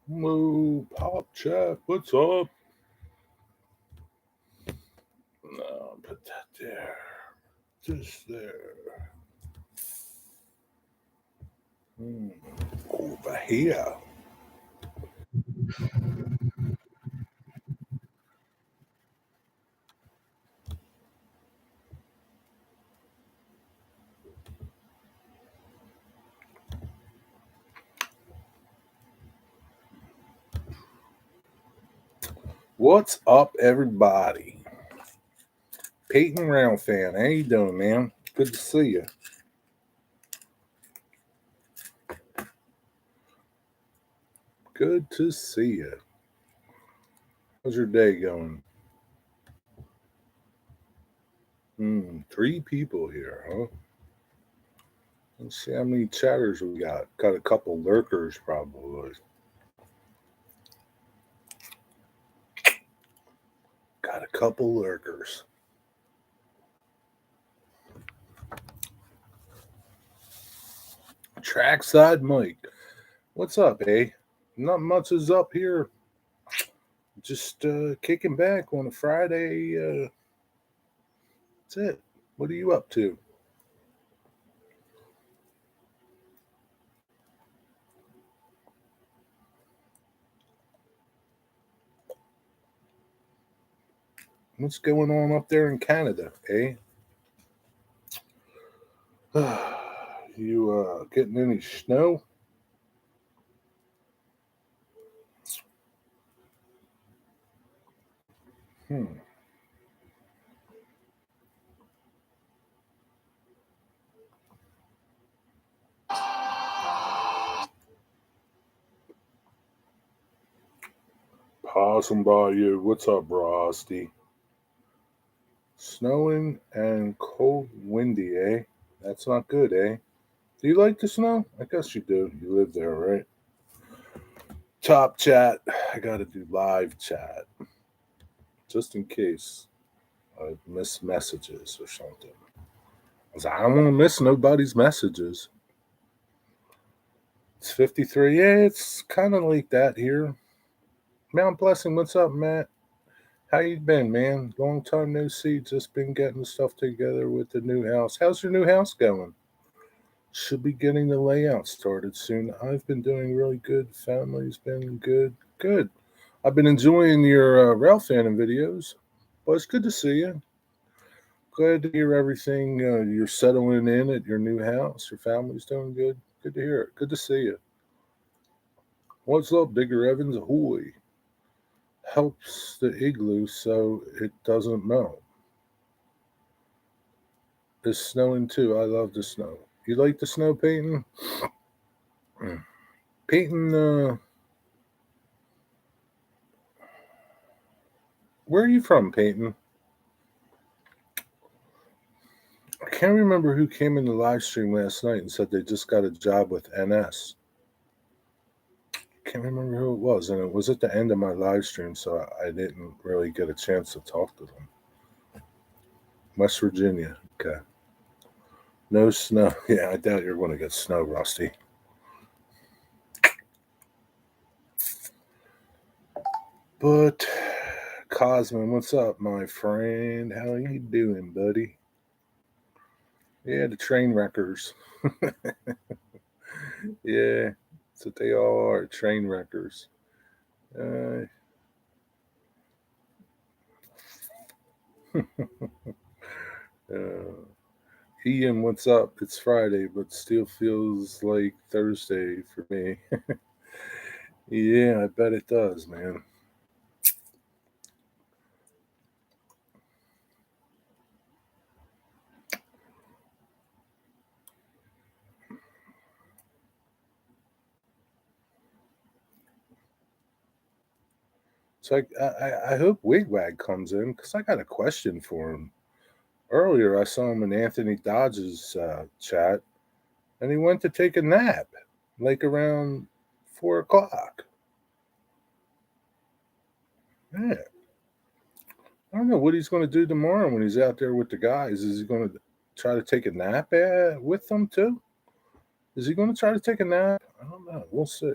Moo Pop Chat, what's up? Put that there. Just there. Over here. What's up, everybody? Peyton Round fan, how you doing, man? Good to see you. Good to see you. How's your day going? 3 people here, huh? Let's see how many chatters we got. Got a couple lurkers, probably. Got a couple lurkers. Trackside Mike. What's up, eh? Not much is up here. Just kicking back on a Friday. That's it. What are you up to? What's going on up there in Canada, eh? You getting any snow? Hmm. Possum by you. What's up, Frosty? Snowing and cold windy, eh? That's not good, eh? Do you like the snow? I guess you do. You live there, right? Top chat. I gotta do live chat. Just in case I miss messages or something. I don't want to miss nobody's messages. It's 53. Yeah, it's kind of like that here. Mount Blessing, what's up, Matt? How you been, man? Long time no see. Just been getting stuff together with the new house. How's your new house going? Should be getting the layout started soon. I've been doing really good. Family's been good. Good. I've been enjoying your Ralph Phantom videos. But it's good to see you. Glad to hear everything. You're settling in at your new house. Your family's doing good. Good to hear it. Good to see you. What's up, Digger Evans? Ahoy. Helps the igloo so it doesn't melt. It's snowing too. I love the snow. You like the snow, Peyton? Peyton, where are you from, Peyton? I can't remember who came in the live stream last night and said they just got a job with NS. Can't remember who it was, and it was at the end of my live stream, so I didn't really get a chance to talk to them. West Virginia, okay. No snow. Yeah, I doubt you're going to get snow, Rusty. But Cosman, what's up, my friend? How you doing, buddy? Yeah, the train wreckers. Yeah, that's what they all are, train wreckers. Uh, uh, Ian, what's up? It's Friday, but still feels like Thursday for me. Yeah, I bet it does, man. So I hope Wigwag comes in because I got a question for him. Earlier, I saw him in Anthony Dodge's chat, and he went to take a nap, like around 4 o'clock. Yeah, I don't know what he's going to do tomorrow when he's out there with the guys. Is he going to try to take a nap with them too? Is he going to try to take a nap? I don't know. We'll see.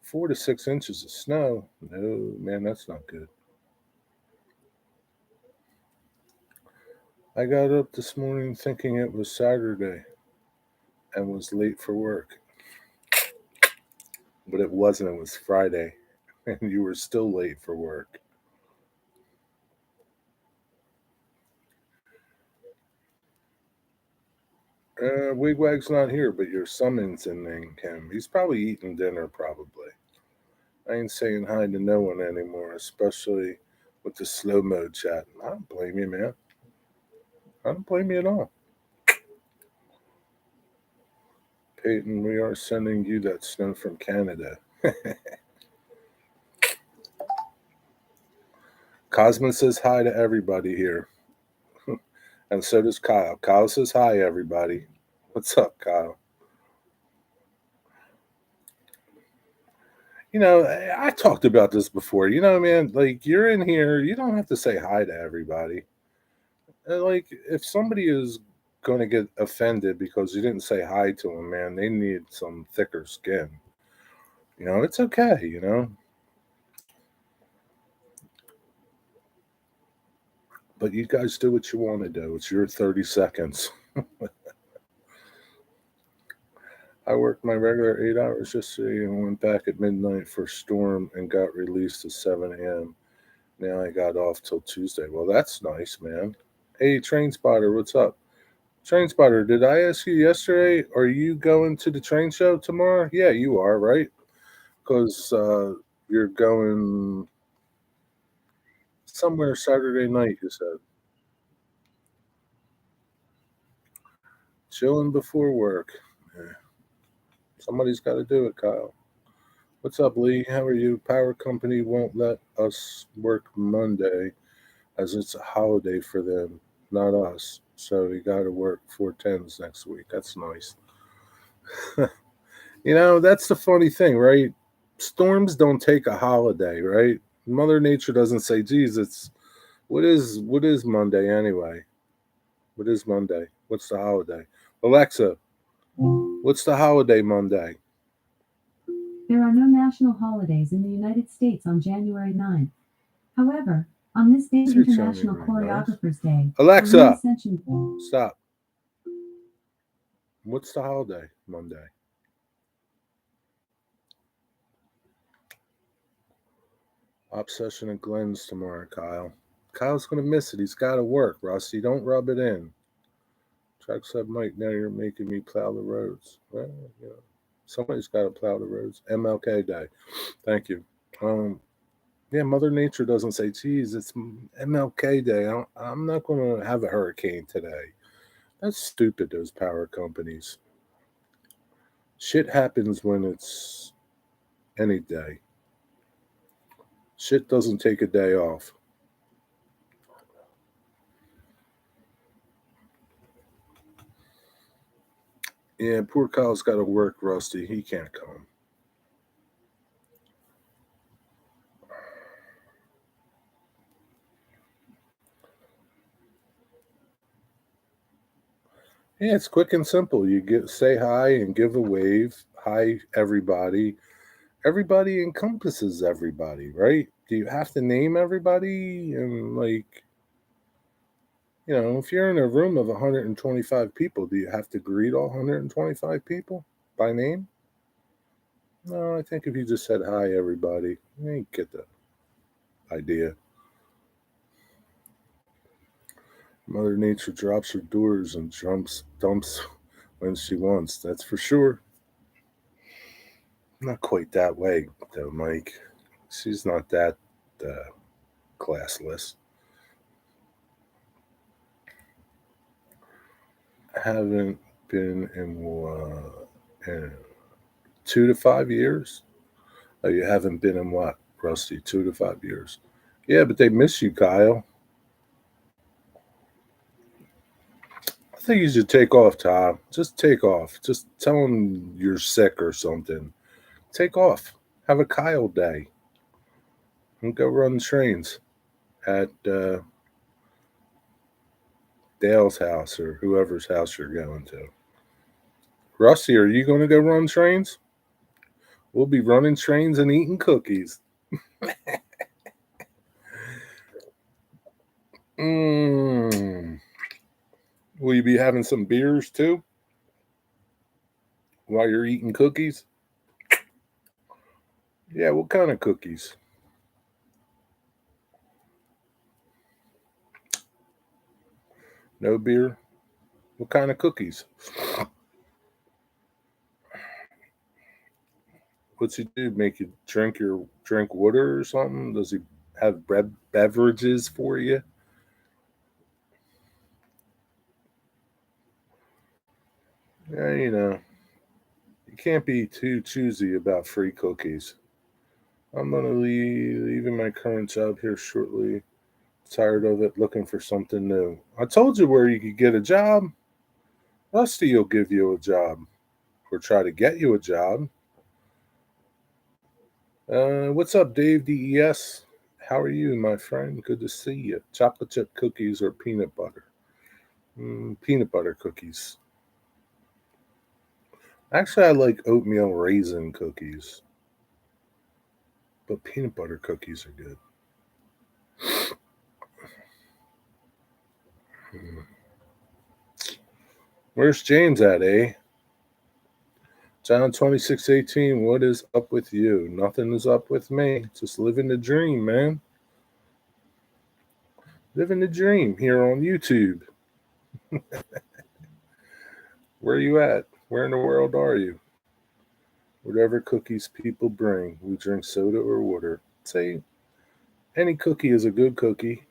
4 to 6 inches of snow. No, man, that's not good. I got up this morning thinking it was Saturday and was late for work, but it wasn't. It was Friday, and you were still late for work. Wigwag's not here, but your summons in him. He's probably eating dinner, probably. I ain't saying hi to no one anymore, especially with the slow mode chat. I don't blame you, man. I don't blame you at all. Peyton, we are sending you that snow from Canada. Cosmin says hi to everybody here. And so does Kyle. Kyle says hi, everybody. What's up, Kyle? I talked about this before. Man, like you're in here, you don't have to say hi to everybody. Like if somebody is going to get offended because you didn't say hi to them, man, they need some thicker skin. It's okay. But you guys do what you want to do. It's your 30 seconds. I worked my regular 8 hours yesterday and went back at midnight for storm and got released at 7 a.m. Now I got off till Tuesday. Well, that's nice, man. Hey, Train Spotter, what's up? Train Spotter, did I ask you yesterday, are you going to the train show tomorrow? Yeah, you are, right? Because you're going somewhere Saturday night, you said. Chilling before work. Yeah. Somebody's got to do it, Kyle. What's up, Lee? How are you? Power company won't let us work Monday as it's a holiday for them, not us. So we got to work 410s next week. That's nice. That's the funny thing, right? Storms don't take a holiday, right? Mother Nature doesn't say, "Geez, it's what is Monday anyway? What is Monday? What's the holiday?" Alexa, what's the holiday Monday? There are no national holidays in the United States on January 9th. However, on this day, International Choreographers Day, Alexa, stop. What's the holiday Monday? Op session at Glenn's tomorrow, Kyle. Kyle's gonna miss it. He's got to work, Rusty. Don't rub it in. Chuck said, Mike, now you're making me plow the roads. Well, somebody's got to plow the roads. MLK Day. Thank you. Yeah, Mother Nature doesn't say, geez, it's MLK Day. I'm not going to have a hurricane today. That's stupid, those power companies. Shit happens when it's any day. Shit doesn't take a day off. Yeah, poor Kyle's got to work, Rusty. He can't come. Yeah, it's quick and simple. Say hi and give a wave. Hi, everybody. Everybody encompasses everybody, right? Do you have to name everybody? And if you're in a room of 125 people, do you have to greet all 125 people by name? No, I think if you just said hi, everybody, you get the idea. Mother Nature drops her doors and dumps when she wants. That's for sure. Not quite that way, though, Mike. She's not that uh, classless. Haven't been in 2 to 5 years. Oh, you haven't been in what, Rusty? 2 to 5 years. Yeah, but they miss you, Kyle. I think you should take off, Tom. Just take off. Just tell them you're sick or something. Take off. Have a Kyle day. And go run trains at Dale's house or whoever's house you're going to. Rusty, are you going to go run trains? We'll be running trains and eating cookies. Mm. Will you be having some beers too while you're eating cookies? Yeah, what kind of cookies? No beer? What kind of cookies? What's he do? Make you drink water or something? Does he have beverages for you? Yeah, you can't be too choosy about free cookies. I'm gonna leaving my current job here shortly. Tired of it, looking for something new. I told you where you could get a job. Rusty will give you a job or try to get you a job. What's up, Dave DES? How are you, my friend? Good to see you. Chocolate chip cookies or peanut butter? Peanut butter cookies. Actually, I like oatmeal raisin cookies, but peanut butter cookies are good. Hmm. Where's James at, eh? John 26:18. What is up with you? Nothing is up with me. Just living the dream, man. Living the dream here on YouTube. Where are you at? Where in the world are you? Whatever cookies people bring, we drink soda or water. Say, any cookie is a good cookie.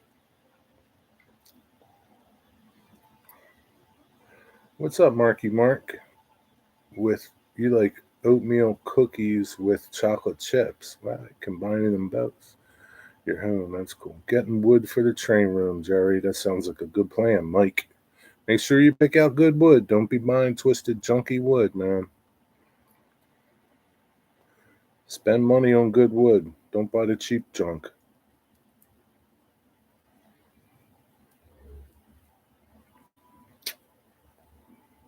What's up, Marky Mark? With you like oatmeal cookies with chocolate chips. Wow, combining them both. You're home. That's cool. Getting wood for the train room, Jerry. That sounds like a good plan, Mike. Make sure you pick out good wood. Don't be buying twisted, junky wood, man. Spend money on good wood. Don't buy the cheap junk.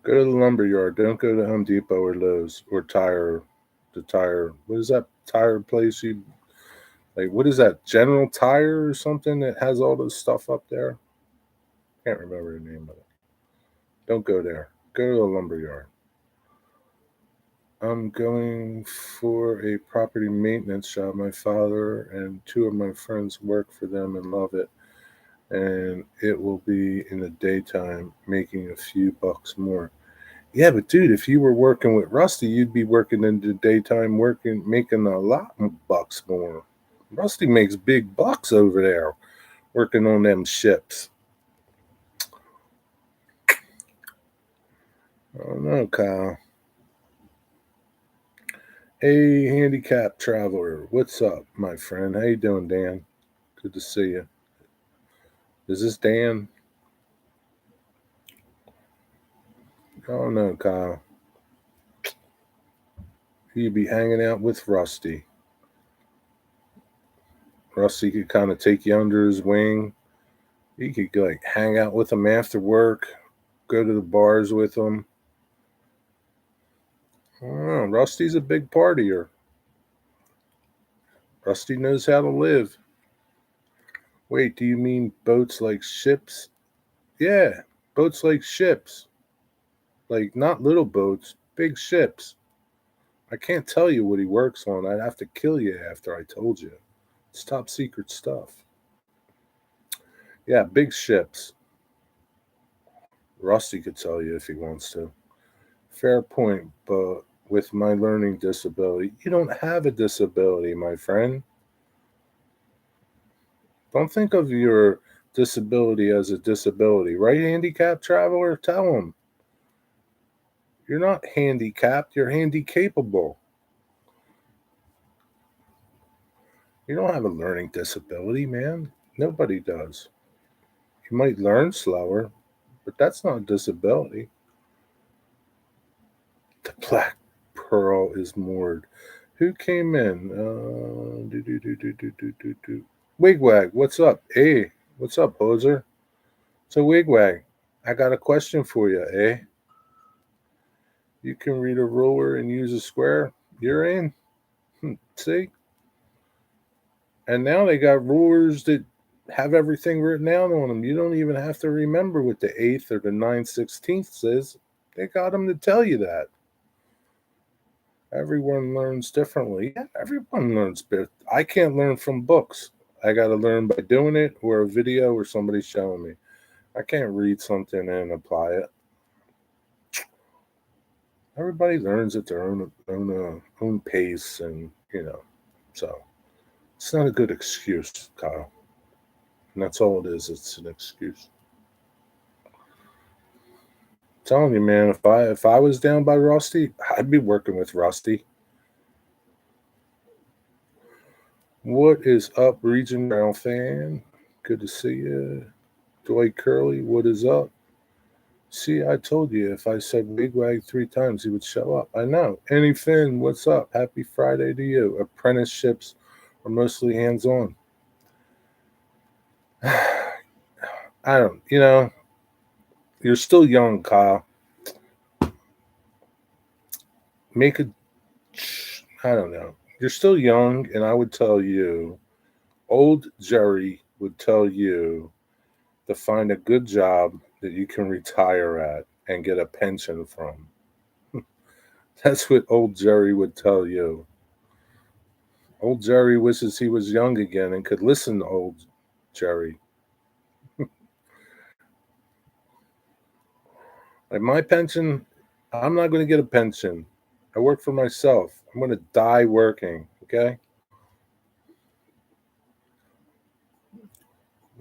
Go to the lumber yard. Don't go to Home Depot or Lowe's or the tire. What is that tire place you like? What is that? General Tire or something that has all this stuff up there? Can't remember the name of it. Don't go there. Go to the lumber yard. I'm going for a property maintenance job. My father and two of my friends work for them and love it. And it will be in the daytime, making a few bucks more. Yeah, but dude, if you were working with Rusty, you'd be working in the daytime, making a lot of bucks more. Rusty makes big bucks over there working on them ships. I don't know, Kyle. Hey, handicapped traveler, what's up, my friend? How you doing, Dan? Good to see you. Is this Dan? I don't know, Kyle. You'd be hanging out with Rusty. Rusty could kind of take you under his wing. You could like hang out with him after work, go to the bars with him. I don't know. Rusty's a big partier. Rusty knows how to live. Wait, do you mean boats like ships? Yeah, boats like ships. Like not little boats, big ships. I can't tell you what he works on. I'd have to kill you after I told you. It's top secret stuff. Yeah, big ships. Rusty could tell you if he wants to. Fair point, but with my learning disability, you don't have a disability, my friend. Don't think of your disability as a disability, right, handicapped traveler? Tell them. You're not handicapped, you're handy capable. You don't have a learning disability, man. Nobody does. You might learn slower, but that's not a disability. The black pearl is moored. Who came in? Wigwag, what's up? Hey, what's up, poser? So, Wigwag, I got a question for you, eh? You can read a ruler and use a square. You're in. See? And now they got rulers that have everything written out on them. You don't even have to remember what the 8th or the 9/16 says. They got them to tell you that. Everyone learns differently. Yeah, everyone learns. But I can't learn from books. I got to learn by doing it or a video or somebody showing me. I can't read something and apply it. Everybody learns at their own pace, and so it's not a good excuse, Kyle. And that's all it is. It's an excuse. I'm telling you, man. If I was down by Rusty, I'd be working with Rusty. What is up, Region Rail fan? Good to see you. Dwight Curley, what is up? See, I told you if I said wigwag 3 times, he would show up. I know. Annie Finn, what's up? Happy Friday to you. Apprenticeships are mostly hands on. I don't, you're still young, Kyle. I don't know. You're still young, and I would tell you, old Jerry would tell you to find a good job that you can retire at and get a pension from. That's what old Jerry would tell you. Old Jerry wishes he was young again and could listen to old Jerry. Like my pension, I'm not going to get a pension. I work for myself. I'm going to die working, okay?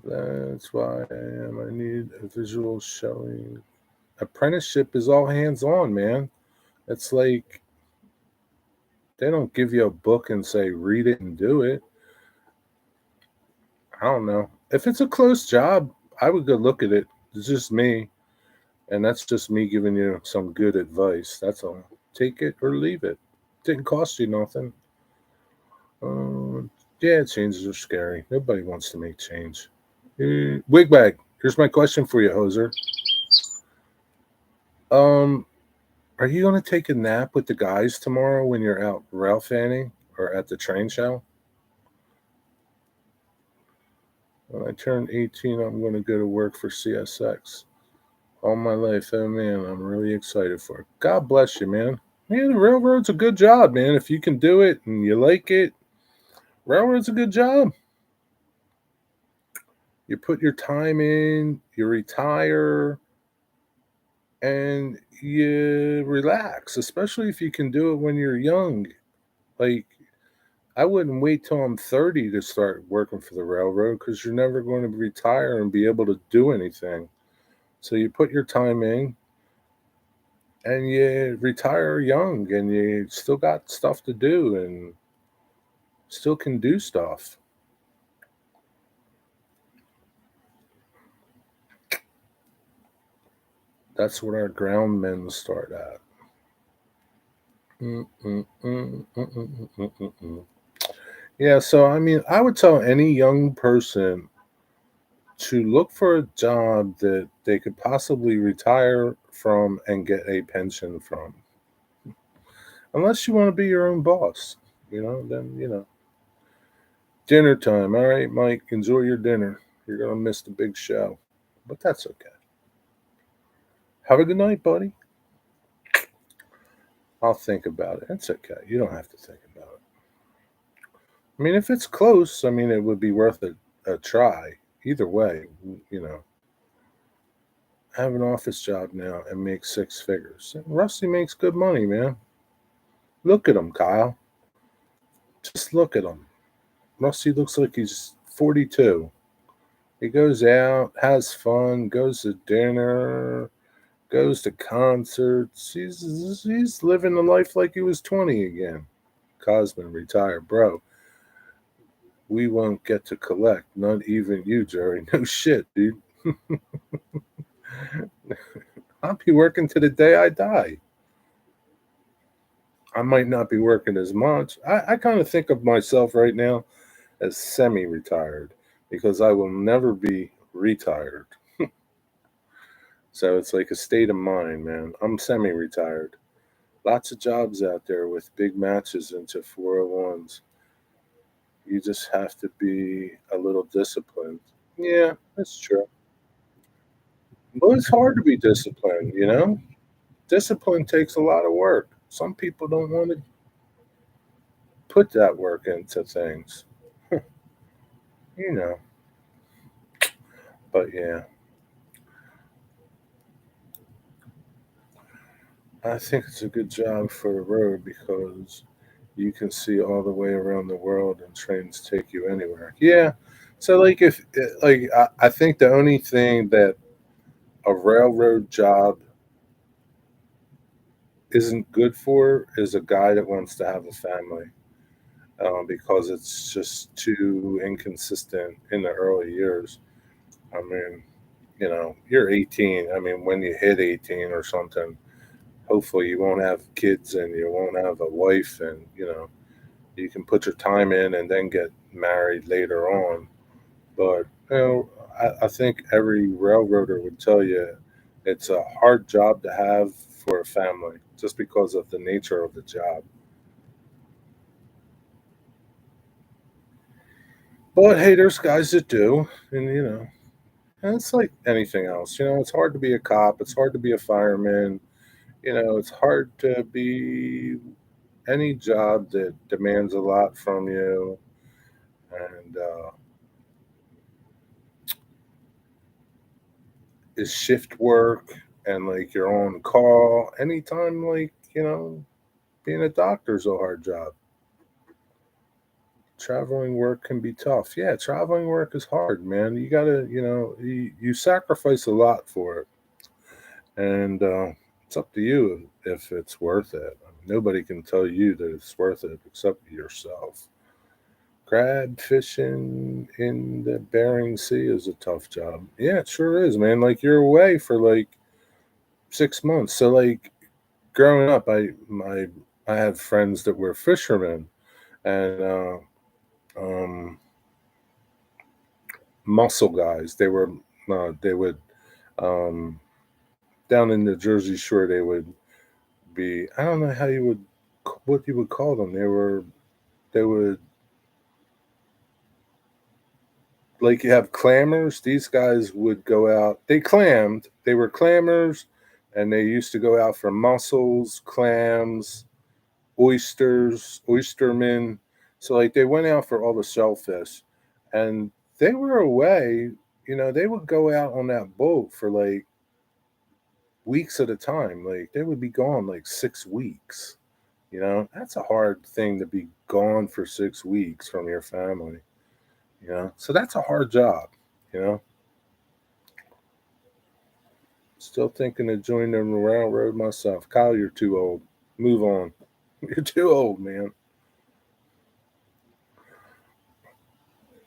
That's why I need a visual showing. Apprenticeship is all hands on, man. It's like they don't give you a book and say read it and do it. I don't know. If it's a close job, I would go look at it. It's just me. And that's just me giving you some good advice. That's all. Take it or leave it. Didn't cost you nothing. Yeah, changes are scary. Nobody wants to make change. Wigbag, here's my question for you, hoser. Are you going to take a nap with the guys tomorrow when you're out rail fanning or at the train show? When I turn 18, I'm going to go to work for CSX. All my life, oh man, I'm really excited for it. God bless you, man. Man, the railroad's a good job, man. If you can do it and you like it, railroad's a good job. You put your time in, you retire, and you relax, especially if you can do it when you're young. Like, I wouldn't wait till I'm 30 to start working for the railroad because you're never going to retire and be able to do anything. So you put your time in and you retire young and you still got stuff to do and still can do stuff. That's what our ground men start at. Yeah, so I mean, I would tell any young person to look for a job that they could possibly retire from and get a pension from. Unless you want to be your own boss, then. Dinner time. All right, Mike, enjoy your dinner. You're going to miss the big show, but that's okay. Have a good night, buddy. I'll think about it. It's okay. You don't have to think about it. I mean, if it's close, I mean, it would be worth a try. Either way, I have an office job now and make 6 figures. And Rusty makes good money, man. Look at him, Kyle. Just look at him. Rusty looks like he's 42. He goes out, has fun, goes to dinner, goes to concerts. He's living the life like he was 20 again. Cosman retired, bro. We won't get to collect, not even you, Jerry. No shit, dude. I'll be working to the day I die. I might not be working as much. I kind of think of myself right now as semi-retired because I will never be retired. So it's like a state of mind, man. I'm semi-retired. Lots of jobs out there with big matches into 401s. You just have to be a little disciplined. Yeah, that's true. Well, it's hard to be disciplined, you know? Discipline takes a lot of work. Some people don't want to put that work into things, you know. But yeah, I think it's a good job for the road because you can see all the way around the world and trains take you anywhere. Yeah. So like if like I think the only thing that a railroad job isn't good for is a guy that wants to have a family, because it's just too inconsistent in the early years. I mean, you're 18. I mean, when you hit 18 or something, hopefully you won't have kids and you won't have a wife, and you can put your time in and then get married later on. But I think every railroader would tell you it's a hard job to have for a family just because of the nature of the job. But hey, there's guys that do, and and it's like anything else. It's hard to be a cop. It's hard to be a fireman. It's hard to be any job that demands a lot from you, and is shift work, and like you're on call anytime. Like being a doctor's a hard job. Traveling work can be tough. Yeah, traveling work is hard, man. You gotta, you sacrifice a lot for it, and it's up to you if it's worth it. I mean, nobody can tell you that it's worth it except yourself. Crab fishing in the Bering Sea is a tough job. Yeah, it sure is, man. Like you're away for like 6 months. So like growing up, I had friends that were fishermen, and um, muscle guys. They would um, down in the Jersey Shore. They would be. I don't know how you would what you would call them. They would like you have clammers. These guys would go out. They clammed. They were clammers, and they used to go out for mussels, clams, oysters, oystermen. So like they went out for all the shellfish, and they were away. They would go out on that boat for like weeks at a time. Like they would be gone like 6 weeks. That's a hard thing to be gone for 6 weeks from your family. So that's a hard job. You know, Still thinking of joining the railroad myself. Kyle, you're too old. Move on. You're too old, man.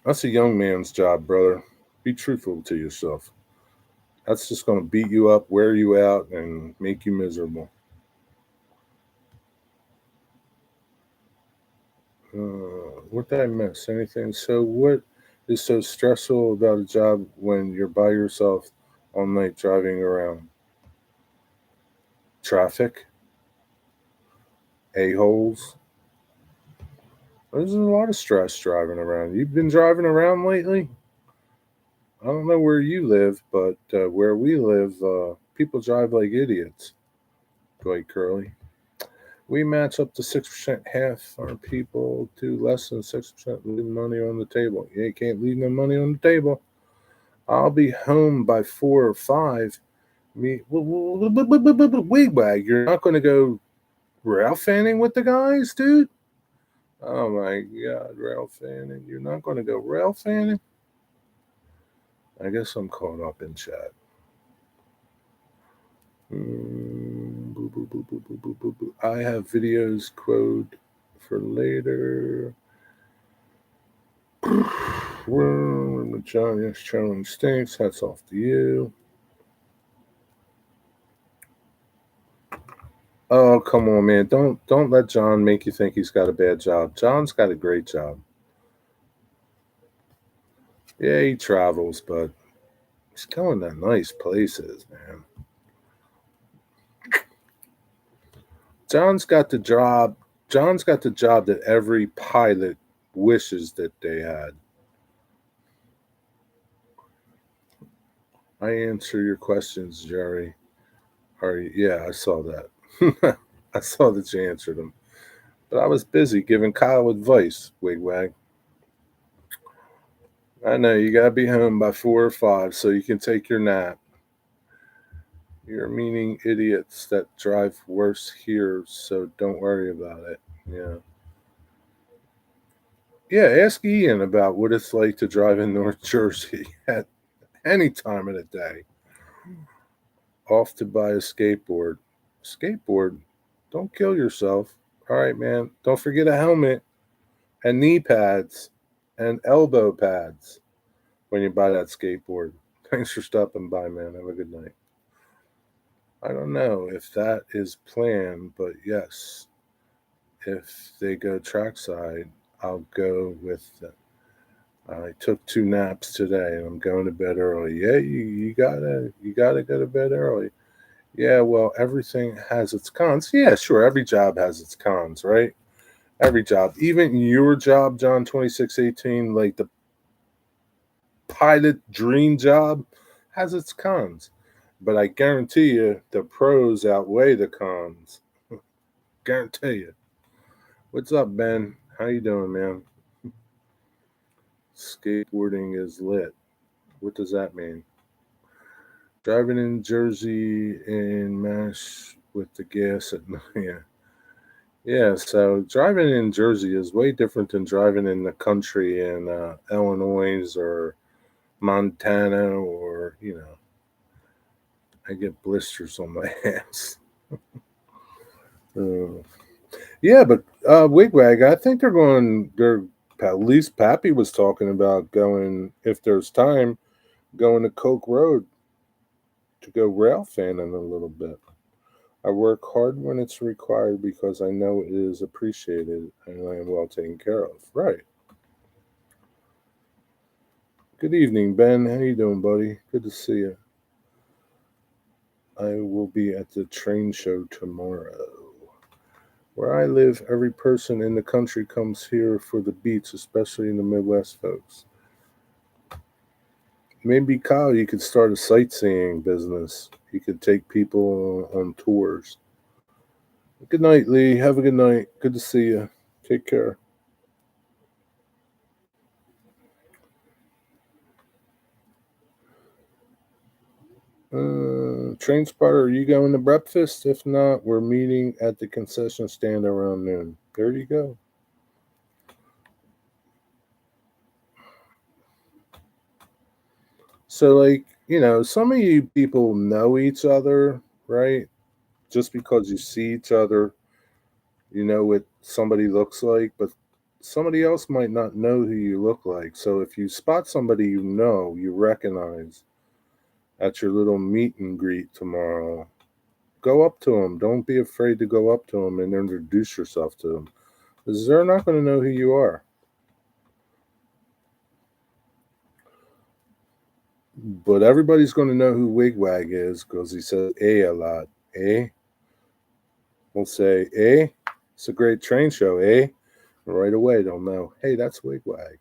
That's a young man's job, brother. Be truthful to yourself. That's just going to beat you up, wear you out, and make you miserable. What did I miss? Anything? So, what is so stressful about a job when you're by yourself all night driving around? Traffic, a-holes. There's a lot of stress driving around. You've been driving around lately? I don't know where you live, but where we live, people drive like idiots. Dwight Curley. We match up to 6%. Half our people do less than 6% leaving money on the table. You can't leave no money on the table. I'll be home by 4 or 5. Wigwag, you're not going to go rail fanning with the guys, dude? Oh my God, rail fanning. You're not going to go rail fanning? I guess I'm caught up in chat. I have videos quote for later. John, yes, challenge stinks. Hats off to you. Oh, come on, man. Don't let John make you think he's got a bad job. John's got a great job. Yeah, he travels, but he's going to nice places, man. John's got the job. John's got the job that every pilot wishes that they had. I answer your questions, Jerry. Yeah, I saw that. I saw that you answered them. But I was busy giving Kyle advice, Wigwag. I know you gotta be home by 4 or 5 so you can take your nap. You're meaning idiots that drive worse here, so don't worry about it. Yeah. Yeah, ask Ian about what it's like to drive in North Jersey at any time of the day. Off to buy a skateboard. Skateboard? Don't kill yourself. All right, man. Don't forget a helmet and knee pads and elbow pads when you buy that skateboard. Thanks for stopping by, man. Have a good night. I don't know if that is planned, but yes, if they go trackside, I'll go with them. I took 2 naps today and I'm going to bed early. Yeah, you gotta go to bed early. Yeah, well, everything has its cons. Yeah, sure, every job has its cons, right? Every job, even your job, John 2618, like the pilot dream job, has its cons. But I guarantee you, the pros outweigh the cons. Guarantee you. What's up, Ben? How you doing, man? Skateboarding is lit. What does that mean? Driving in Jersey in Mash with the gas at yeah. Yeah, so driving in Jersey is way different than driving in the country in Illinois or Montana or, I get blisters on my ass. Uh, yeah, but Wigwag, I think they're at least Pappy was talking about going, if there's time, going to Coke Road to go rail fanning a little bit. I work hard when it's required because I know it is appreciated and I am well taken care of. Right. Good evening, Ben. How you doing, buddy? Good to see you. I will be at the train show tomorrow. Where I live, every person in the country comes here for the beats, especially in the Midwest, folks. Maybe, Kyle, you could start a sightseeing business. You could take people on tours. Good night, Lee. Have a good night. Good to see you. Take care. Train spotter, are you going to breakfast? If not, we're meeting at the concession stand around noon. There you go. So, like, some of you people know each other, right? Just because you see each other, you know what somebody looks like, but somebody else might not know who you look like. So, if you spot somebody you recognize at your little meet and greet tomorrow, go up to them. Don't be afraid to go up to them and introduce yourself to them because they're not going to know who you are. But everybody's going to know who Wigwag is because he says a lot. Eh? We'll say, eh? It's a great train show, eh? And right away, they'll know, hey, that's Wigwag.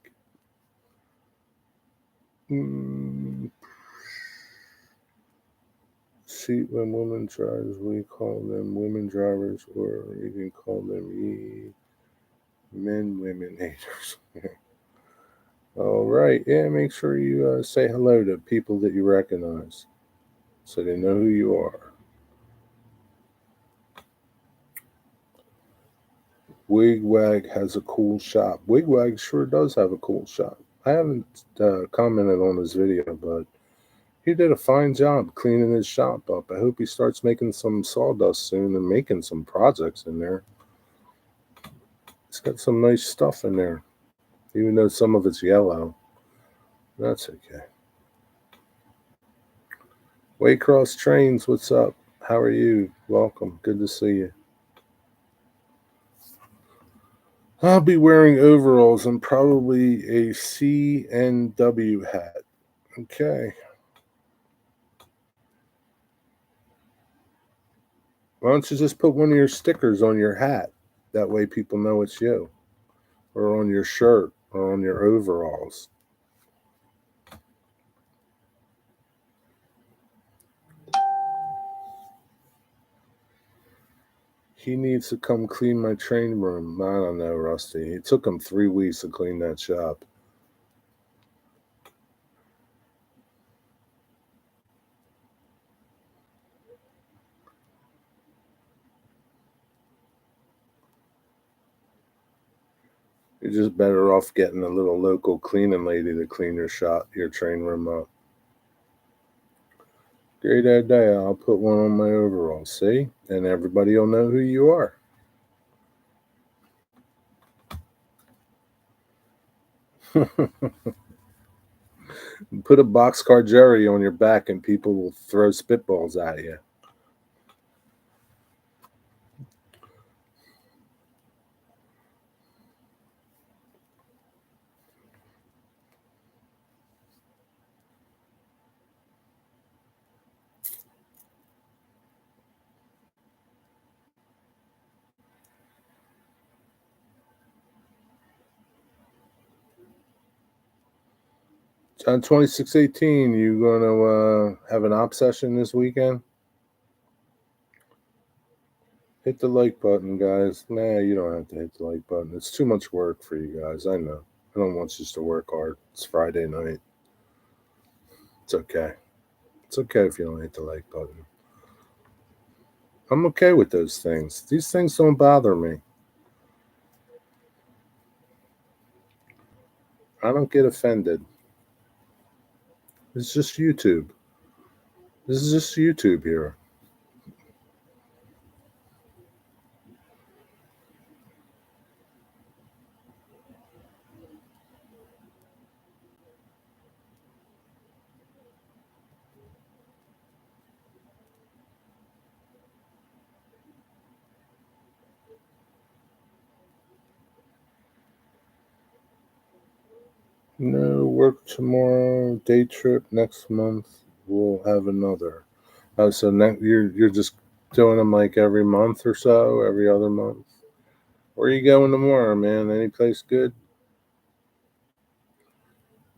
See, when women drives, we call them women drivers, or you can call them men, women haters. All right. Yeah, make sure you say hello to people that you recognize so they know who you are. Wigwag has a cool shop. Wigwag sure does have a cool shop. I haven't commented on his video, but he did a fine job cleaning his shop up. I hope he starts making some sawdust soon and making some projects in there. He's got some nice stuff in there, even though some of it's yellow. That's okay. Waycross Trains, what's up? How are you? Welcome. Good to see you. I'll be wearing overalls and probably a CNW hat. Okay. Why don't you just put one of your stickers on your hat? That way people know it's you. Or on your shirt or on your overalls. He needs to come clean my train room. I don't know, Rusty. It took him 3 weeks to clean that shop. You're just better off getting a little local cleaning lady to clean your shop, your train room up. Great idea. I'll put one on my overalls, see? And everybody will know who you are. Put a boxcar Jerry on your back and people will throw spitballs at you. John 2618, you gonna have an op session this weekend? Hit the like button, guys. Nah, you don't have to hit the like button. It's too much work for you guys. I know. I don't want you to work hard. It's Friday night. It's okay. It's okay if you don't hit the like button. I'm okay with those things. These things don't bother me. I don't get offended. It's just YouTube. This is just YouTube here. No work tomorrow. Day trip next month. We'll have another. Oh, so you're just doing them like every month or so, every other month. Where are you going tomorrow, man? Any place good?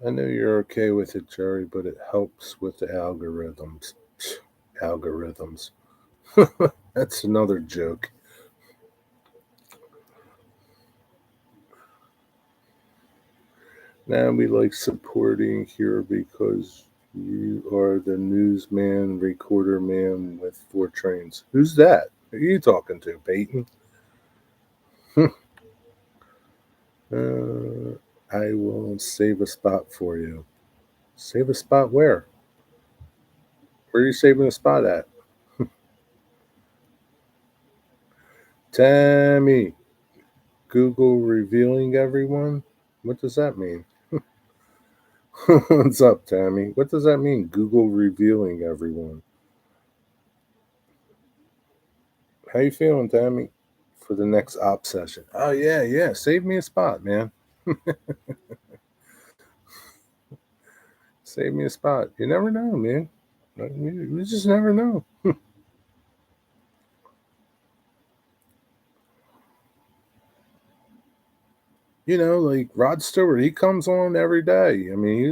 I know you're okay with it, Jerry, but it helps with the algorithms. Algorithms. That's another joke. Now we like supporting here because you are the newsman, recorder man with 4 trains. Who's that? Who are you talking to, Peyton? I will save a spot for you. Save a spot where? Where are you saving a spot at? Tammy. Google revealing everyone? What does that mean? What's up, Tammy? What does that mean? Google revealing everyone. How you feeling, Tammy? For the next op session. Oh yeah. Save me a spot, man. Save me a spot. You never know, man. You just never know. Like Rod Stewart, he comes on every day. I mean,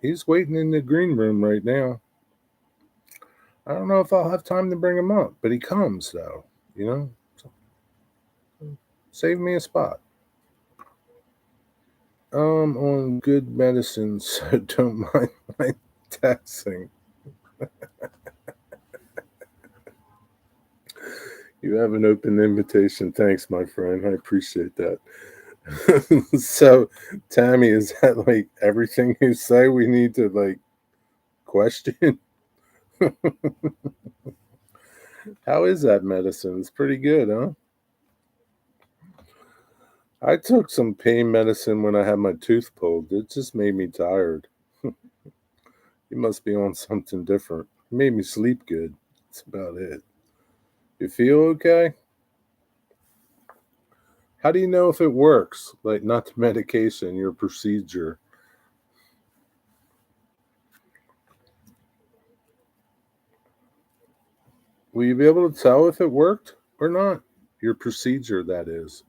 he's waiting in the green room right now. I don't know if I'll have time to bring him up, but he comes though. So, save me a spot. On good medicine, so don't mind my taxing. You have an open invitation. Thanks, my friend. I appreciate that. So, Tammy, is that like everything you say we need to like question? How is that medicine? It's pretty good, huh? I took some pain medicine when I had my tooth pulled. It just made me tired. You must be on something different. It made me sleep good. That's about it. You feel okay? How do you know if it works? Like, not the medication, your procedure. Will you be able to tell if it worked or not? Your procedure, that is.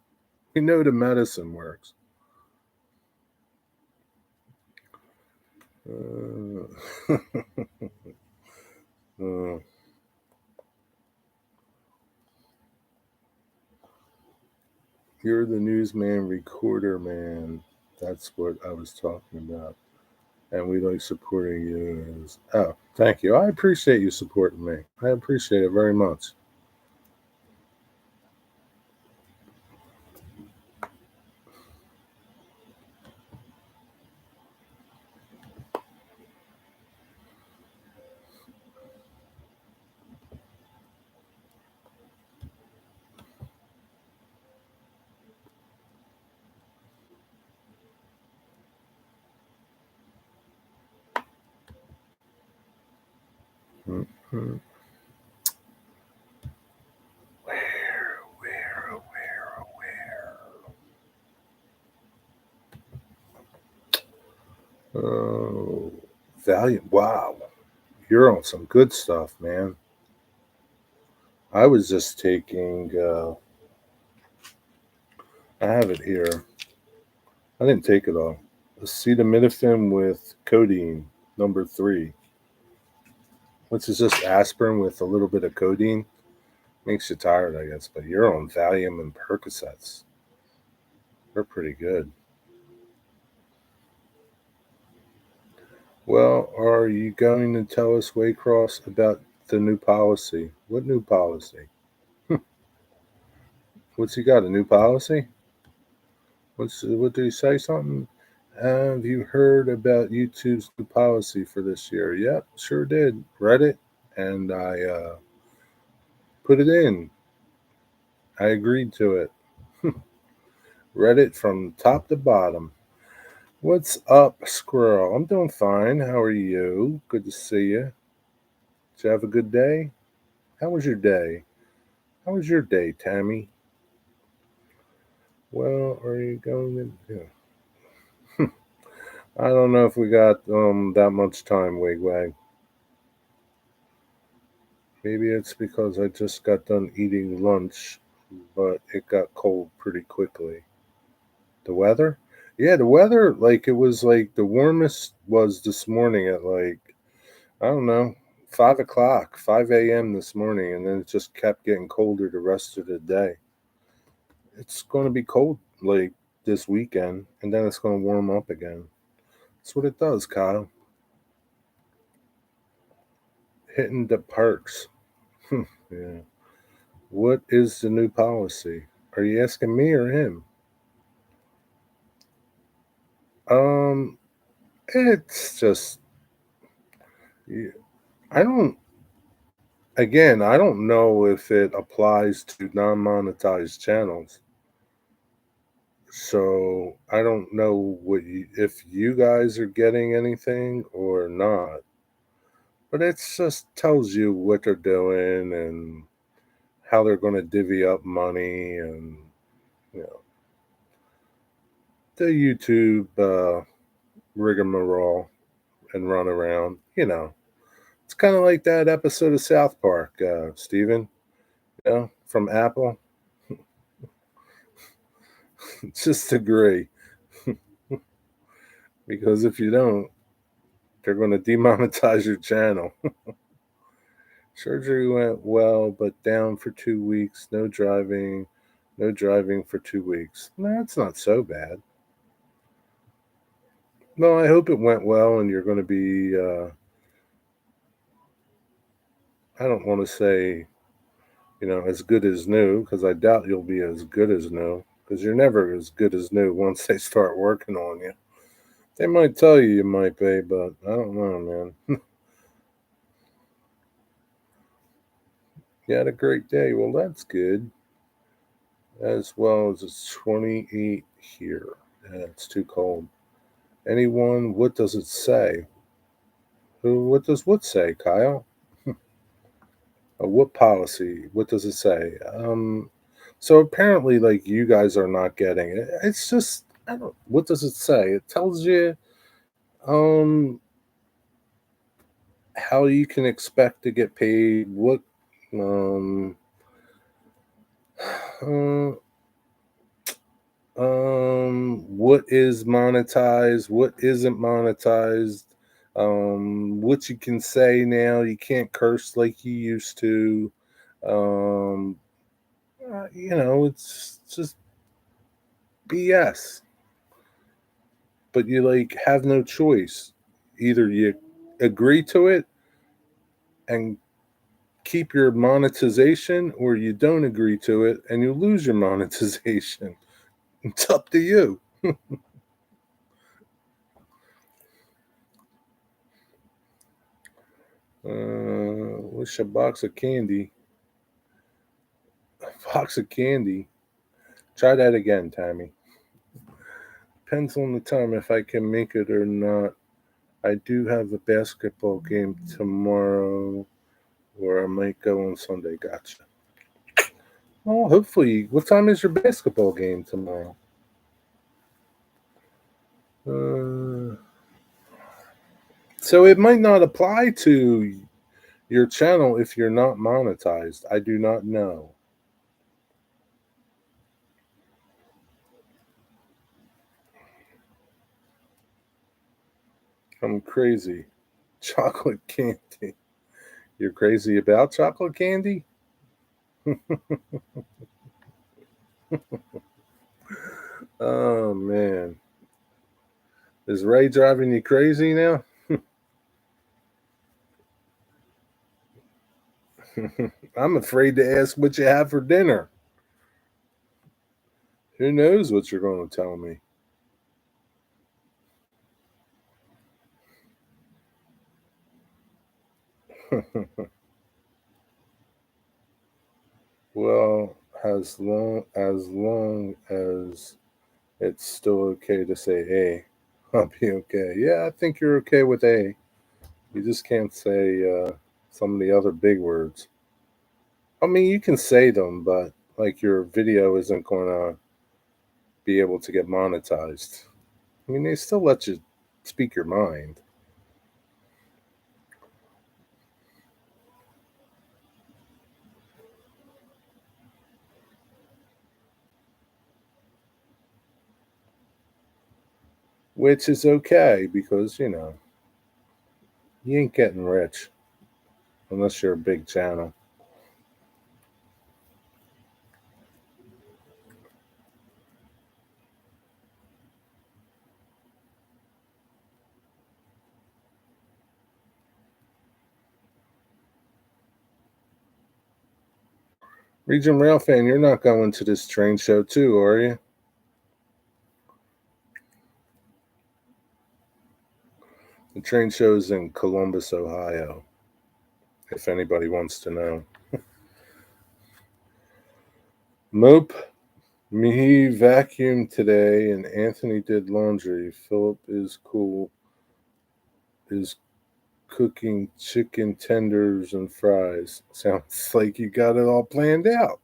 We know the medicine works. Uh, uh, you're the newsman recorder man. That's what I was talking about. And we like supporting you. Oh, thank you. I appreciate you supporting me. I appreciate it very much. Mm-hmm. Oh, Valiant. Wow. You're on some good stuff, man. I was just taking, I have it here. I didn't take it all. Acetaminophen with codeine, number 3, which is just aspirin with a little bit of codeine. Makes you tired, I guess, but you're on Valium and Percocets. They're pretty good. Well, are you going to tell us, Waycross, about the new policy? What new policy? What's he got? A new policy? What did he say? Something? Have you heard about YouTube's new policy for this year? Yep, sure did. Read it, and I put it in. I agreed to it. Read it from top to bottom. What's up, Squirrel? I'm doing fine. How are you? Good to see you. Did you have a good day? How was your day? How was your day, Tammy? Well, are you going to? Yeah. I don't know if we got that much time, Wigwag. Maybe it's because I just got done eating lunch, but it got cold pretty quickly. The weather? Yeah, the weather, like, it was like the warmest was this morning at, like, I don't know, 5 o'clock, 5 a.m. this morning, and then it just kept getting colder the rest of the day. It's going to be cold, like, this weekend, and then it's going to warm up again. That's what it does, Kyle. Hitting the parks. Yeah. What is the new policy? Are you asking me or him? Um, it's just, yeah, I don't, again, I don't know if it applies to non monetized channels. So I don't know if you guys are getting anything or not. But it just tells you what they're doing and how they're going to divvy up money and, you know, the YouTube rigmarole and run around. You know, it's kind of like that episode of South Park, Steven, from Apple. Just agree. Because if you don't, they're going to demonetize your channel. Surgery went well, but down for 2 weeks. No driving. No driving for 2 weeks. No, it's not so bad. No, I hope it went well and you're going to be, I don't want to say, as good as new, because I doubt you'll be as good as new, because you're never as good as new once they start working on you. They might tell you might be, but I don't know, man. You had a great day. Well, that's good. As well as it's 28 here. Yeah, it's too cold. Anyone, what does it say? What does what say, Kyle? What policy? What does it say? So apparently, like, you guys are not getting it. It's just, I don't. What does it say? It tells you um how you can expect to get paid. What Um, uh, what is monetized, what isn't monetized, what you can say now, you can't curse like you used to. Um, it's just BS. But you like have no choice. Either you agree to it and keep your monetization, or you don't agree to it and you lose your monetization. It's up to you. Wish a box of candy. A box of candy. Try that again, Tammy. Depends on the time if I can make it or not. I do have a basketball game tomorrow, or I might go on Sunday. Gotcha. Well, hopefully. What time is your basketball game tomorrow? Uh, so it might not apply to your channel if you're not monetized. I do not know. I'm crazy. Chocolate candy. You're crazy about chocolate candy? Oh man. Is Ray driving you crazy now? I'm afraid to ask what you have for dinner. Who knows what you're going to tell me? Well, as long as it's still okay to say A, I'll be okay. Yeah, I think you're okay with A. You just can't say some of the other big words. I mean, you can say them, but like your video isn't going to be able to get monetized. I mean, they still let you speak your mind, which is okay because, you ain't getting rich unless you're a big channel. Region Rail fan, you're not going to this train show too, are you? The train show's in Columbus, Ohio, if anybody wants to know. Mope, he vacuumed today and Anthony did laundry. Philip is cooking chicken tenders and fries. Sounds like you got it all planned out.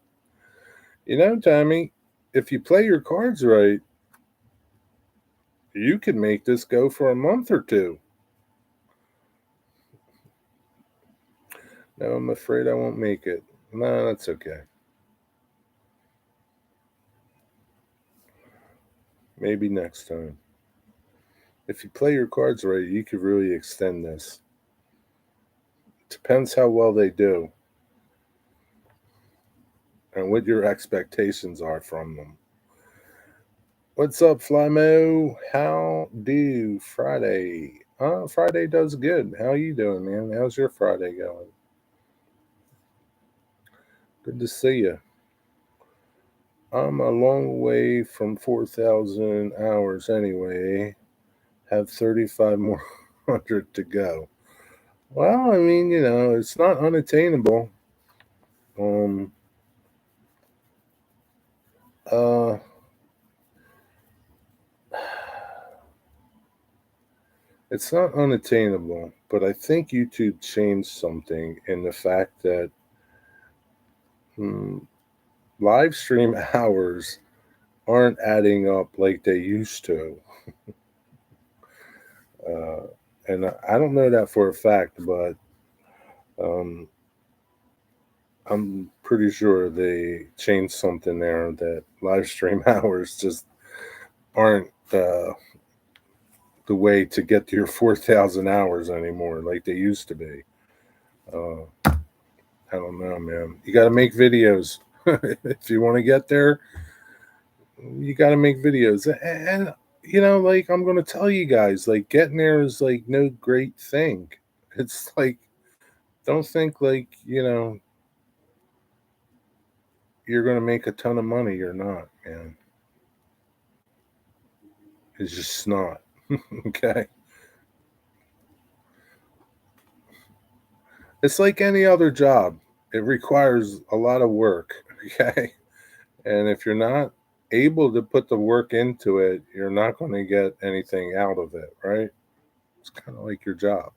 Tommy, if you play your cards right, you can make this go for a month or two. No, I'm afraid I won't make it. No, that's okay. Maybe next time. If you play your cards right, you could really extend this. Depends how well they do and what your expectations are from them. What's up, Flymo? How do Friday? Friday does good. How you doing, man? How's your Friday going? Good to see you. I'm a long way from 4,000 hours anyway. Have 35 more hundred to go. Well, I mean, it's not unattainable. Um, uh, it's not unattainable, but I think YouTube changed something in the fact that hmm, live stream hours aren't adding up like they used to. Uh, and I don't know that for a fact, but um, I'm pretty sure they changed something there that live stream hours just aren't the way to get to your 4,000 hours anymore like they used to be. Uh, I don't know, man. You got to make videos. If you want to get there, you got to make videos. And, like, I'm going to tell you guys, like, getting there is, like, no great thing. It's like, don't think, like, you're going to make a ton of money. You're not, man. It's just not. Okay. It's like any other job, it requires a lot of work. Okay. And if you're not able to put the work into it, you're not going to get anything out of it, right? It's kind of like your job.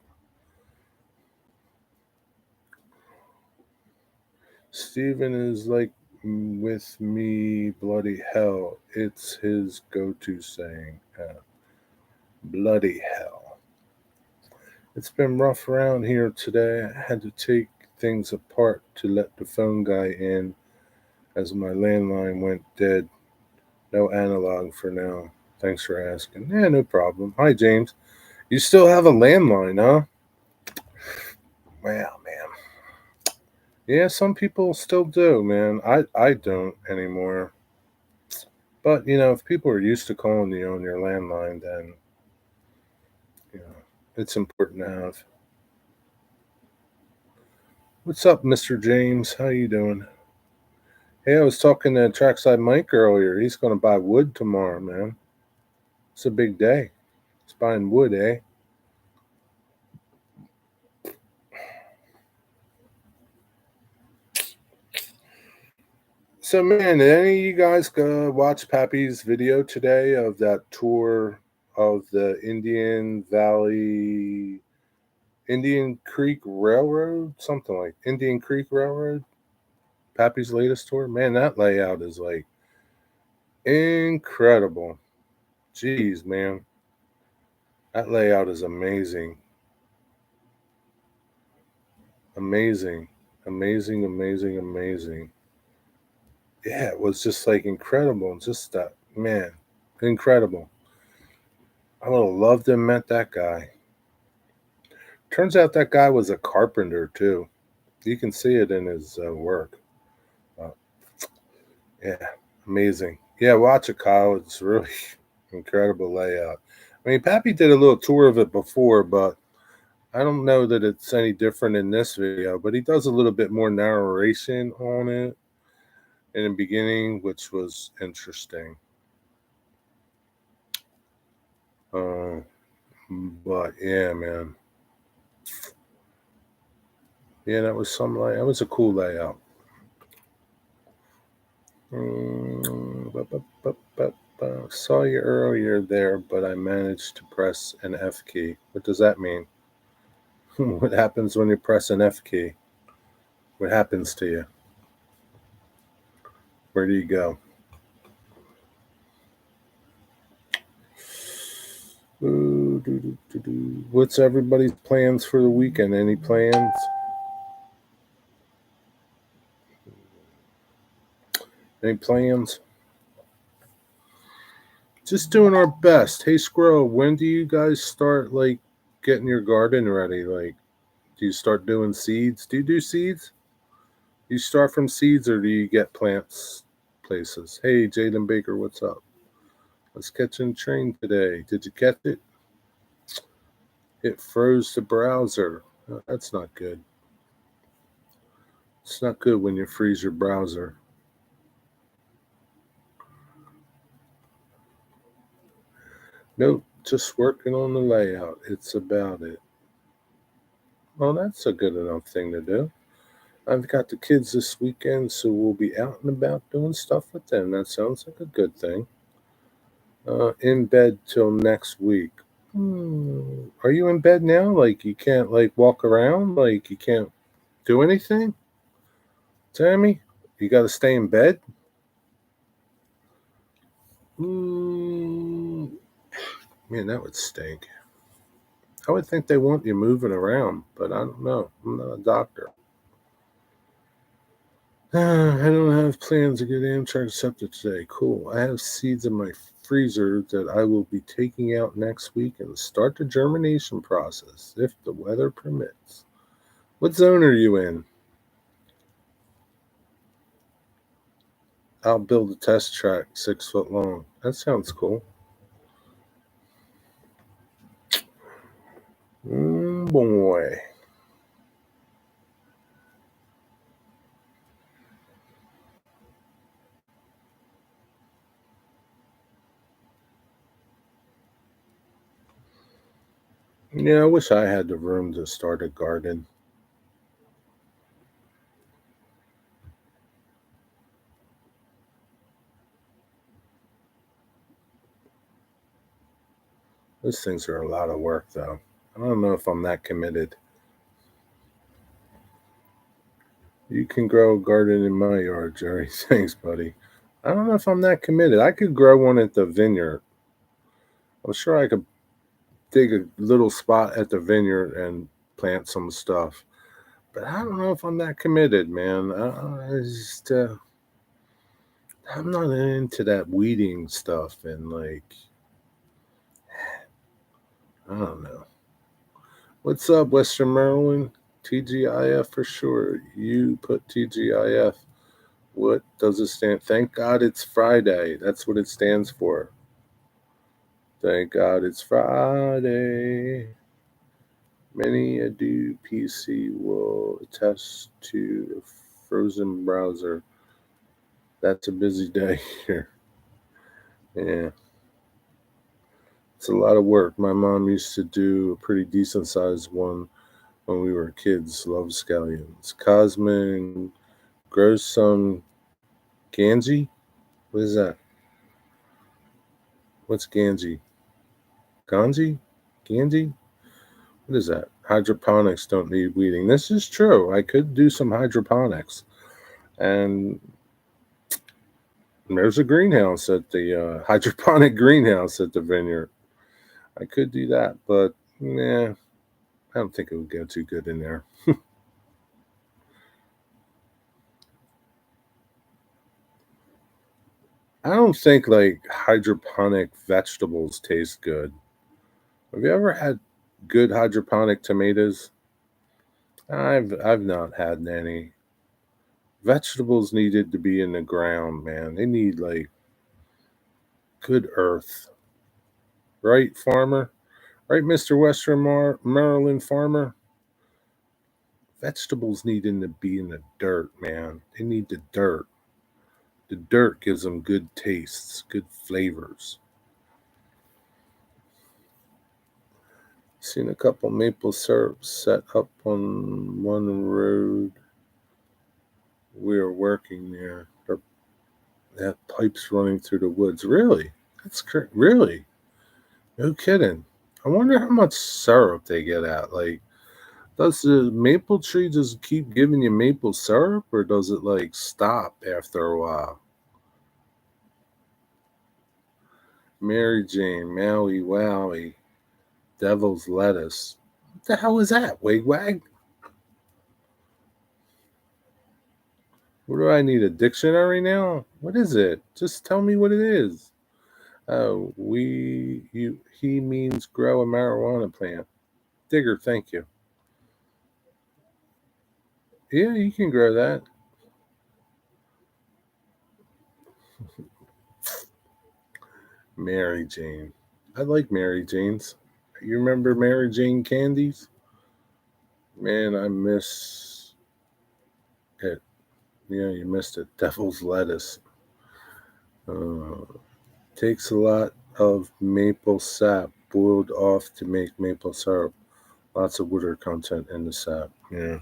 Steven is like with me, bloody hell. It's his go to saying. Bloody hell. It's been rough around here today. I had to take things apart to let the phone guy in as my landline went dead. No analog for now. Thanks for asking. Yeah, no problem. Hi, James. You still have a landline, huh? Wow, man. Yeah, some people still do, man. I don't anymore. But if people are used to calling you on your landline, then you know it's important to have. What's up, Mr. James? How you doing? Hey, I was talking to Trackside Mike earlier. He's going to buy wood tomorrow, man. It's a big day. He's buying wood, eh? So, man, did any of you guys go watch Pappy's video today of that tour of the Indian Creek Railroad? Something like Indian Creek Railroad? Pappy's latest tour? Man, that layout is like incredible. Jeez, man. That layout is amazing. Amazing. Amazing, amazing, amazing. Yeah, it was just like incredible. Just that, man, incredible. I would have loved to have met that guy. Turns out that guy was a carpenter too. You can see it in his work. Uh, yeah, amazing. Yeah, watch it, Kyle. It's really incredible layout. I mean, Pappy did a little tour of it before, but I don't know that it's any different in this video. But he does a little bit more narration on it in the beginning, which was interesting. Uh, but yeah, man. Yeah, that was a cool layout. Saw you earlier there, but I managed to press an F key. What does that mean? What happens when you press an F key? What happens to you? Where do you go? What's everybody's plans for the weekend? Any plans? Any plans? Just doing our best. Hey, Squirrel, when do you guys start like getting your garden ready? Like, do you start doing seeds? Do you do seeds? You start from seeds or do you get plants places? Hey, Jaden Baker, what's up? Let's catch a train today. Did you catch it? It froze the browser. Oh, that's not good. It's not good when you freeze your browser. Nope, just working on the layout. It's about it. Well, that's a good enough thing to do. I've got the kids this weekend, so we'll be out and about doing stuff with them. That sounds like a good thing. In bed till next week. Are you in bed now? Like you can't like walk around? Like you can't do anything? Tammy, you got to stay in bed? Man, that would stink. I would think they want you moving around, but I don't know. I'm not a doctor. I don't have plans to get Amtrak accepted today. Cool. I have seeds in my freezer that I will be taking out next week and start the germination process if the weather permits. What zone are you in? I'll build a test track 6 foot long. That sounds cool. Boy. Yeah, I wish I had the room to start a garden. Those things are a lot of work, though. I don't know if I'm that committed. You can grow a garden in my yard, Jerry. Thanks, buddy. I don't know if I'm that committed. I could grow one at the vineyard. I'm sure I could dig a little spot at the vineyard and plant some stuff. But I don't know if I'm that committed, man. I'm not into that weeding stuff and like, I don't know. What's up, Western Maryland? TGIF for sure. You put TGIF. What does it stand? Thank God it's Friday. That's what it stands for. Thank God it's Friday. Many a new PC will attest to a frozen browser. That's a busy day here. Yeah. It's a lot of work. My mom used to do a pretty decent sized one when we were kids. Love scallions. Cosmin grows some Ganji? What is that? What's Ganji? Ganji? Ganji? What is that? Hydroponics don't need weeding. This is true. I could do some hydroponics. And there's a greenhouse at the hydroponic greenhouse at the vineyard. I could do that, but nah, I don't think it would go too good in there. I don't think like hydroponic vegetables taste good. Have you ever had good hydroponic tomatoes? I've not had any. Vegetables needed to be in the ground, man. They need like good earth. Right, farmer? Right, Mr. Western Maryland farmer? Vegetables need to be in the dirt, man. They need the dirt. The dirt gives them good tastes, good flavors. Seen a couple maple syrups set up on one road we are working near. They have pipes running through the woods. Really? Really? No kidding. I wonder how much syrup they get at. Like, does the maple tree just keep giving you maple syrup, or does it like stop after a while? Mary Jane, Maui Wowie, Devil's Lettuce. What the hell is that? Wigwag? What do I need? A dictionary now? What is it? Just tell me what it is. Oh, he means grow a marijuana plant. Digger, thank you. Yeah, you can grow that. Mary Jane. I like Mary Janes. You remember Mary Jane candies? Man, I miss it. Yeah, you missed it. Devil's lettuce. Uh, takes a lot of maple sap boiled off to make maple syrup. Lots of water content in the sap. Yeah.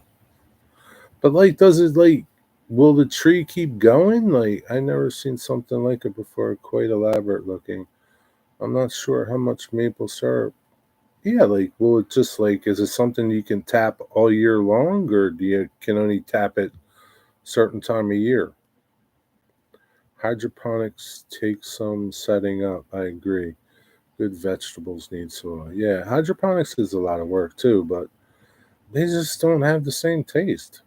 But like, does it like, will the tree keep going? Like, I never seen something like it before. Quite elaborate looking. I'm not sure how much maple syrup. Yeah, like, will it just like, is it something you can tap all year long, or do you can only tap it certain time of year? Hydroponics takes some setting up. I agree. Good vegetables need soil. Yeah, hydroponics is a lot of work too, but they just don't have the same taste.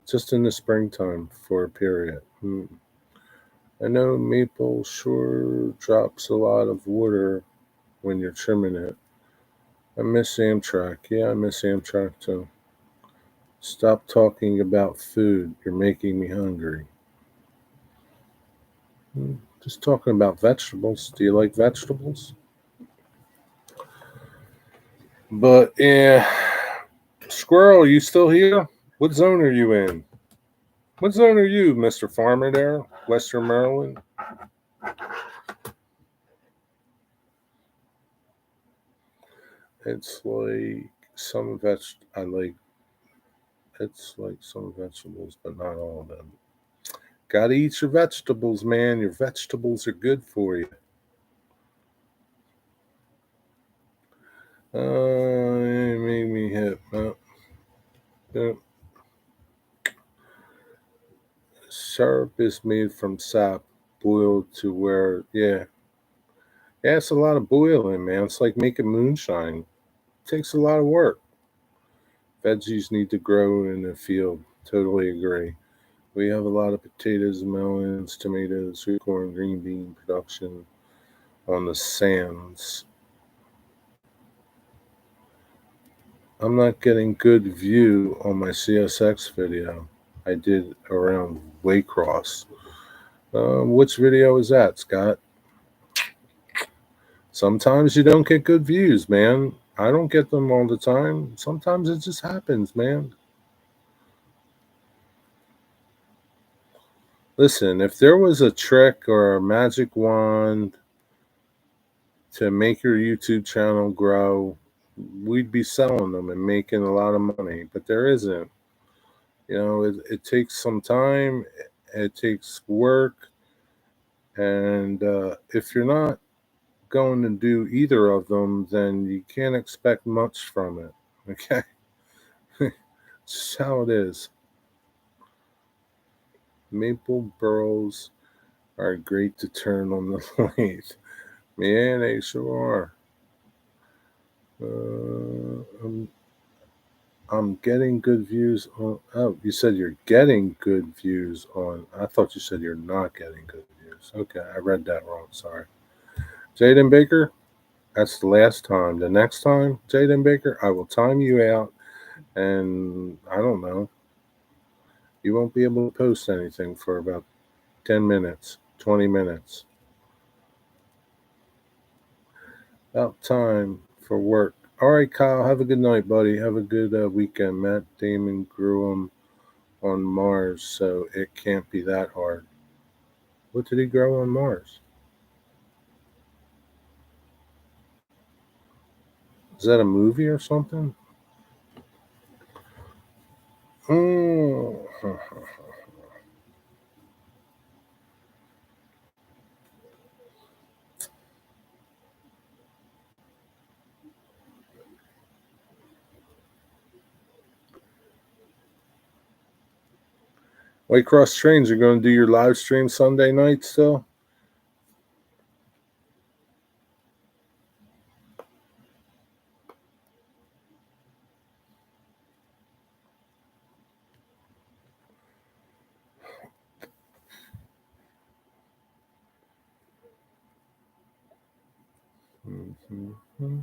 just in the springtime for a period. I know maple sure drops a lot of water when you're trimming it. I miss Amtrak. Yeah, I miss Amtrak too. Stop talking about food. You're making me hungry. Just talking about vegetables. Do you like vegetables? But yeah, Squirrel, you still here? What zone are you in? What zone are you, Mr. Farmer there? Western Maryland? It's like some I like it's like some vegetables, but not all of them. Gotta eat your vegetables, man. Your vegetables are good for you. It made me hip. Yeah. Syrup is made from sap, boiled to where, yeah, it's a lot of boiling, man. It's like making moonshine. It takes a lot of work. Veggies need to grow in the field. Totally agree. We have a lot of potatoes, melons, tomatoes, sweet corn, green bean production on the sands. I'm not getting good view on my CSX video I did around Waycross. Which video is that, Scott? Sometimes you don't get good views, man. I don't get them all the time. Sometimes it just happens, man. Listen, if there was a trick or a magic wand to make your YouTube channel grow, we'd be selling them and making a lot of money. But there isn't. It takes some time, it takes work, and if you're not going to do either of them, then you can't expect much from it. Okay? It's how it is. Maple burrows are great to turn on the lathe. Man, they sure are. I'm getting good views on. Oh, you said you're getting good views on. I thought you said you're not getting good views. Okay, I read that wrong. Sorry. Jaden Baker, that's the last time. The next time, Jaden Baker, I will time you out, and I don't know. You won't be able to post anything for about 10 minutes, 20 minutes. About time for work. All right, Kyle, have a good night, buddy. Have a good weekend. Matt Damon grew him on Mars, so it can't be that hard. What did he grow on Mars? Is that a movie or something? Mm. Whitecross Trains, you're going to do your live stream Sunday night still? Mm-hmm.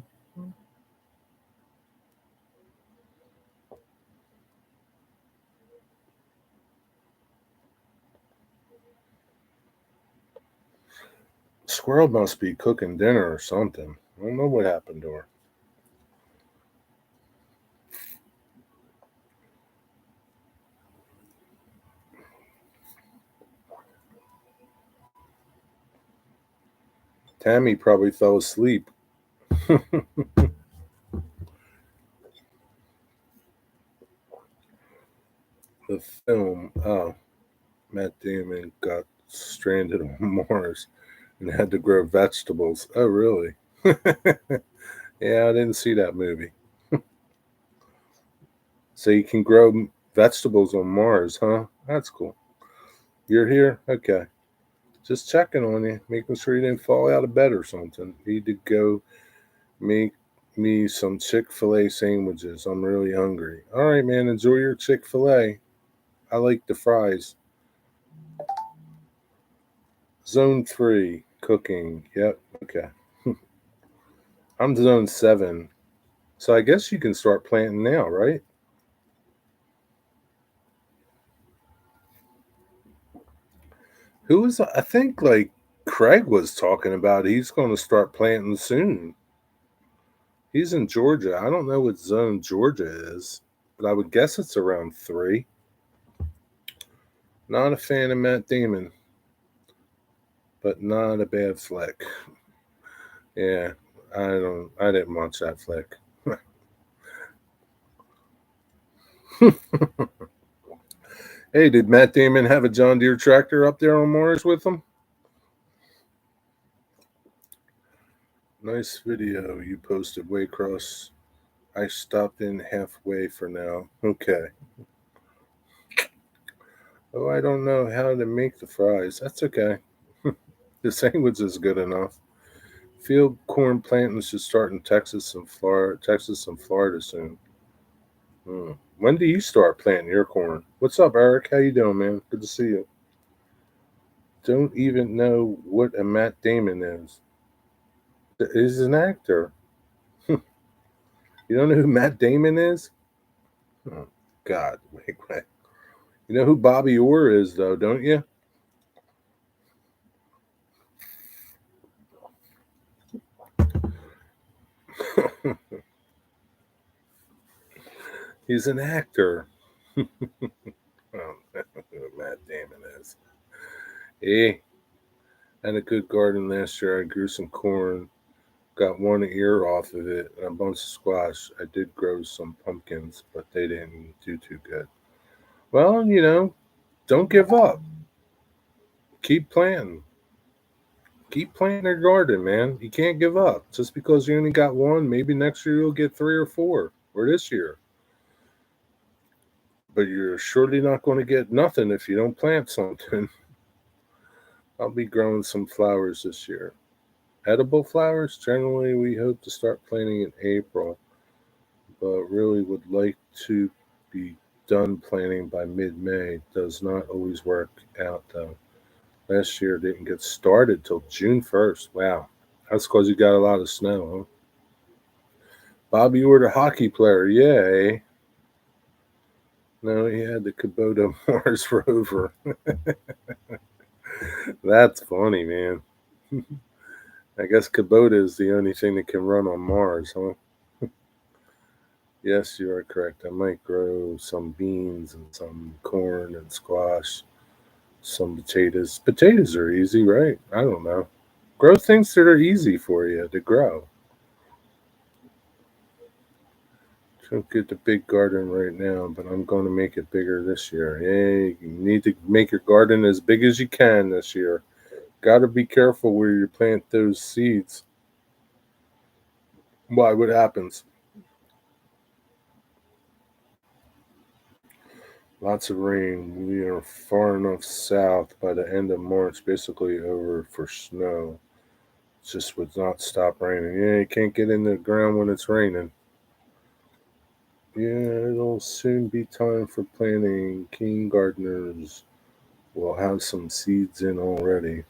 Squirrel must be cooking dinner or something. I don't know what happened to her. Tammy probably fell asleep. The film, Matt Damon got stranded on Mars and had to grow vegetables. Oh, really? Yeah, I didn't see that movie. So you can grow vegetables on Mars, huh? That's cool. You're here? Okay. Just checking on you, making sure you didn't fall out of bed or something. Need to go make me some Chick-fil-A sandwiches. I'm really hungry. All right, man. Enjoy your Chick-fil-A. I like the fries. Zone 3, cooking. Yep, okay. I'm zone 7. So I guess you can start planting now, right? Who was, I think, like, Craig was talking about he's going to start planting soon. He's in Georgia. I don't know what zone Georgia is, but I would guess it's around 3. Not a fan of Matt Damon, but not a bad flick. Yeah, I didn't watch that flick. Hey, did Matt Damon have a John Deere tractor up there on Mars with him? Nice video you posted, Waycross. I stopped in halfway for now. Okay. Oh, I don't know how to make the fries. That's okay. The sandwich is good enough. Field corn planting should start in Texas and Florida soon. When do you start planting your corn? What's up, Eric? How you doing, man? Good to see you. Don't even know what a Matt Damon is. He's an actor. You don't know who Matt Damon is? Oh, God, wait. You know who Bobby Orr is, though, don't you? He's an actor. Oh, Matt Damon is. Hey, I had a good garden last year. I grew some corn, got one ear off of it, and a bunch of squash. I did grow some pumpkins, but they didn't do too good. Well, don't give up. Keep planting. Keep planting your garden, man. You can't give up. Just because you only got one, maybe next year you'll get 3 or 4, or this year. But you're surely not going to get nothing if you don't plant something. I'll be growing some flowers this year. Edible flowers, generally, we hope to start planting in April, but really would like to be done planting by mid-May. Does not always work out, though. Last year didn't get started till June 1st. Wow. That's because you got a lot of snow, huh? Bobby Orr, the hockey player. Yeah, eh? No, he had the Kubota Mars rover. That's funny, man. I guess Kubota is the only thing that can run on Mars, huh? Yes, you are correct. I might grow some beans and some corn and squash, some potatoes. Potatoes are easy, right? I don't know. Grow things that are easy for you to grow. Don't get the big garden right now, but I'm going to make it bigger this year. Hey, you need to make your garden as big as you can this year. Got to be careful where you plant those seeds. Why? What happens? Lots of rain. We are far enough south by the end of March, basically over for snow. It just would not stop raining. Yeah, you can't get in the ground when it's raining. Yeah, it'll soon be time for planting. Keen gardeners will have some seeds in already.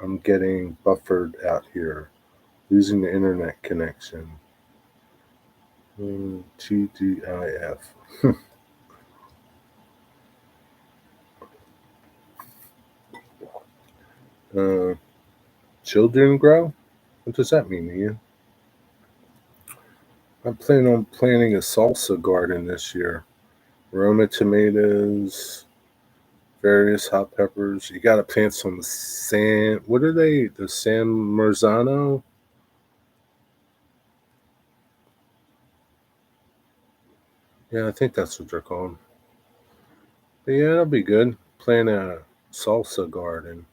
I'm getting buffered out here, losing the internet connection. TDIF. uh, Children grow? What does that mean, Ian? I plan on planting a salsa garden this year. Roma tomatoes, various hot peppers. You got to plant some What are they? The San Marzano? Yeah, I think that's what they're called. But yeah, that'll be good. Plant a salsa garden.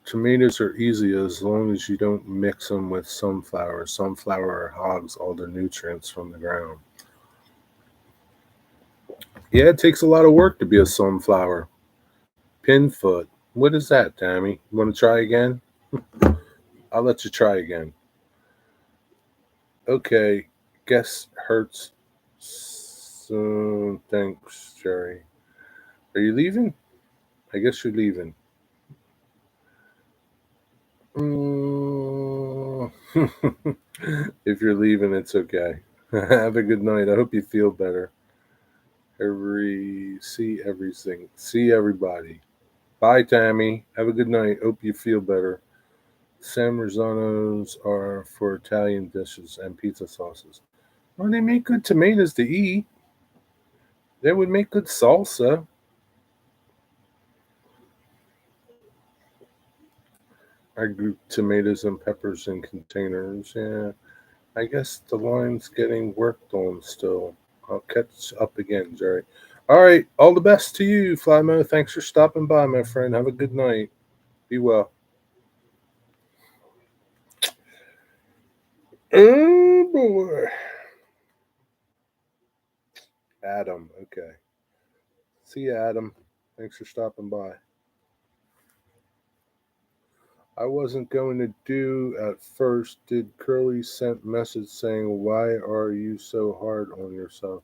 Tomatoes are easy as long as you don't mix them with sunflower. Sunflower hogs all the nutrients from the ground. Yeah, it takes a lot of work to be a sunflower. Pinfoot. What is that, Tammy? You want to try again? I'll let you try again. Okay, guess Hertz So thanks, Jerry. Are you leaving? I guess you're leaving. Mm. If you're leaving, it's okay. Have a good night. I hope you feel better. See everything. See everybody. Bye, Tammy. Have a good night. Hope you feel better. San Marzanos are for Italian dishes and pizza sauces. Well, they make good tomatoes to eat. They would make good salsa. I grew tomatoes and peppers in containers. Yeah, I guess the line's getting worked on still. I'll catch up again, Jerry. All right. All the best to you, Flymo. Thanks for stopping by, my friend. Have a good night. Be well. Oh, boy. Adam. Okay. See you, Adam. Thanks for stopping by. I wasn't going to do at first. Did Curly sent message saying, "Why are you so hard on yourself?"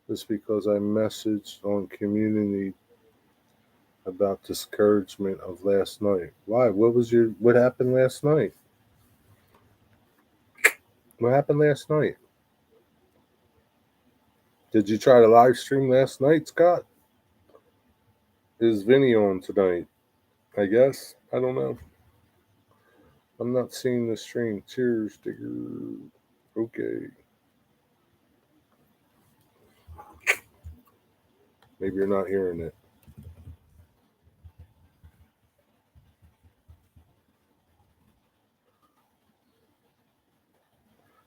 It's because I messaged on community about discouragement of last night. Why? What happened last night? What happened last night? Did you try to live stream last night, Scott? Is Vinny on tonight? I guess. I don't know. I'm not seeing the stream. Cheers, digger. Okay. Maybe you're not hearing it.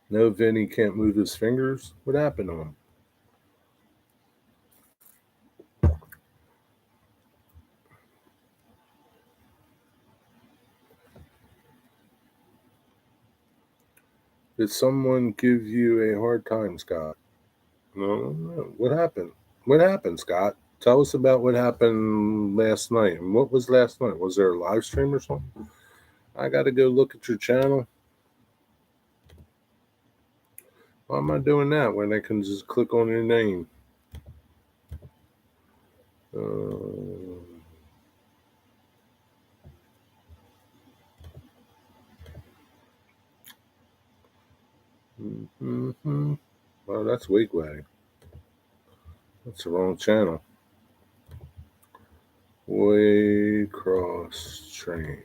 No, Vinny can't move his fingers. What happened to him? Did someone give you a hard time, Scott? No, no. What happened? What happened, Scott? Tell us about what happened last night. And what was last night? Was there a live stream or something? I got to go look at your channel. Why am I doing that when I can just click on your name? Uh, mm-hmm. Well, that's Wigwag. That's the wrong channel. Waycross Trains.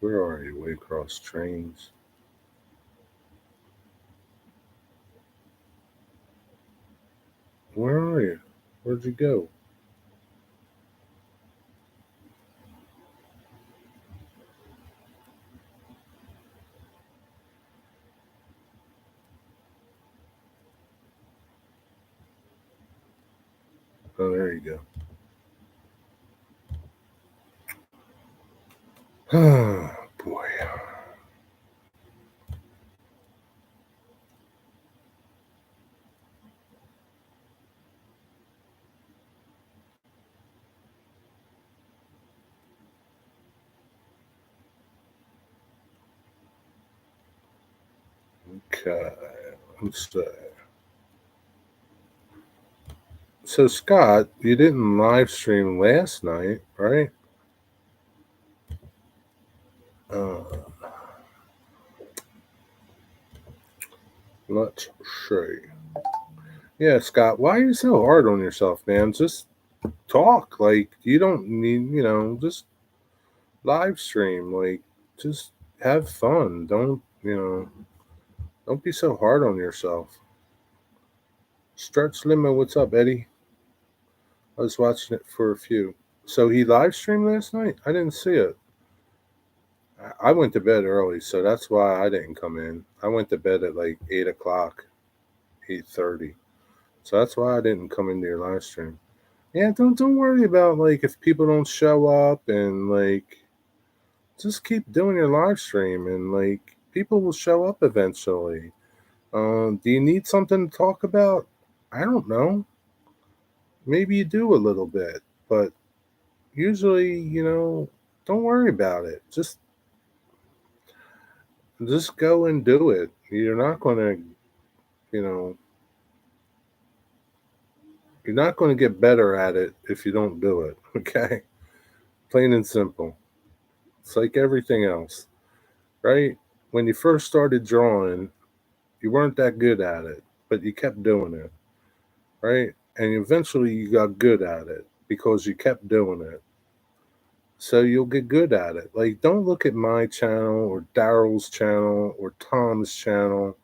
Where are you, Waycross Trains? Where are you? Where'd you go? Oh, there you go. Oh, boy. Okay. Let's see. So, Scott, you didn't live stream last night, right? Uh, let's see. Yeah, Scott, why are you so hard on yourself, man? Just talk. Like, you don't need, just live stream. Like, just have fun. Don't be so hard on yourself. Stretch Limo, what's up, Eddie? I was watching it for a few. So he live streamed last night? I didn't see it. I went to bed early, so that's why I didn't come in. I went to bed at like 8 o'clock, 8:30. So that's why I didn't come into your live stream. Yeah, don't worry about like if people don't show up and like just keep doing your live stream and like people will show up eventually. Do you need something to talk about? I don't know. Maybe you do a little bit, but usually, don't worry about it. Just go and do it. You're not going to, you know, You're not going to get better at it if you don't do it, okay? Plain and simple. It's like everything else, right? When you first started drawing, you weren't that good at it, but you kept doing it, right? And eventually you got good at it because you kept doing it. So you'll get good at it. Like, don't look at my channel or Daryl's channel or Tom's channel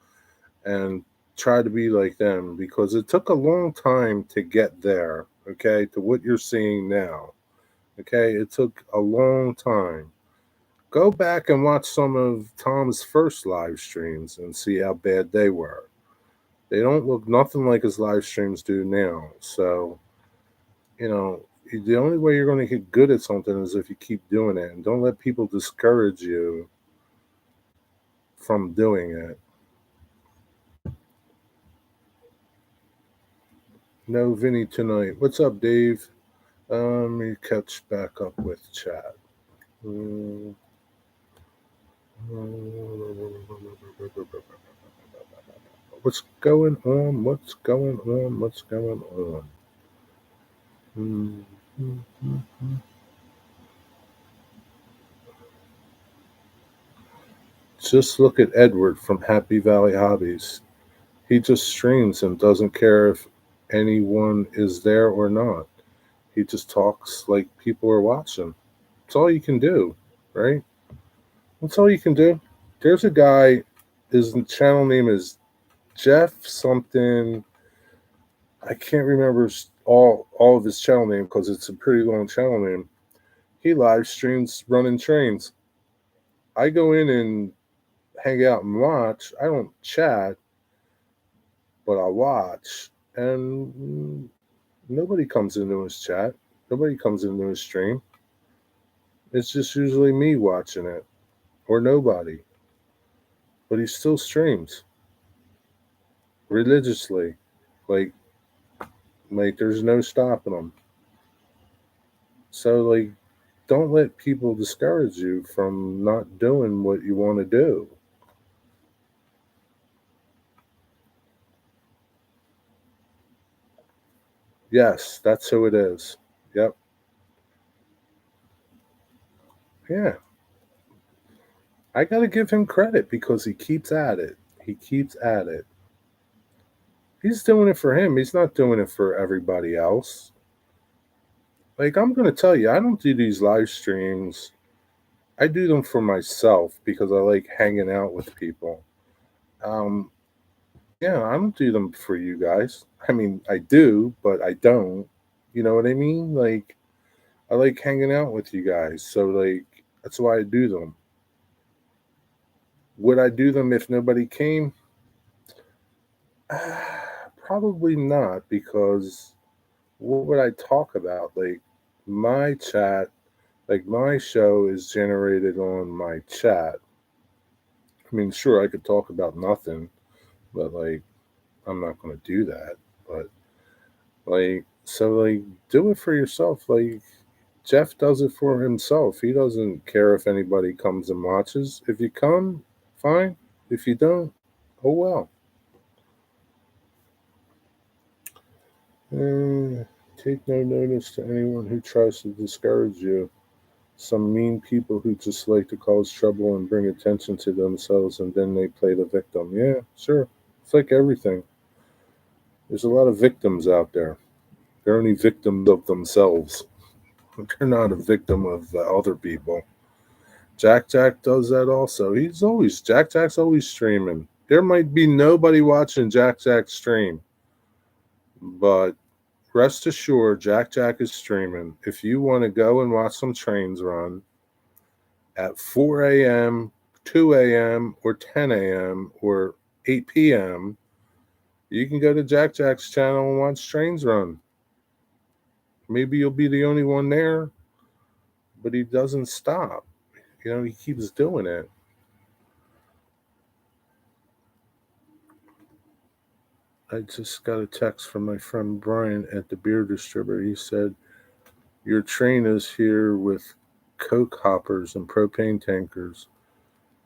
and try to be like them because it took a long time to get there, okay, to what you're seeing now. Okay, it took a long time. Go back and watch some of Tom's first live streams and see how bad they were. They don't look nothing like his live streams do now. So, you know, the only way you're going to get good at something is if you keep doing it, and don't let people discourage you from doing it. No Vinny tonight. What's up, Dave? Let me catch back up with chat. Mm. What's going on? What's going on? What's going on? Just look at Edward from Happy Valley Hobbies. He just streams and doesn't care if anyone is there or not. He just talks like people are watching. That's all you can do, right? That's all you can do. There's a guy, his channel name is Jeff something. I can't remember all of his channel name because it's a pretty long channel name. He live streams running trains. I go in and hang out and watch. I don't chat, but I watch. And nobody comes into his chat. Nobody comes into his stream. It's just usually me watching it or nobody. But he still streams religiously. Like there's no stopping him. So like don't let people discourage you from not doing what you want to do. Yes, that's who it is. Yep. Yeah. I got to give him credit because he keeps at it. He keeps at it. He's doing it for him. He's not doing it for everybody else. Like, I'm going to tell you, I don't do these live streams. I do them for myself because I like hanging out with people. Um, yeah, I don't do them for you guys. I mean, I do, but I don't. You know what I mean? Like, I like hanging out with you guys. So, like, that's why I do them. Would I do them if nobody came? Probably not, because what would I talk about? Like, my chat, like, my show is generated on my chat. I mean, sure, I could talk about nothing, but, like, I'm not going to do that. But, like, so, like, do it for yourself. Like, Jeff does it for himself. He doesn't care if anybody comes and watches. If you come, fine. If you don't, oh well. Take no notice to anyone who tries to discourage you. Some mean people who just like to cause trouble and bring attention to themselves and then they play the victim. Yeah, sure. It's like everything. There's a lot of victims out there. They're only victims of themselves. They're not a victim of other people. Jack Jack does that also. Jack Jack's always streaming. There might be nobody watching Jack Jack stream, but rest assured, Jack Jack is streaming. If you want to go and watch some trains run at 4 a.m., 2 a.m., or 10 a.m., or 8 p.m., you can go to Jack Jack's channel and watch trains run. Maybe you'll be the only one there, but he doesn't stop. You know, he keeps doing it. I just got a text from my friend Brian at the beer distributor. He said, your train is here with coke hoppers and propane tankers.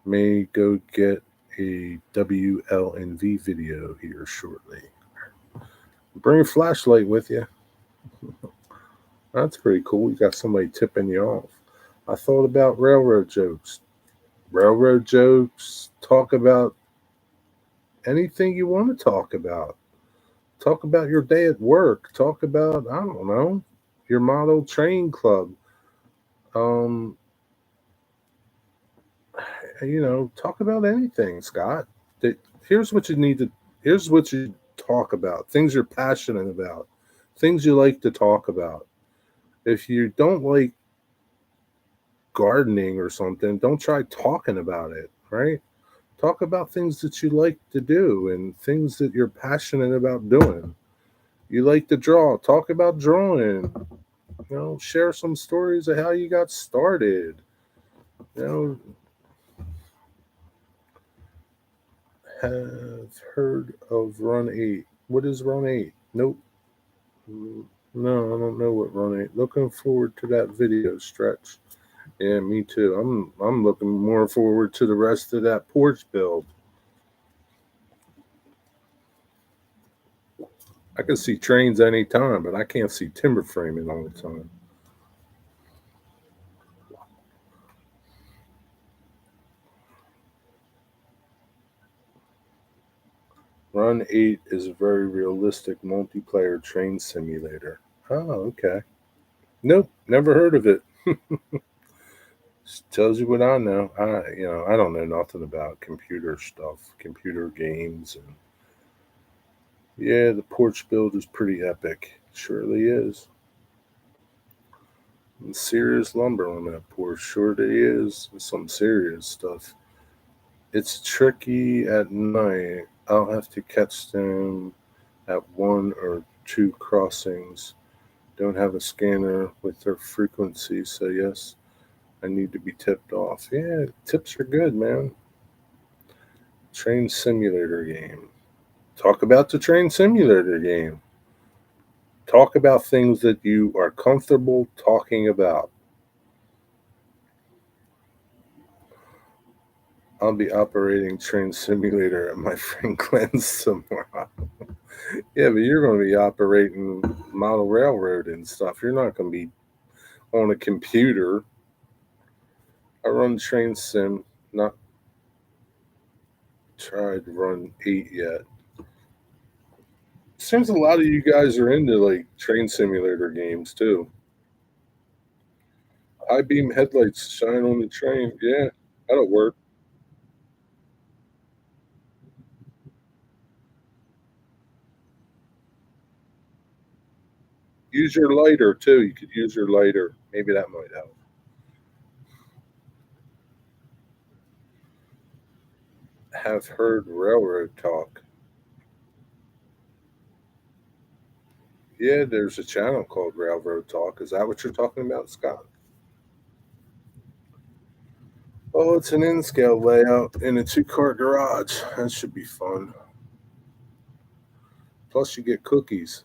May go get a WLNV video here shortly. Bring a flashlight with you. That's pretty cool. You got somebody tipping you off. I thought about railroad jokes. Railroad jokes. Talk about anything you want to talk about. Talk about your day at work. Talk about, I don't know, your model train club. Um, talk about anything, Scott. That- Here's what you need to. Here's what you talk about. Things you're passionate about. Things you like to talk about. If you don't like gardening or something, don't try talking about it. Right? Talk about things that you like to do and things that you're passionate about doing. You like to draw. Talk about drawing. Share some stories of how you got started. You know, have heard of Run 8. What is Run 8? Nope. No, I don't know what Run 8. Looking forward to that video stretch. Yeah, me too. I'm looking more forward to the rest of that porch build. I can see trains anytime, but I can't see timber framing all the time. Run 8 is a very realistic multiplayer train simulator. Oh, okay. Nope, never heard of it. Just tells you what I know. I don't know nothing about computer stuff, computer games, and yeah, the porch build is pretty epic. Surely is. And serious lumber on that porch. Surely is. Some serious stuff. It's tricky at night. I'll have to catch them at one or two crossings. Don't have a scanner with their frequency, so yes, I need to be tipped off. Yeah, tips are good, man. Train simulator game. Talk about the train simulator game. Talk about things that you are comfortable talking about. I'll be operating train simulator at my friend Glenn's tomorrow. Yeah, but you're going to be operating model railroad and stuff. You're not going to be on a computer. I run train sim, not tried to run 8 yet. Seems a lot of you guys are into like train simulator games too. High beam headlights shine on the train. Yeah, that'll work. Use your lighter too. You could use your lighter. Maybe that might help. Have heard railroad talk. Yeah, there's a channel called Railroad Talk. Is that what you're talking about, Scott? Oh, it's an in scale layout in a 2-car garage. That should be fun. Plus, you get cookies.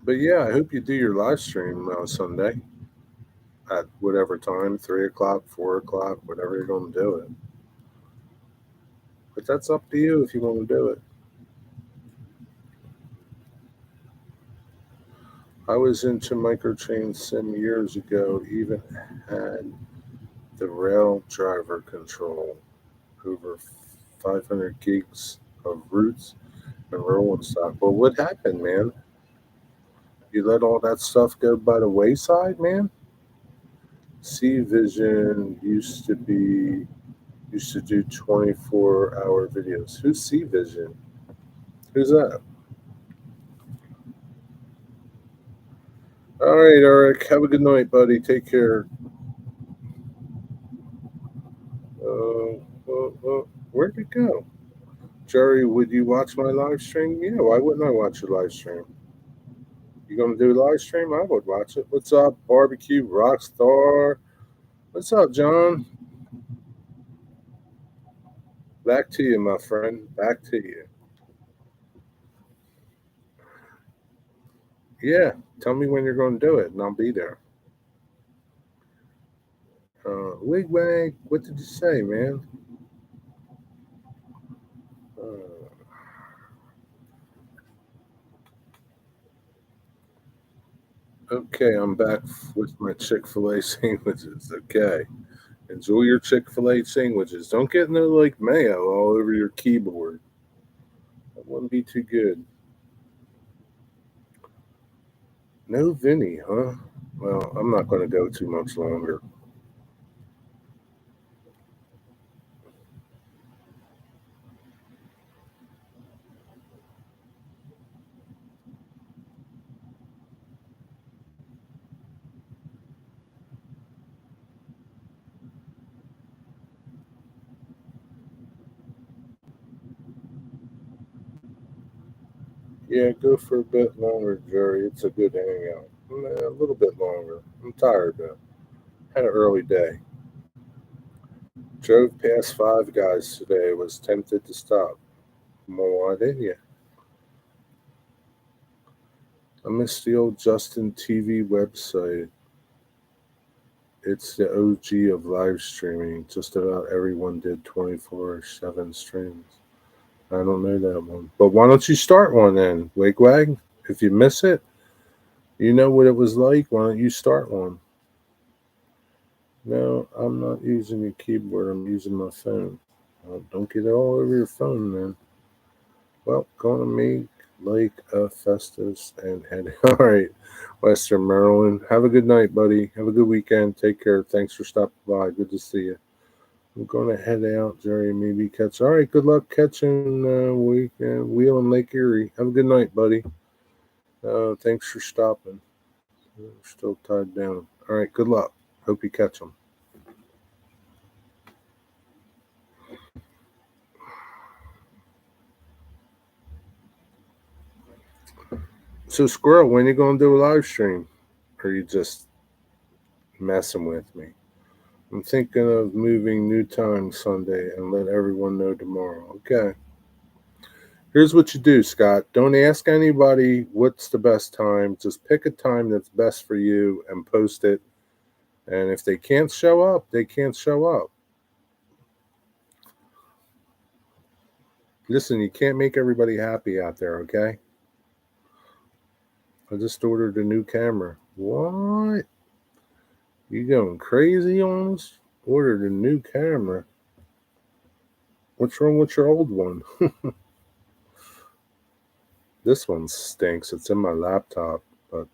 But yeah, I hope you do your live stream Sunday at whatever time, 3 o'clock, 4 o'clock, whatever you're going to do it. But that's up to you if you want to do it. I was into microchain sim years ago, even had the rail driver control over 500 gigs of routes and rolling stock. Well, what happened, man? You let all that stuff go by the wayside, man? C Vision used to do 24-hour videos. Who's C Vision? Who's that? All right, Eric. Have a good night, buddy. Take care. Where'd it go? Jerry, would you watch my live stream? Yeah, why wouldn't I watch your live stream? You gonna do a live stream? I would watch it. What's up, Barbecue Rockstar? What's up, John? Back to you, my friend. Back to you. Yeah, tell me when you're going to do it, and I'll be there. Wigwag, what did you say, man? Uh, okay, I'm back with my Chick-fil-A sandwiches. Okay, enjoy your Chick-fil-A sandwiches. Don't get no like mayo all over your keyboard. That wouldn't be too good. No Vinny, huh? Well, I'm not going to go too much longer. Yeah, go for a bit longer, Jerry. It's a good hangout. A little bit longer. I'm tired though. Had an early day. Drove past Five Guys today. Was tempted to stop. Well, why didn't you? I miss the old Justin TV website. It's the OG of live streaming. Just about everyone did 24/7 streams. I don't know that one. But why don't you start one then, Wigwag? If you miss it, you know what it was like. Why don't you start one? No, I'm not using your keyboard. I'm using my phone. Don't get it all over your phone, man. Well, gonna make like a Festus and head. All right, Western Maryland. Have a good night, buddy. Have a good weekend. Take care. Thanks for stopping by. Good to see you. I'm gonna head out, Jerry. Maybe catch. All right. Good luck catching weekend wheel in Lake Erie. Have a good night, buddy. Thanks for stopping. We're still tied down. All right. Good luck. Hope you catch them. So, Squirrel, when you gonna do a live stream? Or are you just messing with me? I'm thinking of moving new time Sunday and let everyone know tomorrow. Okay. Here's what you do, Scott. Don't ask anybody what's the best time. Just pick a time that's best for you and post it. And if they can't show up, they can't show up. Listen, you can't make everybody happy out there, okay? I just ordered a new camera. What? You going crazy on us? Ordered a new camera. What's wrong with your old one? This one stinks. It's in my laptop, but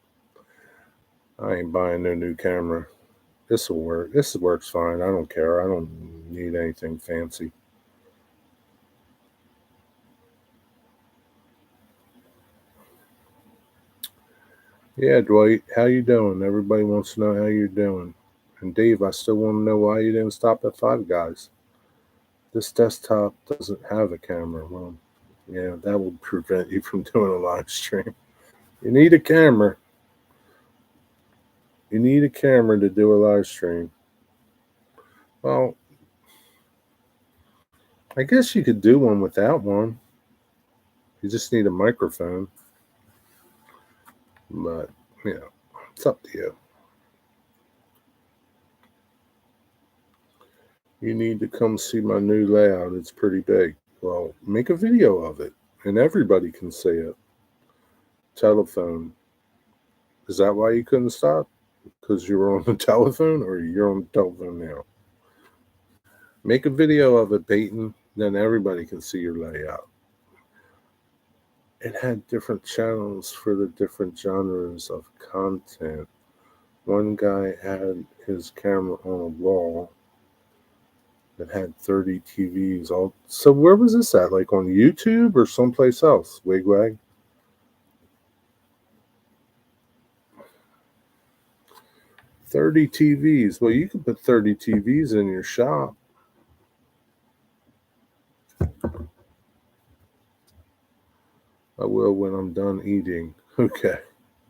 I ain't buying no new camera. This will work. This works fine. I don't care. I don't need anything fancy. Yeah, Dwight, how you doing? Everybody wants to know how you're doing. And Dave, I still want to know why you didn't stop at Five Guys. This desktop doesn't have a camera. Well, yeah, that will prevent you from doing a live stream. You need a camera. You need a camera to do a live stream. Well, I guess you could do one without one. You just need a microphone. But, it's up to you. You need to come see my new layout. It's pretty big. Well, make a video of it, and everybody can see it. Telephone. Is that why you couldn't stop? Because you were on the telephone, or you're on the telephone now? Make a video of it, Peyton. Then everybody can see your layout. It had different channels for the different genres of content. One guy had his camera on a wall that had 30 TVs. All so where was this at? Like on YouTube or someplace else? Wigwag. 30 TVs. Well, you can put 30 TVs in your shop. I will when I'm done eating. Okay.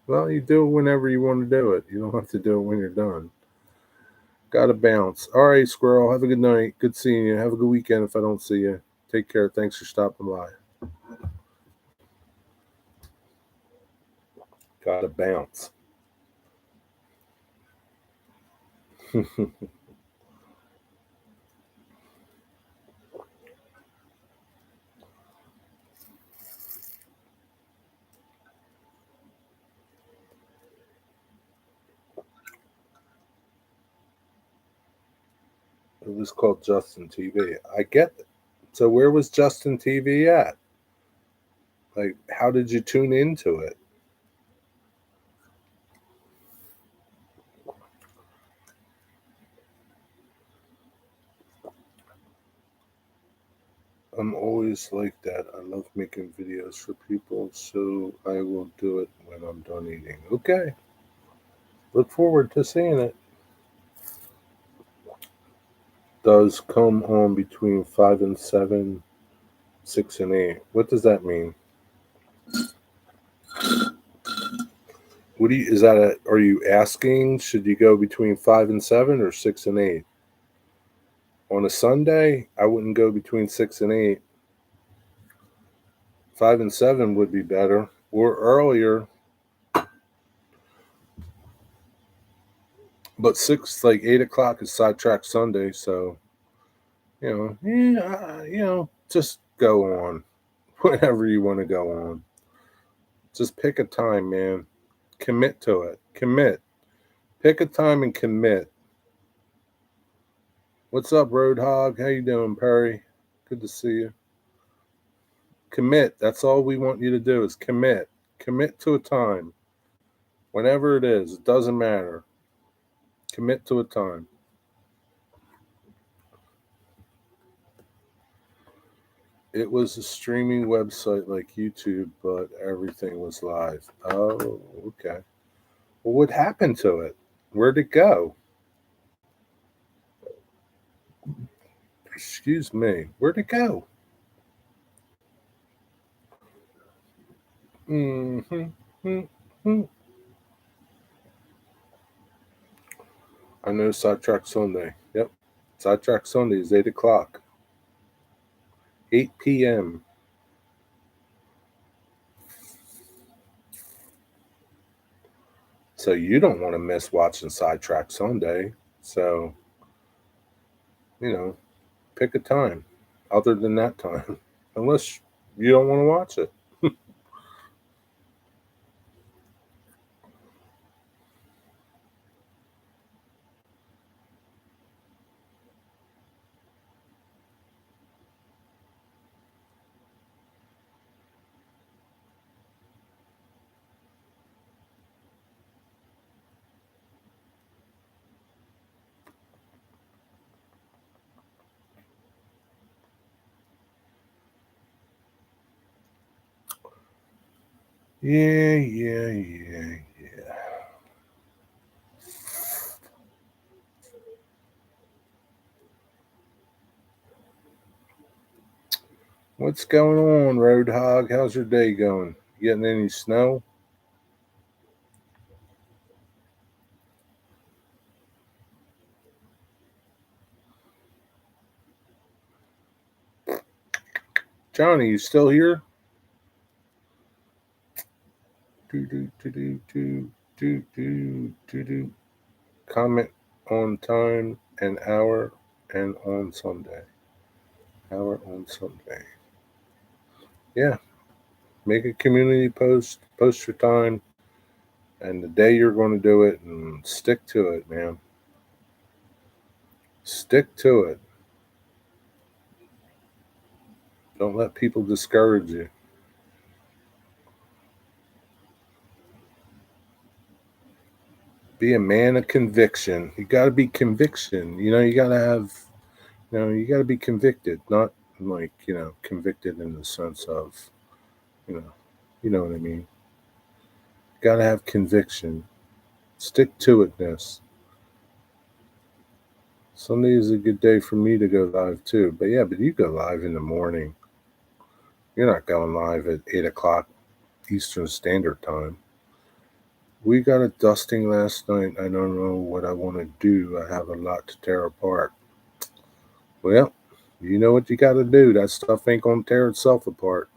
Well, you do it whenever you want to do it. You don't have to do it when you're done. Gotta bounce. All right, Squirrel. Have a good night. Good seeing you. Have a good weekend if I don't see you. Take care. Thanks for stopping by. Gotta bounce. It was called Justin TV. I get it. So where was Justin TV at? Like, how did you tune into it? I'm always like that. I love making videos for people, so I will do it when I'm done eating. Okay. Look forward to seeing it. Does come on between 5 and 7, 6 and 8. What does that mean? What do you, is that a, are you asking, should you go between 5 and 7 or 6 and 8? On a Sunday, I wouldn't go between 6 and 8. 5 and 7 would be better, or earlier. But 6, like 8 o'clock is Sidetrack Sunday, so just go on whenever you want to go on. Just pick a time, man. Commit to it. Commit. Pick a time and commit. What's up, Roadhog? How you doing, Perry? Good to see you. Commit. That's all we want you to do is commit. Commit to a time. Whenever it is, it doesn't matter. Commit to a time. It was a streaming website like YouTube, but everything was live. Oh, okay. Well, what happened to it? Where'd it go? Excuse me. Where'd it go? Mm-hmm. I know Sidetrack Sunday. Yep. Sidetrack Sunday is 8 o'clock. 8 p.m. So you don't want to miss watching Sidetrack Sunday. So, pick a time other than that time. Unless you don't want to watch it. Yeah. What's going on, Roadhog? How's your day going? You getting any snow? Johnny, you still here? Do. Comment on time and hour and on Sunday. Hour on Sunday. Yeah. Make a community post, post your time, and the day you're going to do it, and stick to it, man. Stick to it. Don't let people discourage you. Be a man of conviction. You got to be conviction. You got to have, you got to be convicted, not like, convicted in the sense of, you know what I mean? Got to have conviction. Stick to itness. Sunday is a good day for me to go live too. But you go live in the morning. You're not going live at 8 o'clock Eastern Standard Time. We got a dusting last night. I don't know what I want to do. I have a lot to tear apart. Well, you know what you got to do. That stuff ain't going to tear itself apart.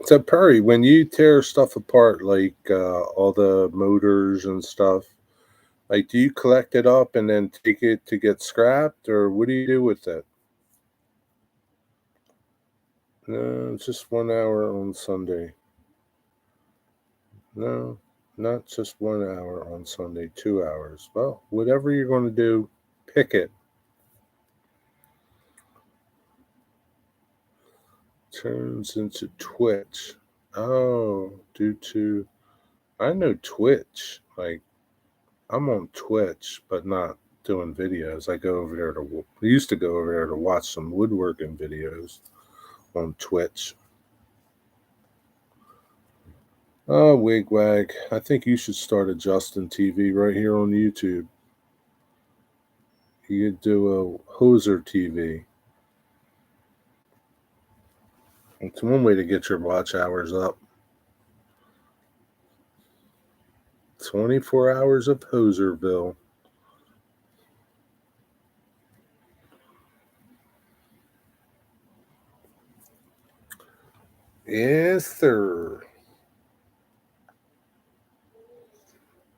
So Perry, when you tear stuff apart, like all the motors and stuff, like do you collect it up and then take it to get scrapped, or what do you do with it? No, just 1 hour on Sunday. No, not just 1 hour on Sunday, 2 hours. Well, whatever you're going to do, pick it. Turns into Twitch. Oh, due to I know Twitch. Like I'm on Twitch, but not doing videos. I go over there to. I used to go over there to watch some woodworking videos on Twitch. Oh, wigwag! I think you should start a Justin TV right here on YouTube. You could do a Hoser TV. It's one way to get your watch hours up. 24 hours of Hoserville. Yes, sir.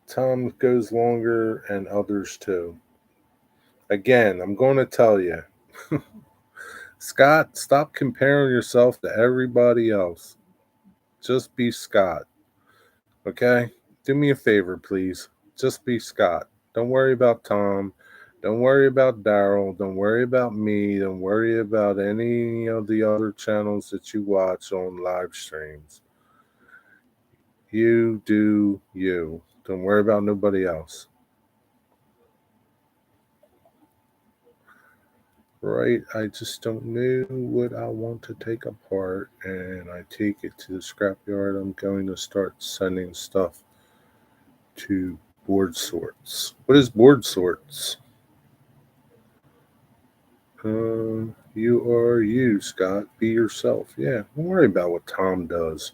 Time goes longer and others too. Again, I'm going to tell you, Scott, stop comparing yourself to everybody else. Just be Scott. Okay? Do me a favor, please. Just be Scott. Don't worry about Tom. Don't worry about Daryl. Don't worry about me. Don't worry about any of the other channels that you watch on live streams. You do you. Don't worry about nobody else. Right? I just don't know what I want to take apart, and I take it to the scrapyard. I'm going to start sending stuff to board sorts. What is board sorts? You are you, Scott. Be yourself. Yeah, don't worry about what Tom does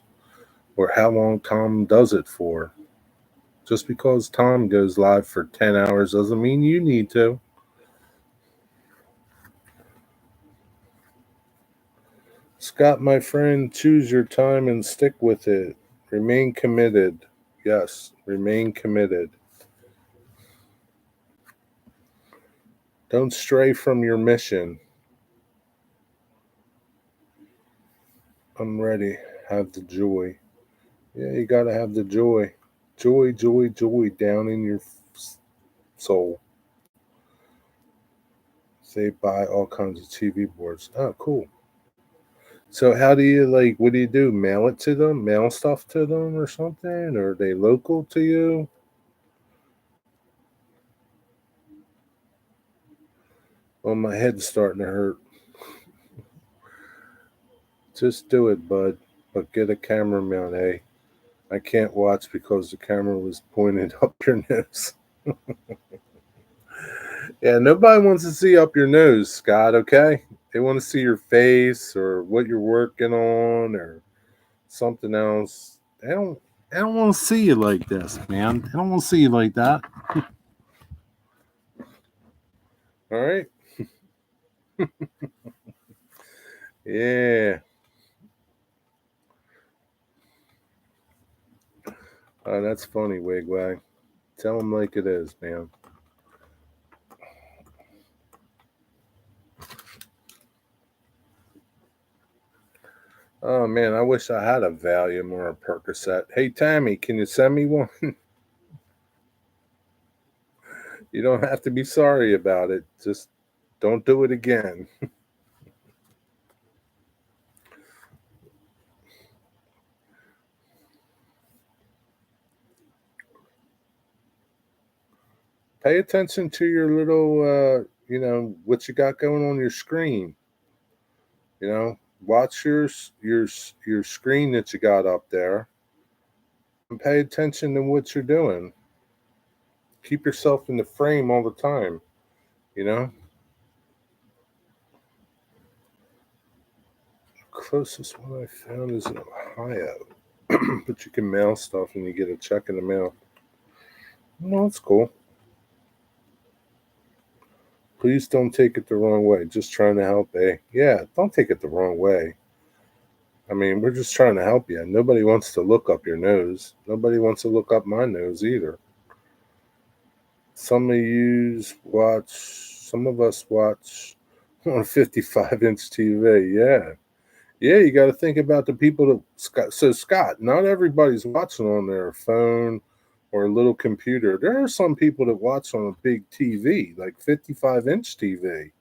or how long Tom does it for. Just because Tom goes live for 10 hours doesn't mean you need to. Scott, my friend, choose your time and stick with it. Remain committed. Yes, remain committed. Don't stray from your mission. I'm ready. Have the joy. Yeah, you got to have the joy. Joy, joy, joy down in your soul. They buy all kinds of TV boards. Oh, cool. So how do you like? What do you do? Mail it to them? Mail stuff to them or something? Or are they local to you? Well, my head's starting to hurt. Just do it, bud. But get a camera mount, eh? I can't watch because the camera was pointed up your nose. Yeah, nobody wants to see up your nose, Scott, okay? They want to see your face or what you're working on or something else. They don't want to see you like this, man. They don't want to see you like that. All right? Yeah. Oh, that's funny, Wigwag. Tell them like it is, man. Oh man, I wish I had a Valium or a Percocet. Hey Tammy, can you send me one? You don't have to be sorry about it. Just don't do it again. Pay attention to your little what you got going on your screen. Watch your screen that you got up there and pay attention to what you're doing. Keep yourself in the frame all the time, you know? Closest one I found is in Ohio. But you can mail stuff and you get a check in the mail. No, that's cool. Please don't take it the wrong way. Just trying to help, eh? Yeah, don't take it the wrong way. I mean, we're just trying to help you. Nobody wants to look up your nose. Nobody wants to look up my nose either. Some of us watch on a 55-inch TV. Yeah. Yeah, you got to think about the people that. So, Scott, not everybody's watching on their phone or a little computer. There are some people that watch on a big TV, like 55-inch TV.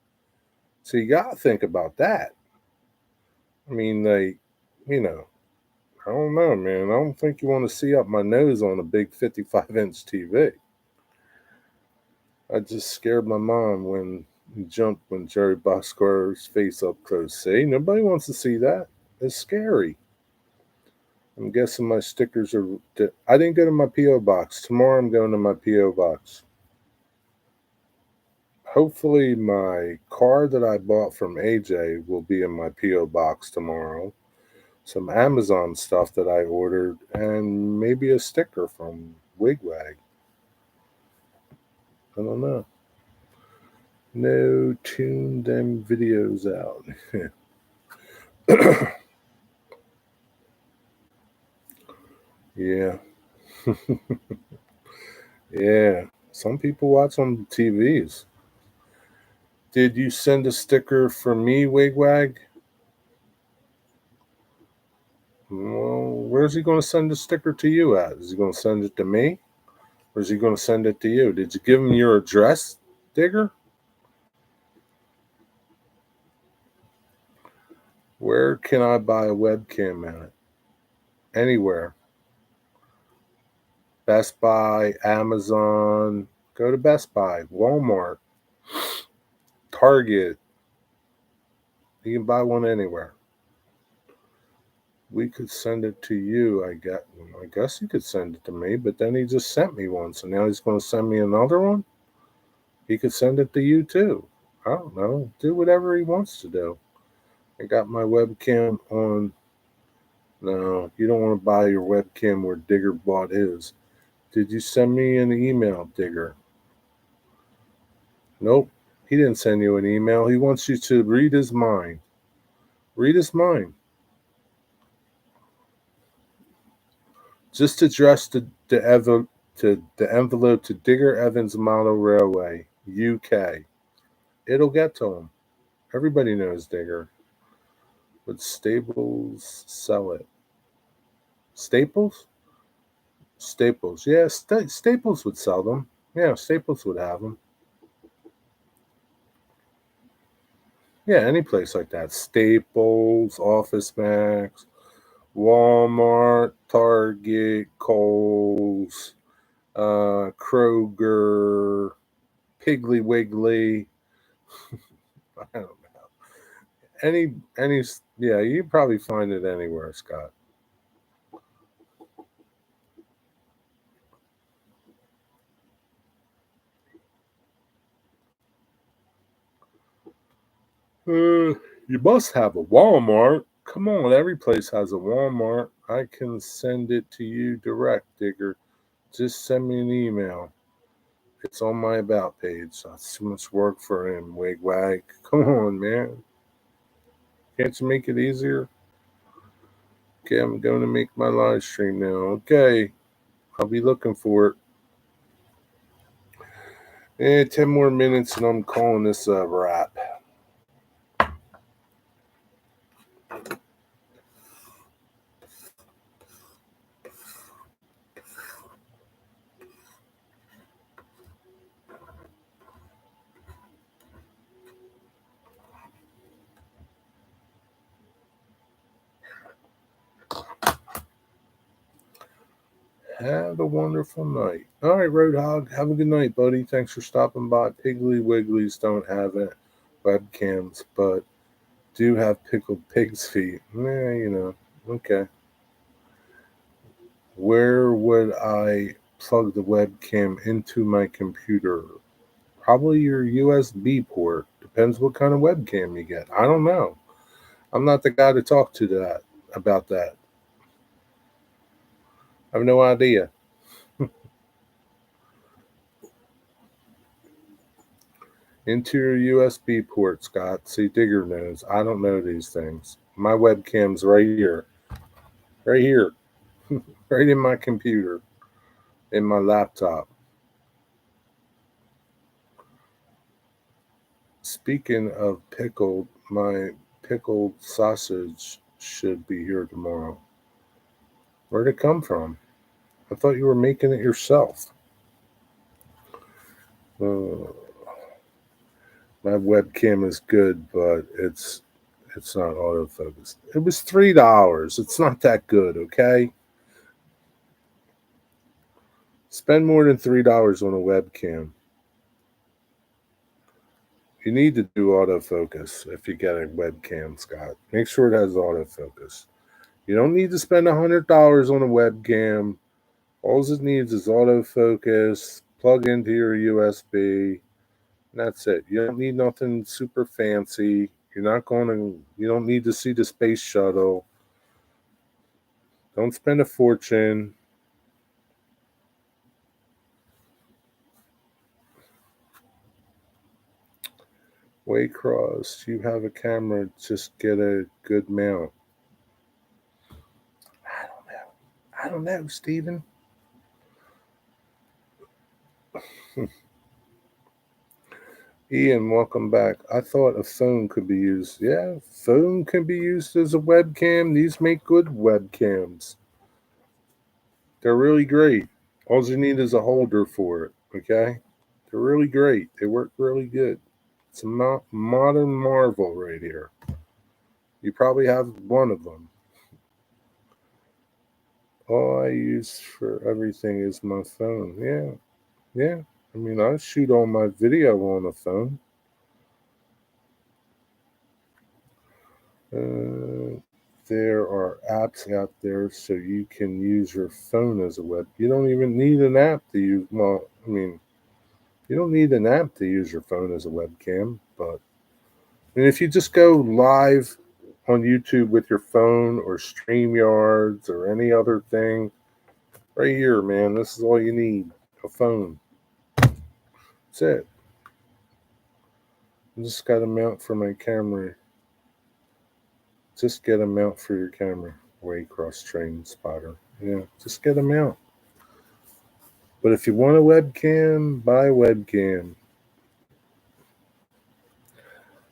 So, you got to think about that. I mean, you know, I don't know, man. I don't think you want to see up my nose on a big 55-inch TV. I just scared my mom when he jumped when Jerry Boxcar's face up close. See, nobody wants to see that. It's scary. I'm guessing my stickers are. I didn't go to my P.O. box. Tomorrow I'm going to my P.O. box. Hopefully, my car that I bought from AJ will be in my P.O. box tomorrow. Some Amazon stuff that I ordered, and maybe a sticker from Wigwag. I don't know. No, tune them videos out. Yeah. Yeah. Some people watch on TVs. Did you send a sticker for me, Wigwag? Well, where's he going to send the sticker to you at? Is he going to send it to me? Or is he going to send it to you? Did you give him your address, Digger? Where can I buy a webcam at? Anywhere. Best Buy, Amazon. Go to Best Buy, Walmart, Target. You can buy one anywhere. We could send it to you. I guess he could send it to me, but then he just sent me one. So now he's going to send me another one? He could send it to you too. I don't know. Do whatever he wants to do. I got my webcam on. No, you don't want to buy your webcam where Digger bought his. Did you send me an email, Digger? Nope. He didn't send you an email. He wants you to read his mind. Read his mind. Just address the envelope to Digger Evans Model Railway, UK. It'll get to him. Everybody knows Digger. Would Staples sell it? Staples? Staples. Yeah, Staples would sell them. Yeah, Staples would have them. Yeah, any place like that. Staples, Office Max, Walmart, Target, Kohl's, Kroger, Piggly Wiggly. I don't know. Any yeah, you probably find it anywhere, Scott. You must have a Walmart. Come on, every place has a Walmart. I can send it to you direct, Digger. Just send me an email. It's on my about page. That's too much work for him, Wigwag. Come on, man. Can't you make it easier? Okay, I'm going to make my live stream now. Okay, I'll be looking for it. 10 more minutes and I'm calling this a wrap. Have a wonderful night. All right, Roadhog. Have a good night, buddy. Thanks for stopping by. Piggly Wigglies don't have webcams, but do have pickled pig's feet. Okay. Where would I plug the webcam into my computer? Probably your USB port. Depends what kind of webcam you get. I don't know. I'm not the guy to talk to about that. I have no idea. Into your USB port, Scott. See, Digger knows. I don't know these things. My webcam's right here. Right here. Right in my computer. In my laptop. Speaking of pickled, my pickled sausage should be here tomorrow. Where'd it come from? I thought you were making it yourself. Uh, my webcam is good, but it's not autofocused. It was $3. It's not that good, okay? Spend more than $3 on a webcam. You need to do autofocus if you get a webcam, Scott. Make sure it has autofocus. You don't need to spend $100 on a webcam. All it needs is autofocus, plug into your USB, and that's it. You don't need nothing super fancy. You don't need to see the space shuttle. Don't spend a fortune. Waycross, you have a camera, just get a good mount. I don't know, Steven. Ian, welcome back. I thought a phone could be used. Yeah, phone can be used as a webcam. These make good webcams. They're really great. All you need is a holder for it, okay? They're really great. They work really good. It's a modern marvel right here. You probably have one of them. All I use for everything is my phone. Yeah. I mean, I shoot all my video on a phone. There are apps out there so you can use your phone as a web. You don't even need an app to use. Well, I mean, you don't need an app to use your phone as a webcam. But I mean, if you just go live on YouTube with your phone or StreamYards or any other thing, right here, man, this is all you need: a phone. That's it. I just got a mount for my camera. Just get a mount for your camera. Waycross Train Spotter. Yeah, just get a mount. But if you want a webcam, buy a webcam.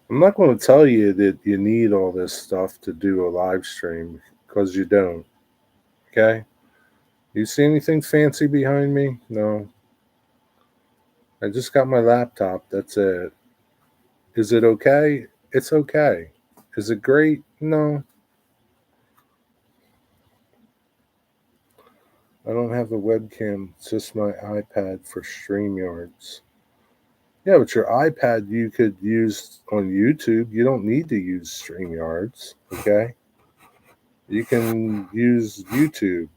I'm not going to tell you that you need all this stuff to do a live stream because you don't. Okay? You see anything fancy behind me? No. I just got my laptop. That's it. Is it okay? It's okay. Is it great? No. I don't have a webcam. It's just my iPad for StreamYards. Yeah, but your iPad you could use on YouTube. You don't need to use StreamYards, okay? You can use YouTube.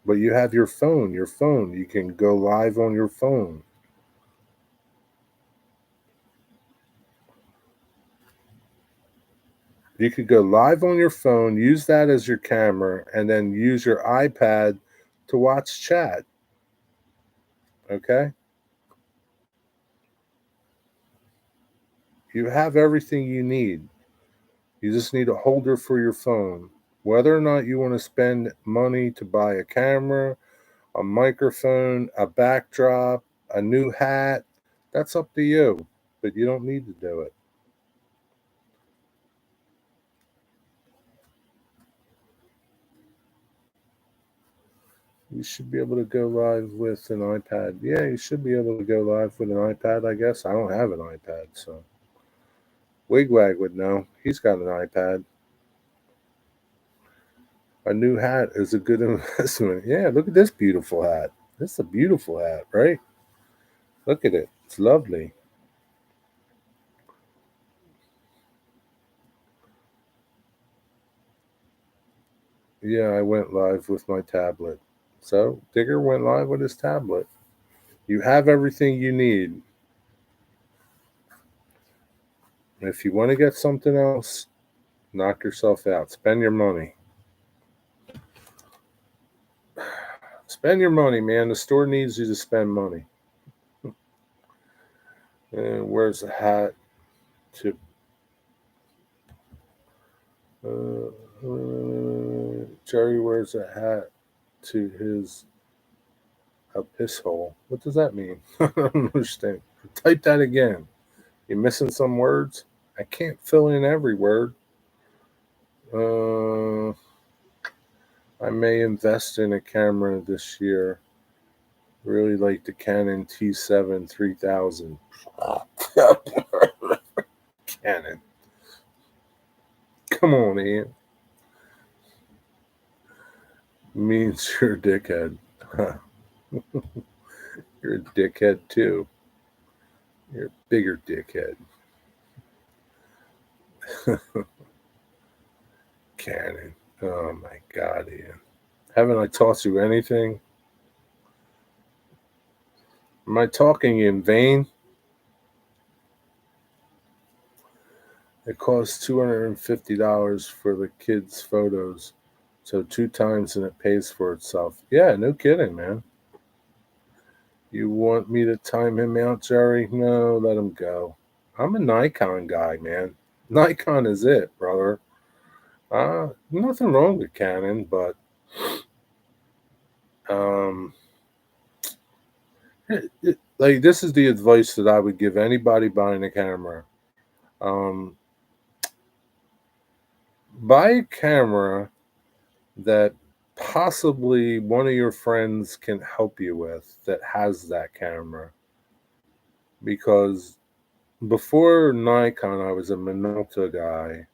But you have your phone. You can go live on your phone. You could go live on your phone, use that as your camera, and then use your iPad to watch chat. Okay? You have everything you need. You just need a holder for your phone. Whether or not you want to spend money to buy a camera, a microphone, a backdrop, a new hat, that's up to you. But you don't need to do it. You should be able to go live with an iPad. Yeah, you should be able to go live with an iPad, I guess. I don't have an iPad, so. Wigwag would know. He's got an iPad. A new hat is a good investment. Yeah, look at this beautiful hat. This is a beautiful hat, right? Look at it. It's lovely. Yeah, I went live with my tablet. So, Digger went live with his tablet. You have everything you need. If you want to get something else, knock yourself out. Spend your money. Spend your money, man. The store needs you to spend money. And where's the hat? to Jerry wears a hat to his a piss hole. What does that mean? I don't understand. Type that again. You missing some words? I can't fill in every word. Uh, I may invest in a camera this year. Really like the Canon T7 3000. Canon. Come on, Ian. Means you're a dickhead. You're a dickhead too. You're a bigger dickhead. Canon. Oh my God, Ian. Haven't I taught you anything? Am I talking in vain? It costs $250 for the kids' photos. So 2 times and it pays for itself. Yeah, no kidding, man. You want me to time him out, Jerry? No, let him go. I'm a Nikon guy, man. Nikon is it, brother. Nothing wrong with Canon, but um, like this is the advice that I would give anybody buying a camera. Um, buy a camera that possibly one of your friends can help you with that has that camera, because before Nikon I was a Minolta guy,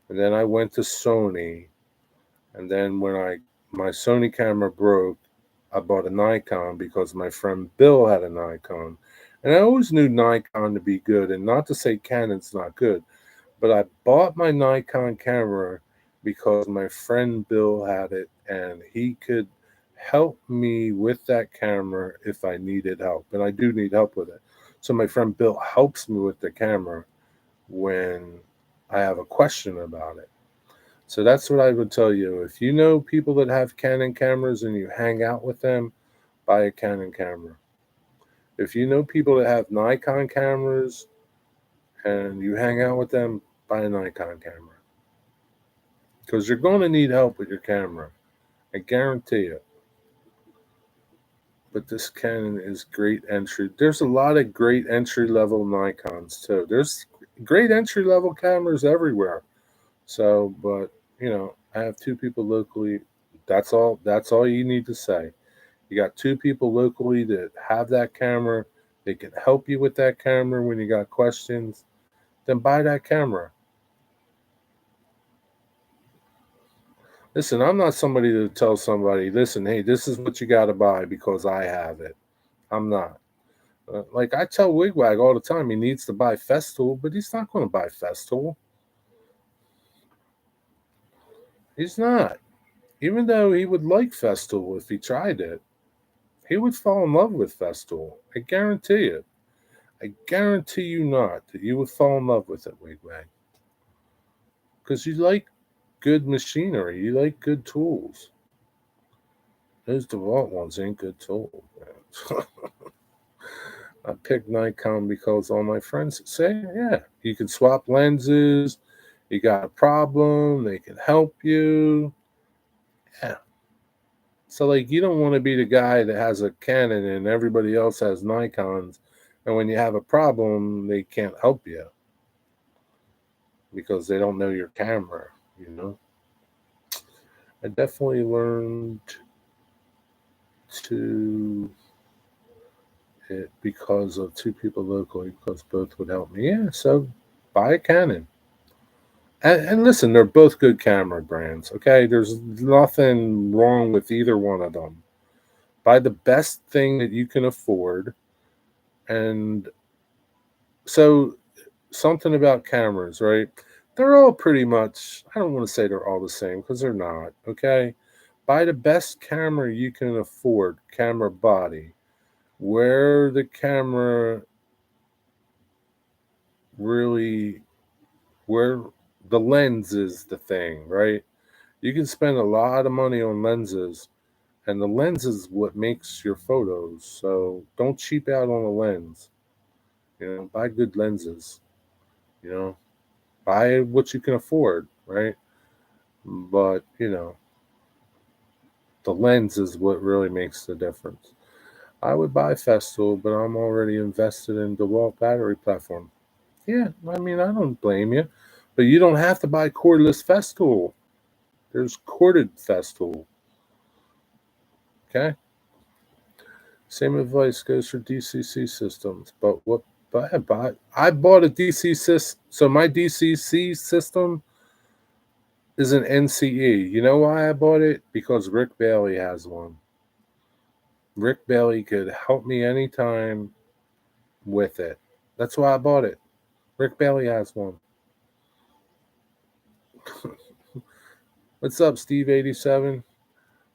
and then I went to Sony, and then when my Sony camera broke, I bought a Nikon because my friend Bill had a Nikon. And I always knew Nikon to be good, and not to say Canon's not good, but I bought my Nikon camera because my friend Bill had it and he could help me with that camera if I needed help. And I do need help with it. So my friend Bill helps me with the camera when I have a question about it. So that's what I would tell you. If you know people that have Canon cameras and you hang out with them, buy a Canon camera. If you know people that have Nikon cameras and you hang out with them, buy a Nikon camera. Because you're going to need help with your camera. I guarantee it. But this Canon is great entry. There's a lot of great entry level Nikons too. There's great entry level cameras everywhere. So, but I have 2 people locally. That's all. That's all you need to say. You got 2 people locally that have that camera. They can help you with that camera when you got questions. Then buy that camera. Listen, I'm not somebody to tell somebody, listen, hey, this is what you got to buy because I have it. I'm not. Like I tell Wigwag all the time, he needs to buy Festool, but he's not going to buy Festool. He's not. Even though he would like Festool if he tried it, he would fall in love with Festool. I guarantee it. I guarantee you not that you would fall in love with it, Wigwag. Because you like good machinery, you like good tools. Those DeWalt ones ain't good tools, man. I picked Nikon because all my friends say, yeah, you can swap lenses. You got a problem, they can help you. Yeah. So, like, you don't want to be the guy that has a Canon and everybody else has Nikons. And when you have a problem, they can't help you because they don't know your camera. I definitely learned to it because of 2 people locally, because both would help me. Yeah, so buy a Canon. And listen, they're both good camera brands. Okay, there's nothing wrong with either one of them. Buy the best thing that you can afford. And so, something about cameras, right? They're all pretty much, I don't want to say they're all the same because they're not. Okay, buy the best camera you can afford, camera body, where the camera really, where the lens is the thing, right? You can spend a lot of money on lenses, and the lens is what makes your photos. So don't cheap out on a lens. Buy good lenses. You know, buy what you can afford, right? But the lens is what really makes the difference. I would buy Festool, but I'm already invested in DeWalt battery platform. Yeah, I mean, I don't blame you, but you don't have to buy cordless Festool. There's corded Festool. Okay. Same advice goes for DCC systems, but what? But I bought a DC system. So my DCC system is an NCE. You know why I bought it? Because Rick Bailey has one. Rick Bailey could help me anytime with it. That's why I bought it. Rick Bailey has one. What's up, Steve87?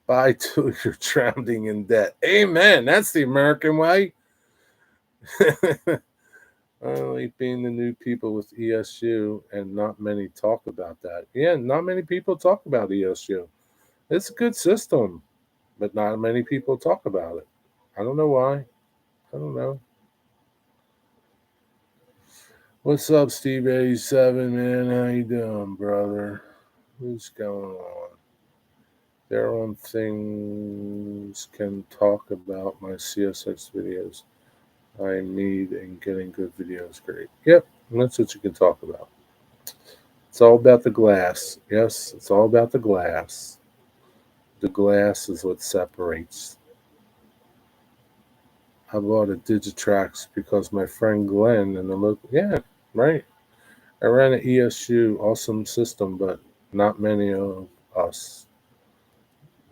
Buy till you're drowning in debt. Amen. That's the American way. I like being the new people with ESU, and not many talk about that. Yeah, not many people talk about ESU. It's a good system, but not many people talk about it. I don't know why. I don't know. What's up, Steve87, man? How you doing, brother? What's going on? Their own things can talk about my CSX videos. I need and getting good videos great. Yep, that's what you can talk about. It's all about the glass. Yes, it's all about the glass. The glass is what separates. I bought a Digitrax because my friend Glenn in the local. Yeah, right. I ran an ESU, awesome system, but not many of us.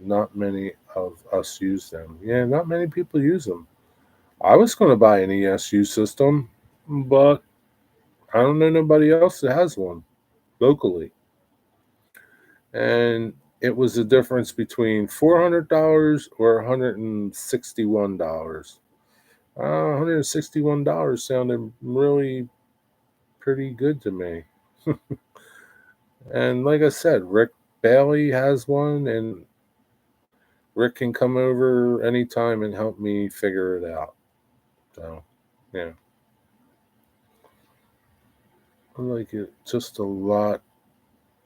Not many of us use them. Yeah, not many people use them. I was going to buy an ESU system, but I don't know nobody else that has one locally. And it was the difference between $400 or $161. $161 sounded really pretty good to me. And like I said, Rick Bailey has one, and Rick can come over anytime and help me figure it out. So, yeah. I like it. Just a lot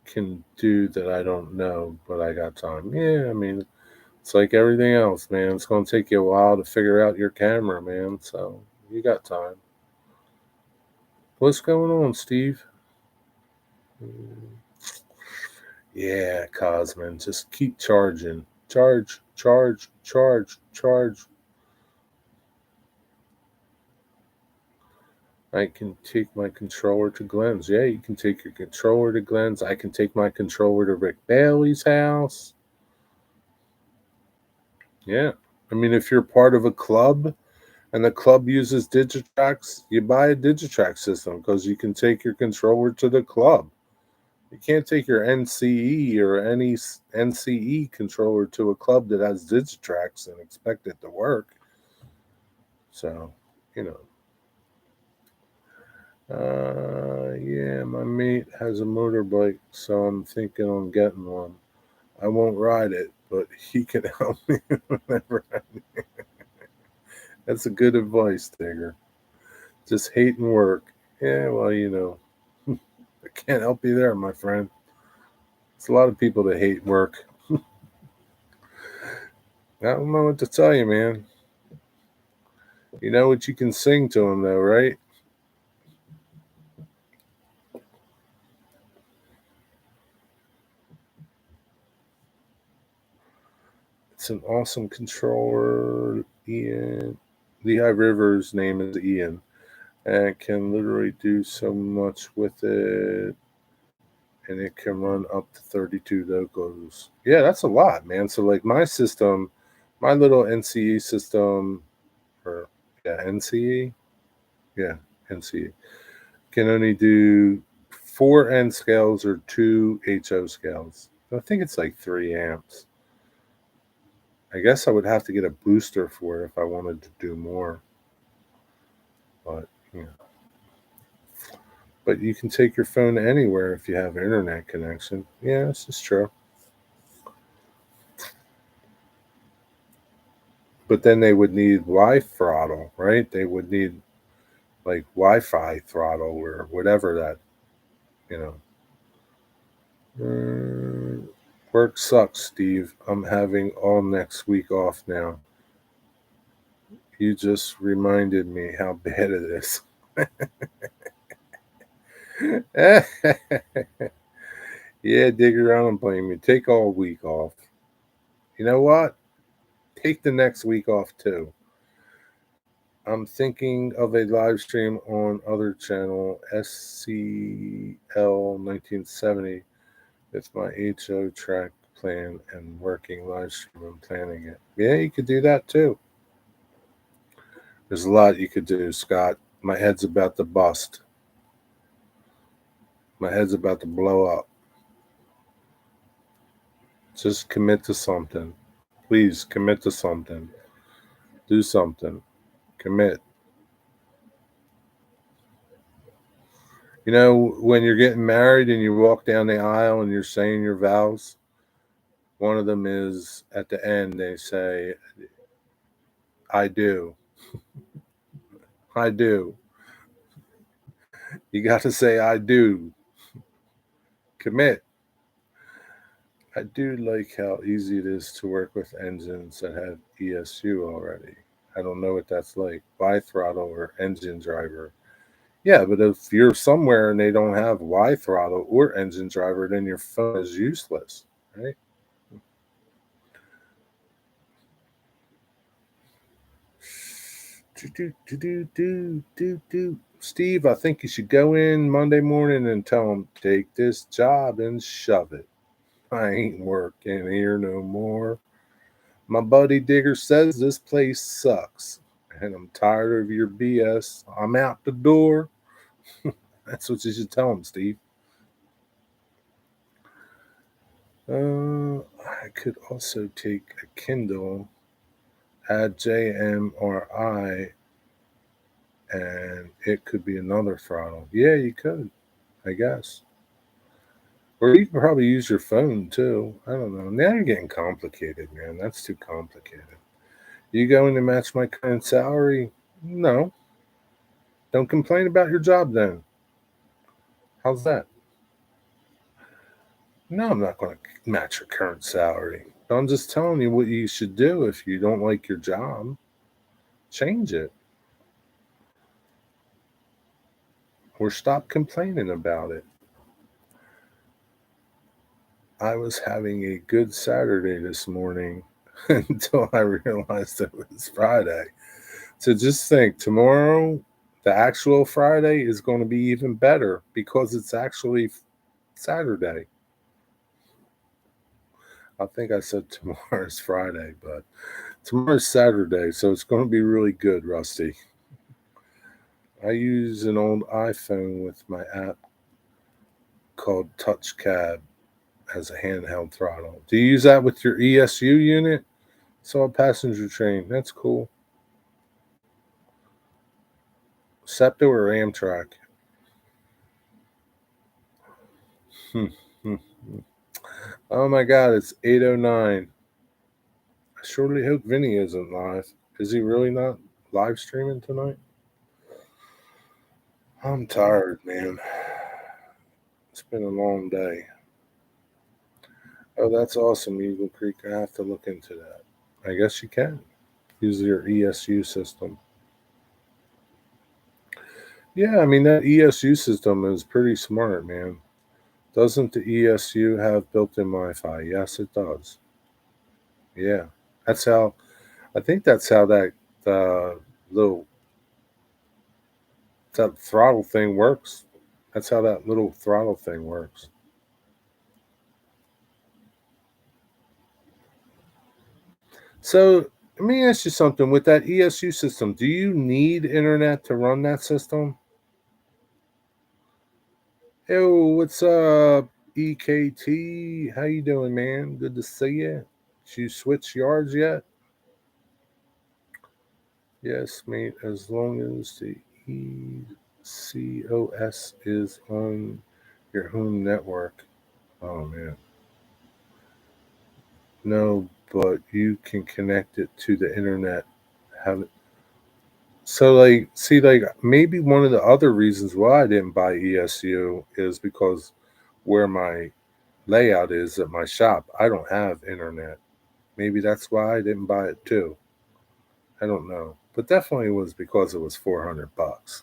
can do that I don't know, but I got time. Yeah, I mean, it's like everything else, man. It's going to take you a while to figure out your camera, man. So, you got time. What's going on, Steve? Yeah, Cosman, just keep charging. Charge, charge, charge, charge. I can take my controller to Glenn's. Yeah, you can take your controller to Glenn's. I can take my controller to Rick Bailey's house. Yeah. I mean, if you're part of a club and the club uses Digitrax, you buy a Digitrax system because you can take your controller to the club. You can't take your NCE or any NCE controller to a club that has Digitrax and expect it to work. So, you know. Yeah, my mate has a motorbike, so I'm thinking on getting one. I won't ride it, but he can help me whenever I need. That's a good advice, Digger. Just hating work. Yeah, well, I can't help you there, my friend. It's a lot of people that hate work. I don't know what to tell you, man. You know what you can sing to them, though, right? It's an awesome controller. Ian. Lehigh River's name is Ian. And can literally do so much with it. And it can run up to 32 locals. Yeah, that's a lot, man. So, like my system, my little NCE system, or yeah, NCE, yeah, NCE, can only do 4 N scales or 2 HO scales. I think it's like 3 amps. I guess I would have to get a booster for it if I wanted to do more. But but you can take your phone anywhere if you have internet connection. Yeah, this is true. But then they would need Wi throttle, right? They would need like Wi-Fi throttle or whatever that, you know. Work sucks, Steve. I'm having all next week off now. You just reminded me how bad it is. Yeah, dig around and blame me. Take all week off. You know what? Take the next week off too. I'm thinking of a live stream on other channel, SCL 1970, with my HO track plan and working live stream and planning it. Yeah, you could do that too. There's a lot you could do, Scott. My head's about to bust. My head's about to blow up. Just commit to something. Please commit to something. Do something. Commit. You know, when you're getting married and you walk down the aisle and you're saying your vows, one of them is at the end, they say, I do. I do. You got to say, I do. Commit. I do like how easy it is to work with engines that have ESU already. I don't know what that's like. Y throttle or engine driver. Yeah, but if you're somewhere and they don't have Y throttle or engine driver, then your phone is useless, right? Do. Steve, I think you should go in Monday morning and tell them, take this job and shove it. I ain't working here no more. My buddy Digger says this place sucks, and I'm tired of your BS. I'm out the door. That's what you should tell him, Steve. I could also take a Kindle, add JMRI, and it could be another throttle. Yeah, you could, I guess. Or you could probably use your phone too. I don't know. Now you're getting complicated, man. That's too complicated. You going to match my current salary? No. Don't complain about your job then. How's that? No, I'm not going to match your current salary. But I'm just telling you what you should do if you don't like your job. Change it. Or stop complaining about it. I was having a good Saturday this morning until I realized it was Friday. So just think tomorrow, the actual Friday is going to be even better because it's actually Saturday. I think I said tomorrow's Friday, but tomorrow's Saturday, so it's going to be really good, Rusty. I use an old iPhone with my app called Touch Cab as a handheld throttle. Do you use that with your ESU unit? So a passenger train. That's cool. SEPTA or Amtrak? Oh my god, it's 8:09. I surely hope Vinny isn't live. Is he really not live streaming tonight? I'm tired, man. It's been a long day. Oh, that's awesome, Eagle Creek. I have to look into that. I guess you can use your ESU system. Yeah, I mean, that ESU system is pretty smart, man. Doesn't the ESU have built in Wi Fi? Yes, it does. Yeah. That's how, I think that's how that little, that throttle thing works. That's how that little throttle thing works. So let me ask you something. With that ESU system, do you need internet to run that system? Yo, what's up, EKT? How you doing, man? Good to see you. Did you switch yards yet? Yes, mate. As long as the ECOS is on your home network. Oh man. No, but you can connect it to the internet. Have it. So, like, see, like, maybe one of the other reasons why I didn't buy ESU is because where my layout is at my shop, I don't have internet. Maybe that's why I didn't buy it too. I don't know, but definitely was because it was $400.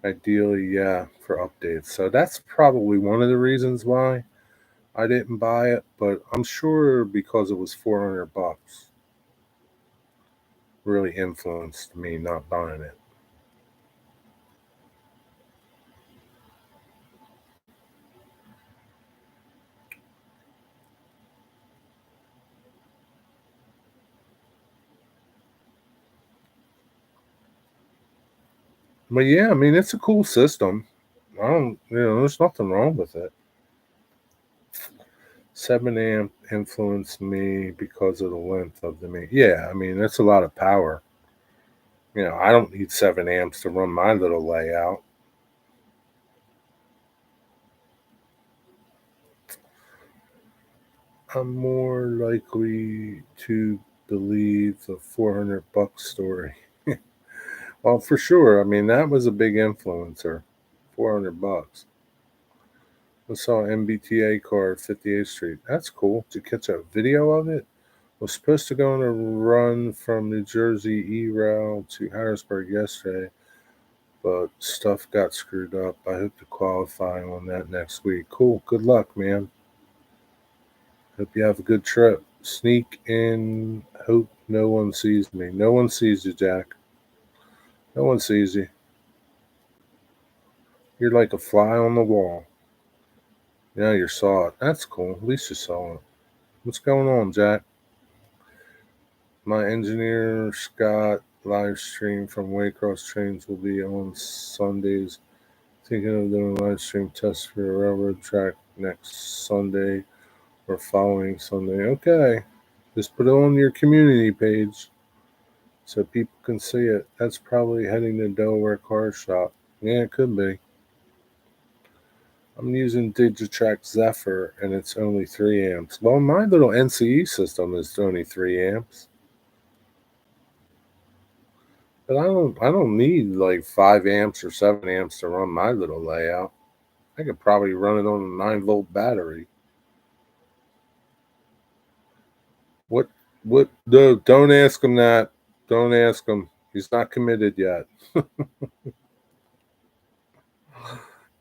Ideally, yeah, for updates. So that's probably one of the reasons why I didn't buy it, but I'm sure because it was $400 really influenced me not buying it. But yeah, I mean, it's a cool system. I don't, there's nothing wrong with it. 7 amp influenced me because of the length of the main. Yeah, I mean, that's a lot of power. I don't need 7 amps to run my little layout. I'm more likely to believe the $400 story. Well, for sure. I mean, that was a big influencer. $400. I saw an MBTA car at 58th Street. That's cool. Did you catch a video of it? Was supposed to go on a run from New Jersey E-Rail to Harrisburg yesterday, but stuff got screwed up. I hope to qualify on that next week. Cool. Good luck, man. Hope you have a good trip. Sneak in. Hope no one sees me. No one sees you, Jack. No one sees you. You're like a fly on the wall. Yeah, you saw it. That's cool. At least you saw it. What's going on, Jack? My engineer, Scott, live stream from Waycross trains will be on Sundays. Thinking of doing a live stream test for a railroad track next Sunday or following Sunday. Okay. Just put it on your community page so people can see it. That's probably heading to Delaware Car Shop. Yeah, it could be. I'm using Digitrack Zephyr and it's only 3 amps. Well, my little NCE system is only 3 amps. But I don't need like 5 amps or 7 amps to run my little layout. I could probably run it on a 9-volt battery. What no, don't ask him that. Don't ask him. He's not committed yet.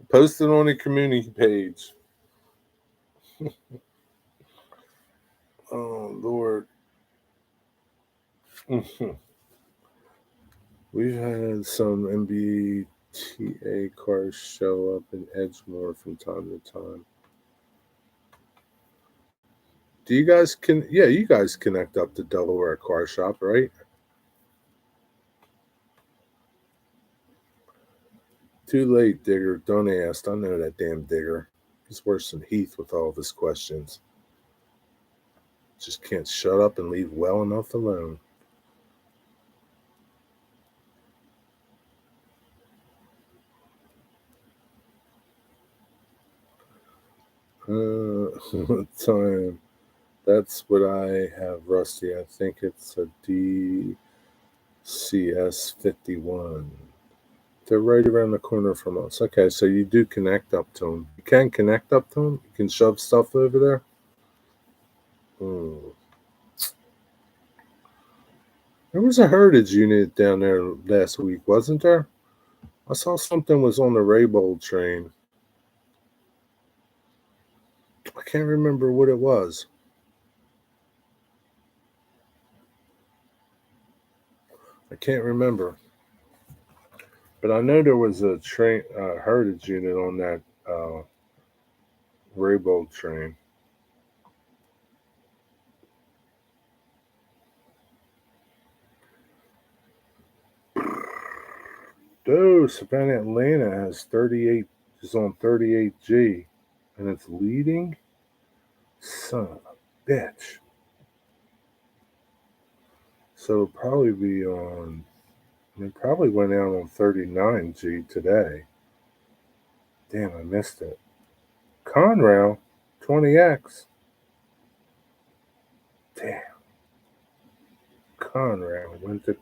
Post it on the community page. Oh Lord. We've had some MBTA cars show up in Edgemore from time to time. Do you guys yeah, you guys connect up to Delaware Car Shop, right? Too late, Digger. Don't ask. I know that damn Digger. He's worse than Heath with all of his questions. Just can't shut up and leave well enough alone. What time? That's what I have, Rusty. I think it's a DCS 51. They're right around the corner from us. Okay, so you do connect up to them. You can connect up to them? You can shove stuff over there? Hmm. There was a heritage unit down there last week, wasn't there? I saw something was on the Raybold train. I can't remember what it was. I can't remember. But I know there was a train heritage unit on that Raybold train. Dude, Savannah, Atlanta has 38, is on 38G, and it's leading? Son of a bitch. So it'll probably be on, it probably went out on 39G today. Damn, I missed it. Conrail, 20X. Damn. Conrail. Went to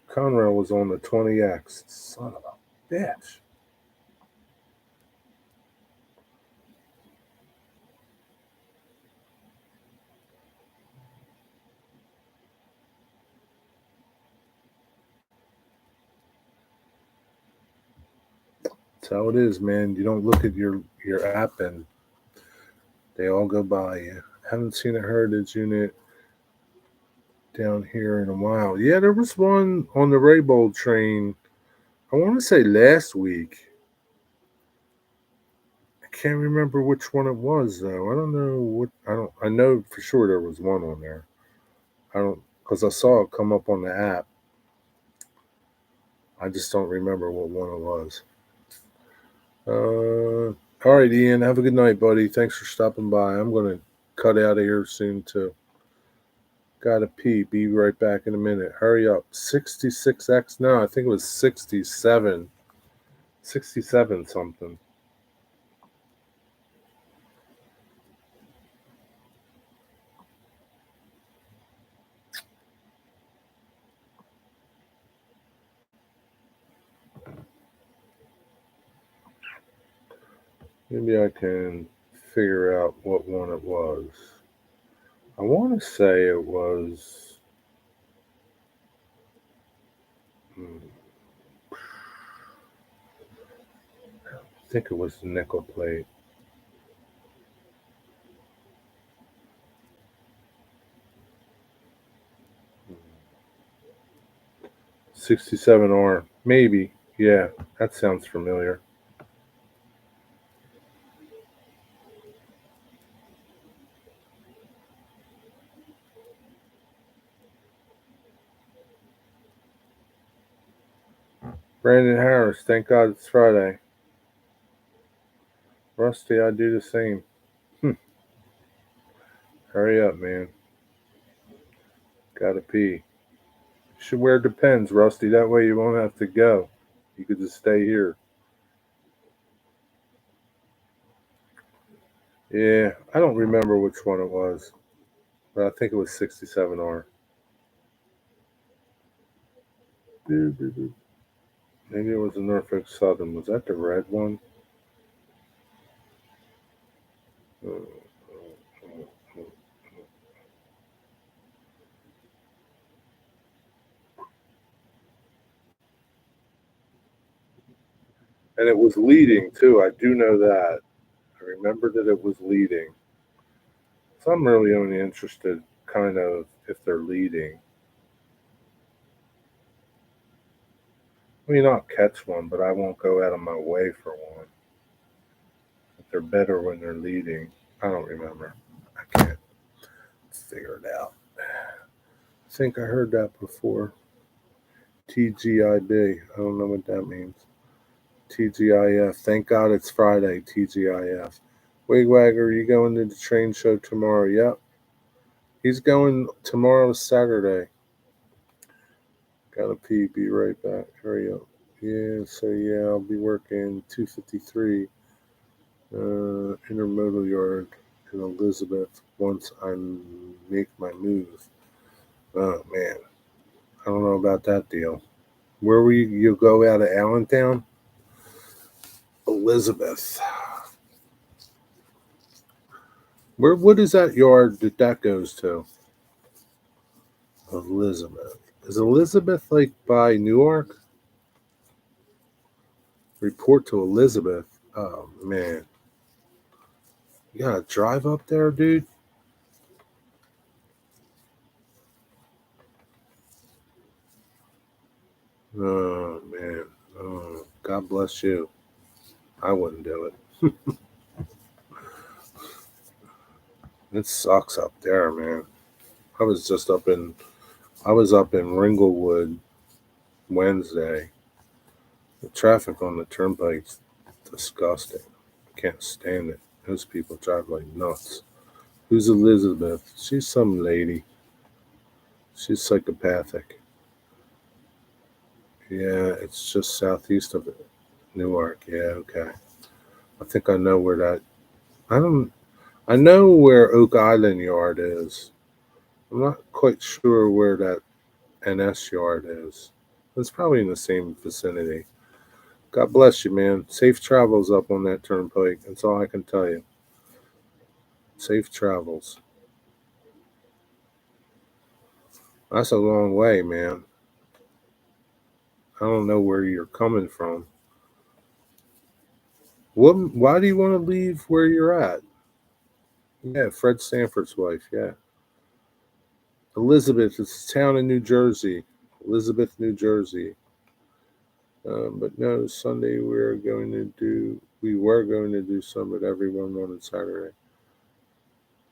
Conrail was on the 20X. Son of a bitch. That's how it is, man. You don't look at your app and they all go by you. Haven't seen a Heritage unit down here in a while. Yeah, there was one on the Raybold train. I want to say last week. I can't remember which one it was though. I don't know what. I don't. I know for sure there was one on there. I don't because I saw it come up on the app. I just don't remember what one it was. All right, Ian. Have a good night, buddy. Thanks for stopping by. I'm gonna cut out of here soon too. Gotta pee. Be right back in a minute. Hurry up. 66X? No, I think it was 67. 67 something. Maybe I can figure out what one it was. I want to say it was. I think it was the nickel plate. 67R. Maybe. Yeah, that sounds familiar. Brandon Harris, thank God it's Friday. Rusty, I do the same. Hurry up, man. Gotta pee. You should wear Depends, Rusty. That way you won't have to go. You could just stay here. Yeah, I don't remember which one it was, but I think it was 67R. Maybe it was a Norfolk Southern. Was that the red one? And it was leading too. I do know that. I remember that it was leading. So I'm really only interested, kind of, if they're leading. I mean, I'll catch one, but I won't go out of my way for one. If they're better when they're leading, I don't remember. I can't figure it out. I think I heard that before. TGIB. I don't know what that means. TGIF. Thank God it's Friday. TGIF. Wigwagger, you going to the train show tomorrow? Yep. He's going tomorrow, Saturday. Gotta pee. Be right back. Hurry up. Yeah, so yeah, I'll be working 253 intermodal yard in Elizabeth once I make my move. Oh man, I don't know about that deal. Where will you go out of Allentown? Elizabeth. What is that yard that goes to? Elizabeth. Is Elizabeth like by Newark? Report to Elizabeth. Oh man. You gotta drive up there, dude. Oh man. Oh, God bless you. I wouldn't do it. It sucks up there, man. I was up in Ringlewood Wednesday. The traffic on the turnpike's disgusting. I can't stand it. Those people drive like nuts. Who's Elizabeth? She's some lady. She's psychopathic. Yeah, it's just southeast of Newark. Yeah, okay. I think I know where that. I don't. I know where Oak Island Yard is. I'm not quite sure where that NS yard is. It's probably in the same vicinity. God bless you, man. Safe travels up on that turnpike. That's all I can tell you. Safe travels. That's a long way, man. I don't know where you're coming from. What? Why do you want to leave where you're at? Yeah, Fred Sanford's wife. Yeah, Elizabeth. It's a town in New Jersey. Elizabeth, New Jersey. But no, Sunday we were going to do some, but everyone wanted Saturday.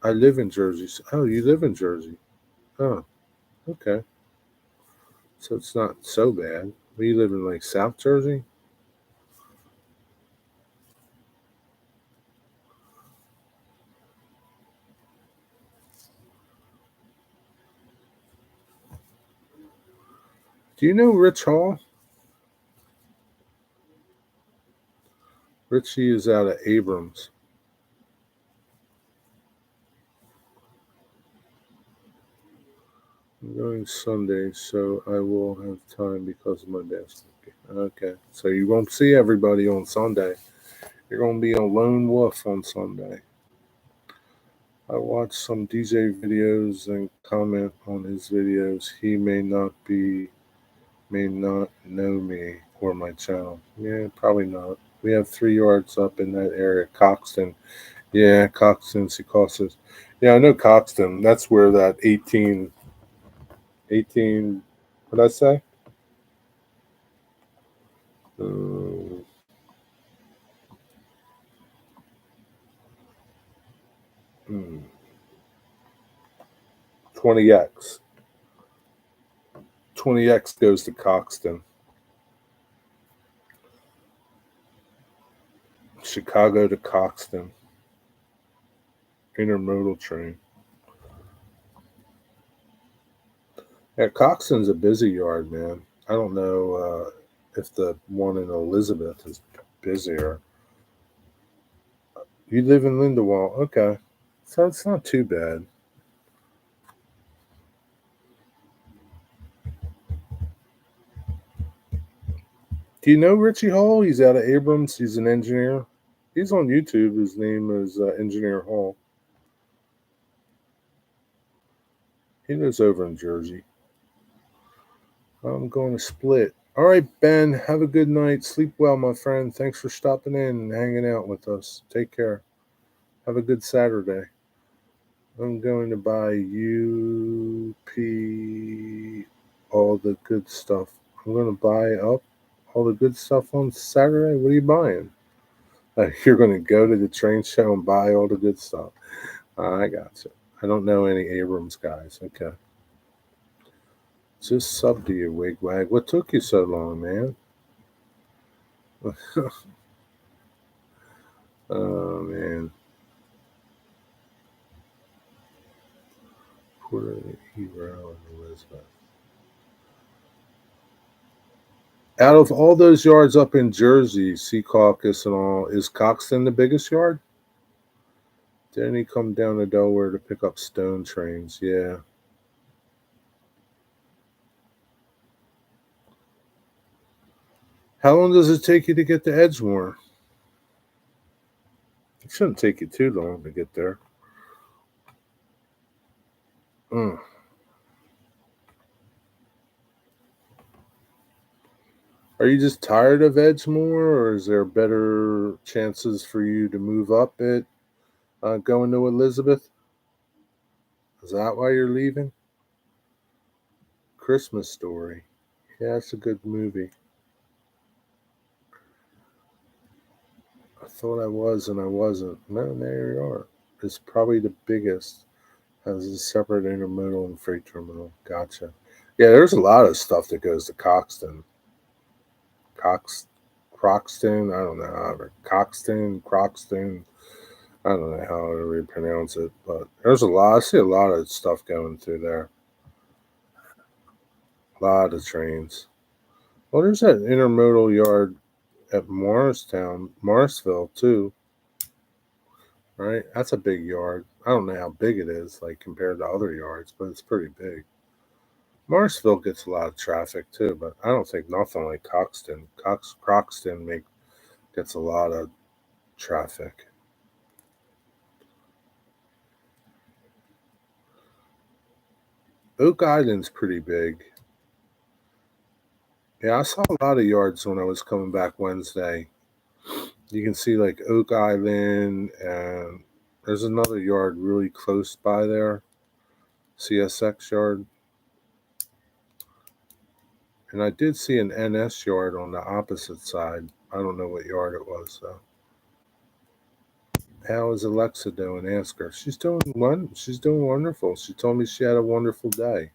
I live in Jersey. Oh, you live in Jersey? Oh, okay. So it's not so bad. We live in like South Jersey. Do you know Rich Hall? Richie is out of Abrams. I'm going Sunday, so I will have time because of my basketball game. Okay, so you won't see everybody on Sunday. You're going to be a lone wolf on Sunday. I watch some DJ videos and comment on his videos. He may not know me or my channel. Yeah, probably not. We have 3 yards up in that area. Coxton. Yeah, Coxton, Secaucus. Yeah, I know Coxton. That's where that 18, what did I say? Uh, 20X. 20X goes to Coxton. Chicago to Coxton. Intermodal train. Yeah, Coxton's a busy yard, man. I don't know if the one in Elizabeth is busier. You live in Lindewall. Okay. So it's not too bad. Do you know Richie Hall? He's out of Abrams. He's an engineer. He's on YouTube. His name is Engineer Hall. He lives over in Jersey. I'm going to split. All right, Ben. Have a good night. Sleep well, my friend. Thanks for stopping in and hanging out with us. Take care. Have a good Saturday. I'm going to buy UP all the good stuff. I'm going to buy up all the good stuff on Saturday. What are you buying? You're going to go to the train show and buy all the good stuff. I got you. I don't know any Abrams guys. Okay. Just sub to you, Wigwag. What took you so long, man? Oh, man. Porter, Hero, and Elizabeth. Out of all those yards up in Jersey, Sea Caucus and all, is Coxton the biggest yard? Didn't he come down to Delaware to pick up stone trains? Yeah. How long does it take you to get to Edgemoor? It shouldn't take you too long to get there. Mm. Are you just tired of Edgemoor, or is there better chances for you to move up it going to Elizabeth? Is that why you're leaving? Christmas Story. Yeah, it's a good movie. I thought I was and I wasn't. No, there you are. It's probably the biggest. Has a separate intermodal and freight terminal. Gotcha. Yeah, there's a lot of stuff that goes to Coxton. Croxton. I don't know how Croxton. I don't know how to really pronounce it, but there's a lot. I see a lot of stuff going through there. A lot of trains. Well, there's that intermodal yard at Morrisville too, right? That's a big yard. I don't know how big it is, like compared to other yards, but it's pretty big. Morrisville gets a lot of traffic too, but I don't think nothing like Croxton. Croxton gets a lot of traffic. Oak Island's pretty big. Yeah, I saw a lot of yards when I was coming back Wednesday. You can see like Oak Island, and there's another yard really close by there, CSX yard. And I did see an NS yard on the opposite side. I don't know what yard it was though. How is Alexa doing? Ask her. She's doing wonderful. She told me she had a wonderful day.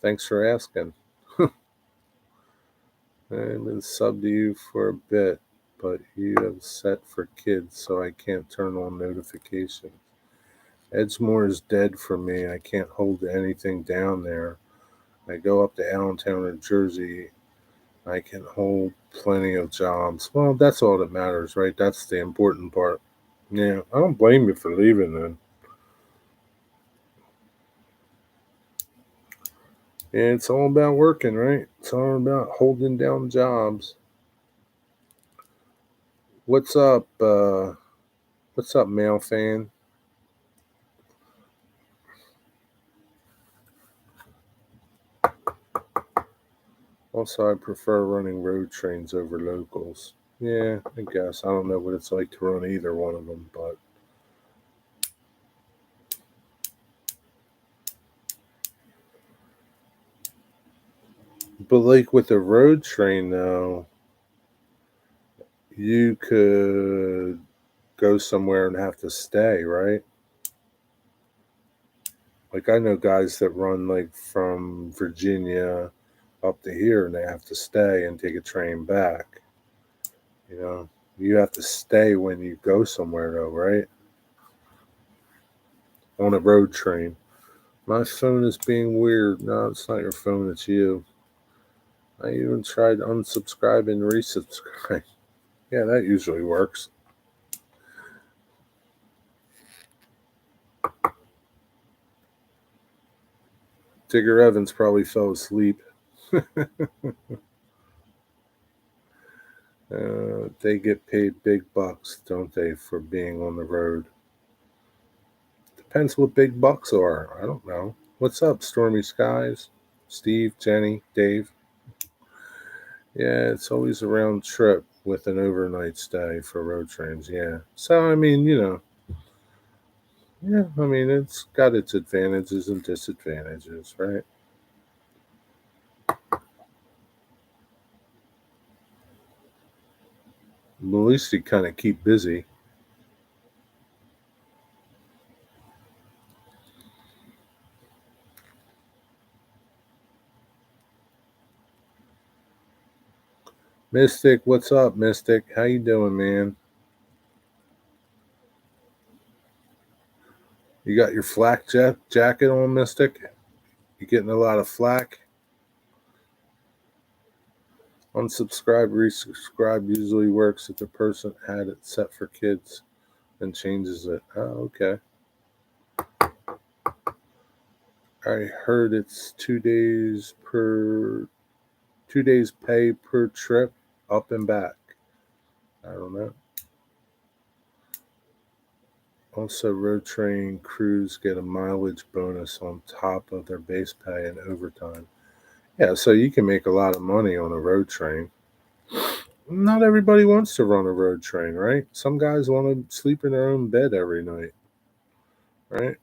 Thanks for asking. I've been subbed to you for a bit, but you have set for kids, so I can't turn on notifications. Edgemore is dead for me. I can't hold anything down there. I go up to Allentown, New Jersey. I can hold plenty of jobs. Well, that's all that matters, right? That's the important part. Yeah, I don't blame you for leaving then. Yeah, it's all about working, right? It's all about holding down jobs. What's up? What's up, male fan? Also, I prefer running road trains over locals. Yeah, I guess. I don't know what it's like to run either one of them, but like with a road train though, you could go somewhere and have to stay, right? Like I know guys that run like from Virginia up to here and they have to stay and take a train back. You know, you have to stay when you go somewhere though, right? On a road train. My phone is being weird. No, it's not your phone, it's you. I even tried unsubscribe and resubscribe. Yeah, that usually works. Tigger Evans probably fell asleep. They get paid big bucks, don't they, for being on the road? Depends what big bucks are. I don't know. What's up, Stormy Skies? Steve, Jenny, Dave? Yeah, it's always a round trip with an overnight stay for road trains. Yeah. So, I mean, yeah, I mean, it's got its advantages and disadvantages, right? But at least you kind of keep busy. Mystic, what's up, Mystic? How you doing, man? You got your flak jacket on, Mystic? You getting a lot of flack? Unsubscribe, resubscribe usually works if the person had it set for kids and changes it. Oh, okay. I heard it's 2 days pay per trip up and back. I don't know. Also, road train crews get a mileage bonus on top of their base pay and overtime. Yeah, so you can make a lot of money on a road train. Not everybody wants to run a road train, right? Some guys want to sleep in their own bed every night, right?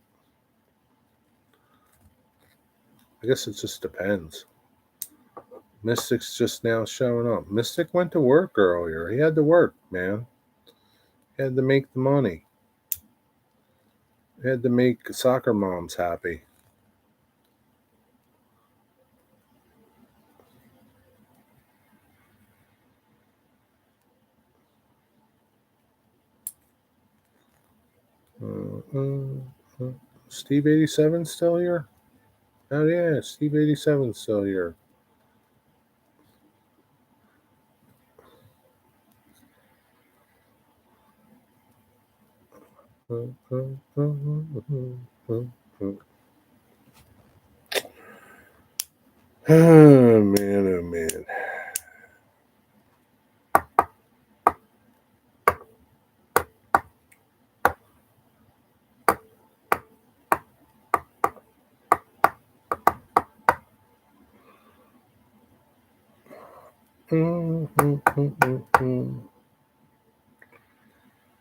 I guess it just depends. Mystic's just now showing up. Mystic went to work earlier. He had to work, man. He had to make the money. He had to make soccer moms happy. Steve 87 still here? Oh yeah, Steve 87 still here. Oh man, oh man.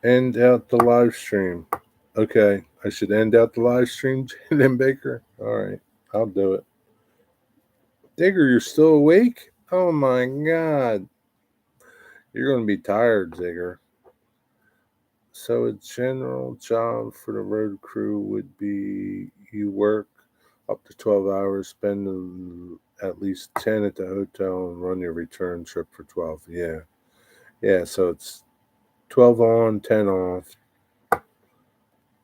End out the live stream. Okay, I should end out the live stream, Jaden Baker. All right, I'll do it. Digger, you're still awake? Oh my god. You're going to be tired, Digger. So a general job for the road crew would be you work up to 12 hours, spend at least 10 at the hotel, and run your return trip for 12. Yeah. Yeah, so it's 12 on, 10 off.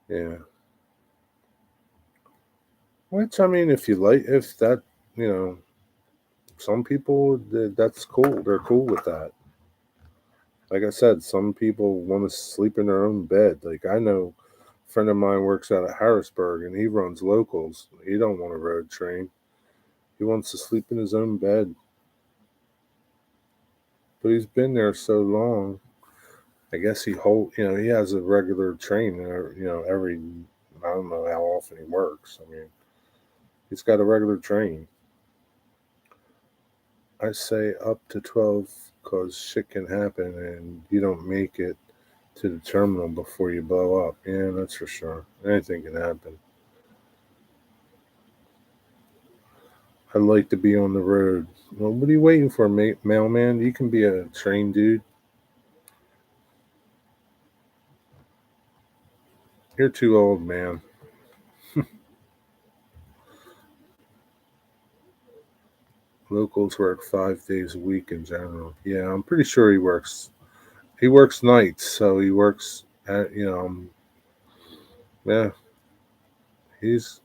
Yeah. Which, I mean, if that, you know, some people, that's cool. They're cool with that. Like I said, some people want to sleep in their own bed. Like I know a friend of mine works out of Harrisburg and he runs locals. He don't want a road train. He wants to sleep in his own bed. But he's been there so long. I guess he has a regular train, every, I don't know how often he works. I mean, he's got a regular train. I say up to 12 because shit can happen and you don't make it to the terminal before you blow up. Yeah, that's for sure. Anything can happen. I'd like to be on the road. Well, what are you waiting for, mailman? You can be a train dude. You're too old, man. Locals work 5 days a week in general. Yeah, I'm pretty sure he works. He works nights, so he works at yeah. He's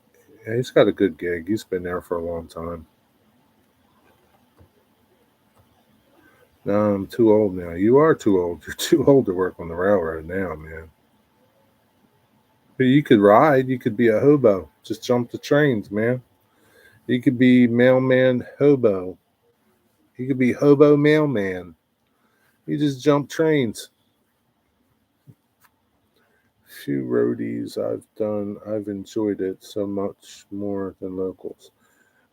he's got a good gig. He's been there for a long time. No, I'm too old now. You are too old. You're too old to work on the railroad now, man. But you could ride. You could be a hobo. Just jump the trains, man. You could be mailman hobo. You could be hobo mailman. You just jump trains. Few roadies I've done, I've enjoyed it so much more than locals.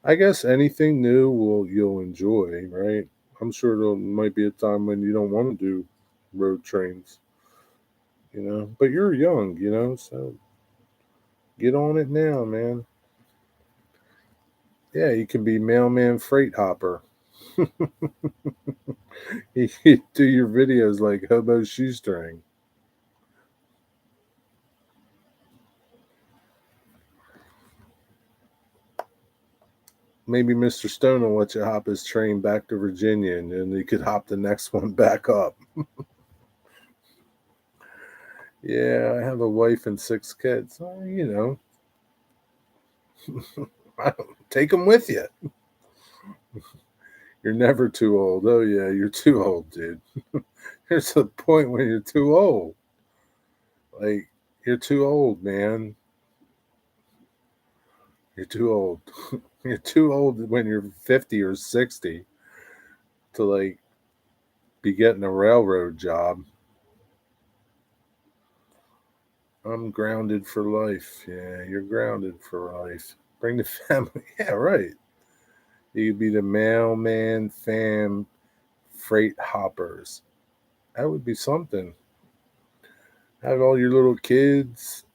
I guess anything new you'll enjoy, right? I'm sure there might be a time when you don't want to do road trains, But you're young, so get on it now, man. Yeah, you can be mailman freight hopper. You do your videos like hobo shoestring. Maybe Mr. Stone will let you hop his train back to Virginia and then you could hop the next one back up. Yeah, I have a wife and 6 kids. Take them with you. You're never too old. Oh, yeah, you're too old, dude. There's a point when you're too old. Like, you're too old, man. You're too old. You're too old when you're 50 or 60 to, like, be getting a railroad job. I'm grounded for life. Yeah, you're grounded for life. Bring the family. Yeah, right. You could be the mailman fam freight hoppers. That would be something. Have all your little kids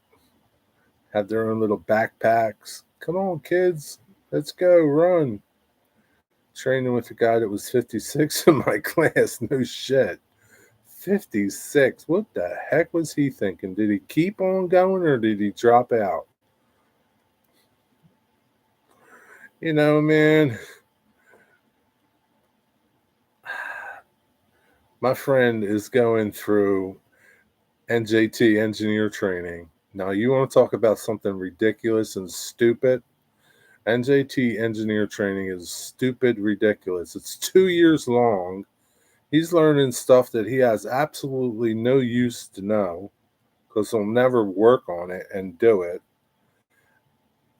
have their own little backpacks. Come on, kids. Let's go run. Training with a guy that was 56 in my class. No shit. 56. What the heck was he thinking? Did he keep on going or did he drop out? Man, my friend is going through NJT engineer training. Now, you want to talk about something ridiculous and stupid? NJT engineer training is stupid, ridiculous. It's 2 years long. He's learning stuff that he has absolutely no use to know. because he'll never work on it and do it.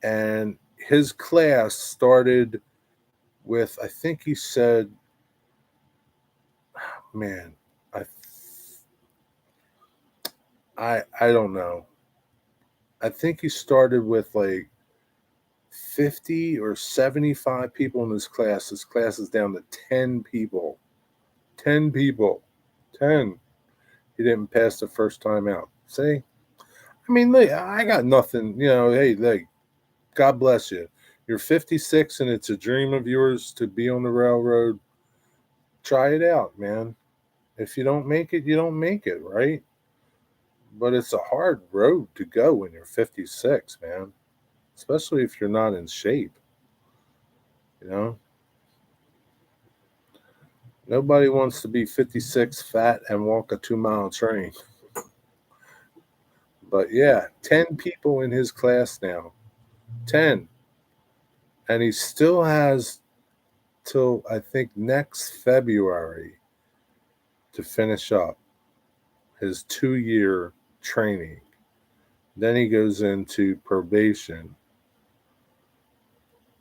And his class started with, I think he said, man, I don't know. I think he started with like 50 or 75 people in his class. His class is down to 10 people. 10 people. 10. He didn't pass the first time out. See? I mean, look, I got nothing. Hey, like, God bless you. You're 56 and it's a dream of yours to be on the railroad. Try it out, man. If you don't make it, you don't make it, right? But it's a hard road to go when you're 56, man. Especially if you're not in shape, you know? Nobody wants to be 56, fat, and walk a 2-mile train. But yeah, 10 people in his class now. 10. And he still has till, I think, next February to finish up his 2-year training. Then he goes into probation.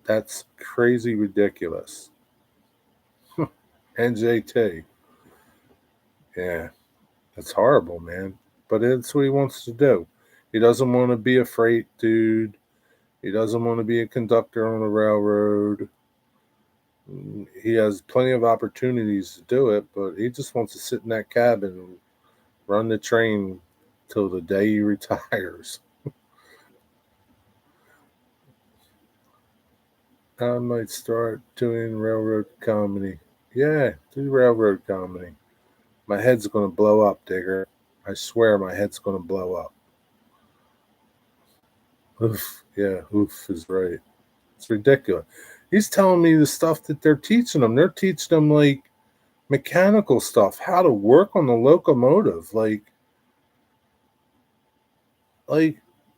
That's crazy ridiculous. NJT. Yeah, that's horrible, man. But it's what he wants to do. He doesn't want to be a freight dude. He doesn't want to be a conductor on a railroad. He has plenty of opportunities to do it, but he just wants to sit in that cabin and run the train till the day he retires. I might start doing railroad comedy. Yeah, do railroad comedy. My head's going to blow up, Digger. I swear my head's going to blow up. Oof. Yeah, oof is right. It's ridiculous. He's telling me the stuff that they're teaching him. They're teaching him like mechanical stuff, how to work on the locomotive. Like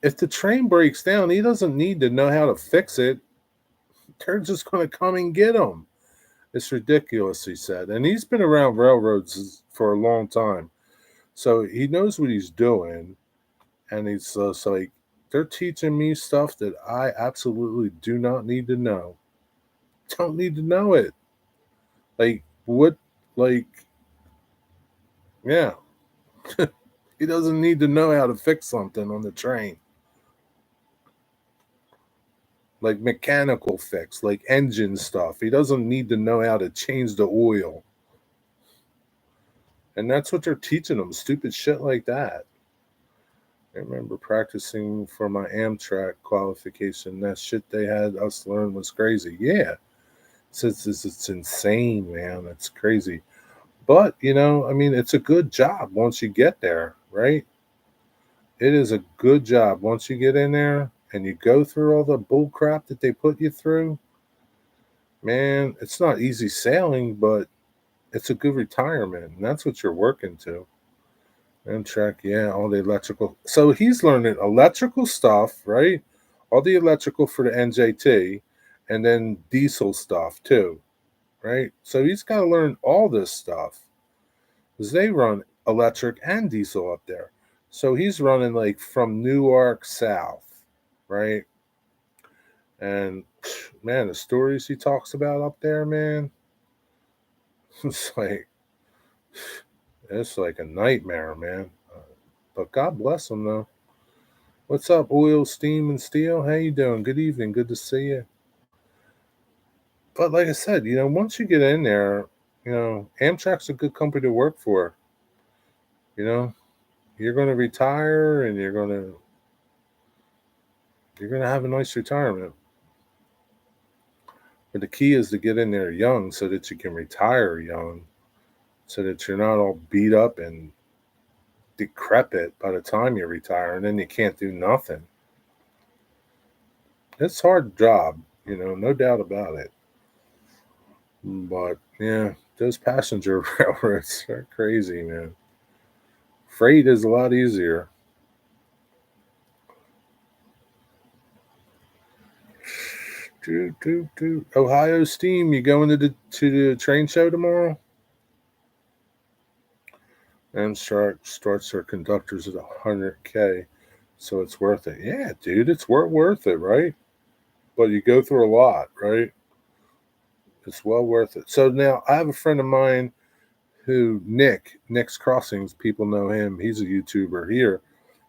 if the train breaks down, he doesn't need to know how to fix it. They're just going to come and get him. It's ridiculous, he said. And he's been around railroads for a long time. So he knows what he's doing. And he's like, they're teaching me stuff that I absolutely do not need to know. Don't need to know it. Like, what? Like, yeah. He doesn't need to know how to fix something on the train. Like mechanical fix, like engine stuff. He doesn't need to know how to change the oil. And that's what they're teaching him, stupid shit like that. I remember practicing for my Amtrak qualification. That shit they had us learn was crazy. Yeah. It's insane, man. It's crazy. But, I mean, it's a good job once you get there, right? It is a good job once you get in there and you go through all the bull crap that they put you through. Man, it's not easy sailing, but it's a good retirement. And that's what you're working to. Amtrak, yeah, all the electrical. So he's learning electrical stuff, right? All the electrical for the NJT and then diesel stuff too, right? So he's got to learn all this stuff because they run electric and diesel up there. So he's running like from Newark south, right? And man, the stories he talks about up there, man, it's like a nightmare, man. But God bless him, though. What's up, Oil, Steam, and Steel? How you doing? Good evening. Good to see you. But like I said, once you get in there, Amtrak's a good company to work for. You're going to retire, and you're going to have a nice retirement. But the key is to get in there young so that you can retire young, so that you're not all beat up and decrepit by the time you retire, and then you can't do nothing. It's a hard job, no doubt about it. But yeah, those passenger railroads are crazy, man. Freight is a lot easier. Ohio Steam, you going to the train show tomorrow? Amtrak starts their conductors at 100K, so it's worth it. Yeah, dude, it's worth it, right? But you go through a lot, right? It's well worth it. So now I have a friend of mine who Nick's Crossings, people know him. He's a YouTuber here.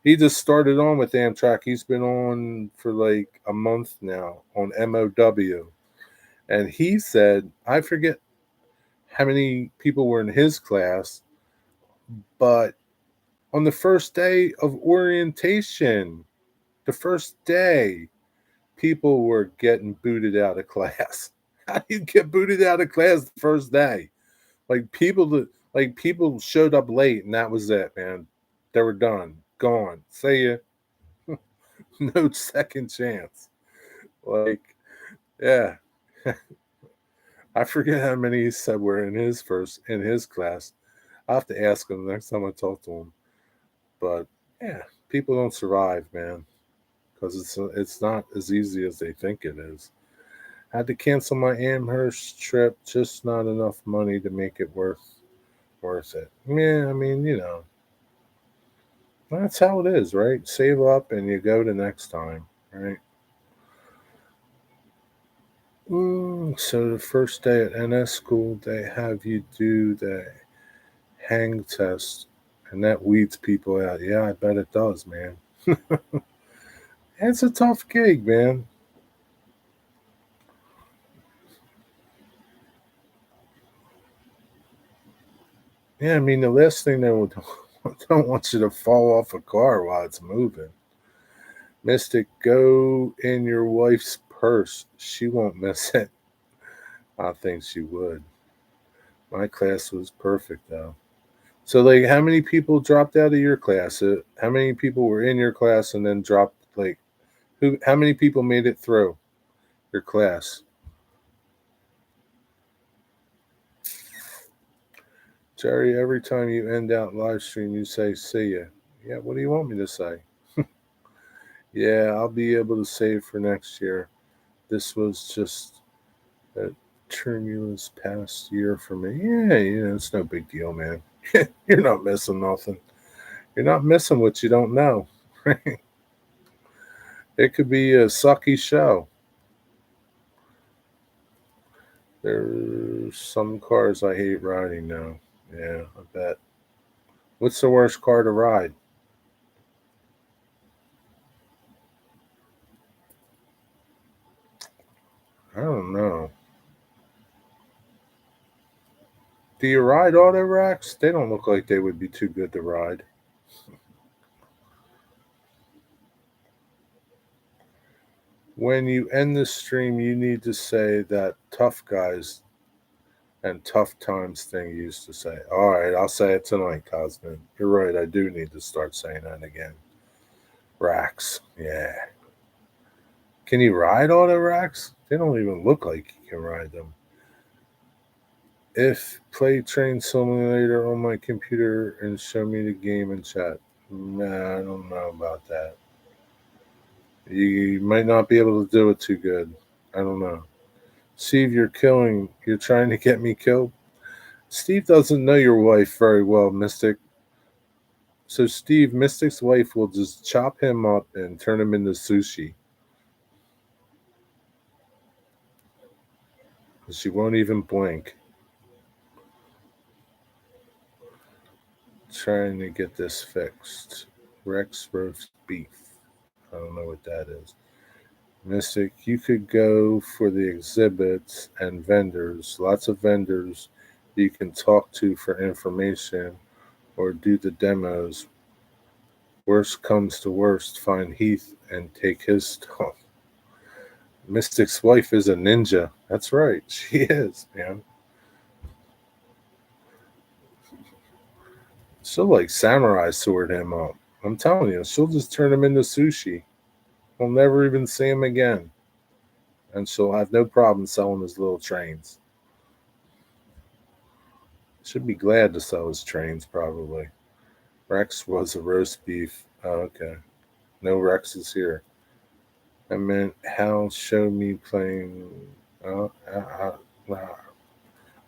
He just started on with Amtrak. He's been on for like a month now on MOW. And he said, I forget how many people were in his class, but on the first day of orientation, the first day, people were getting booted out of class. How do you get booted out of class the first day? Like people showed up late and that was it, man. They were done, gone. See ya. No second chance. Like, yeah. I forget how many he said were in his class. I'll have to ask him next time I talk to him. But yeah, people don't survive, man, because it's not as easy as they think it is. I had to cancel my Amherst trip, just not enough money to make it worth it. Yeah, I mean, that's how it is, right? Save up and you go the next time, right? So the first day at NS school, they have you do the hang test, and that weeds people out. Yeah, I bet it does, man. It's a tough gig, man. Yeah, I mean, the last thing they would don't want you to fall off a car while it's moving. Mystic, go in your wife's purse. She won't miss it. I think she would. My class was perfect, though. So, like, how many people dropped out of your class? How many people were in your class and then dropped? Like, who? How many people made it through your class? Jerry, every time you end out live stream, you say "see ya." Yeah, what do you want me to say? Yeah, I'll be able to save for next year. This was just a tumultuous past year for me. Yeah, it's no big deal, man. You're not missing nothing. You're not missing what you don't know. It could be a sucky show. There's some cars I hate riding now. Yeah, I bet. What's the worst car to ride? I don't know. Do you ride auto racks? They don't look like they would be too good to ride. When you end the stream, you need to say that tough guys and tough times thing you used to say. All right, I'll say it tonight, Cosmin. You're right. I do need to start saying that again. Racks. Yeah. Can you ride auto racks? They don't even look like you can ride them. If play train simulator on my computer and show me the game in chat. Nah, I don't know about that. You might not be able to do it too good. I don't know. Steve, you're trying to get me killed? Steve doesn't know your wife very well, Mystic. So Steve, Mystic's wife will just chop him up and turn him into sushi. She won't even blink. Trying to get this fixed. Rex roast beef. I don't know what that is. Mystic, you could go for the exhibits and vendors. Lots of vendors you can talk to for information or do the demos. Worst comes to worst, find Heath and take his stuff. Mystic's wife is a ninja. That's right. She is, man. She'll like samurai sword him up. I'm telling you, she'll just turn him into sushi. We'll never even see him again. And she'll have no problem selling his little trains. Should be glad to sell his trains, probably. Rex was a roast beef. Oh, okay. No Rex is here. I meant Hal showed me playing. Uh,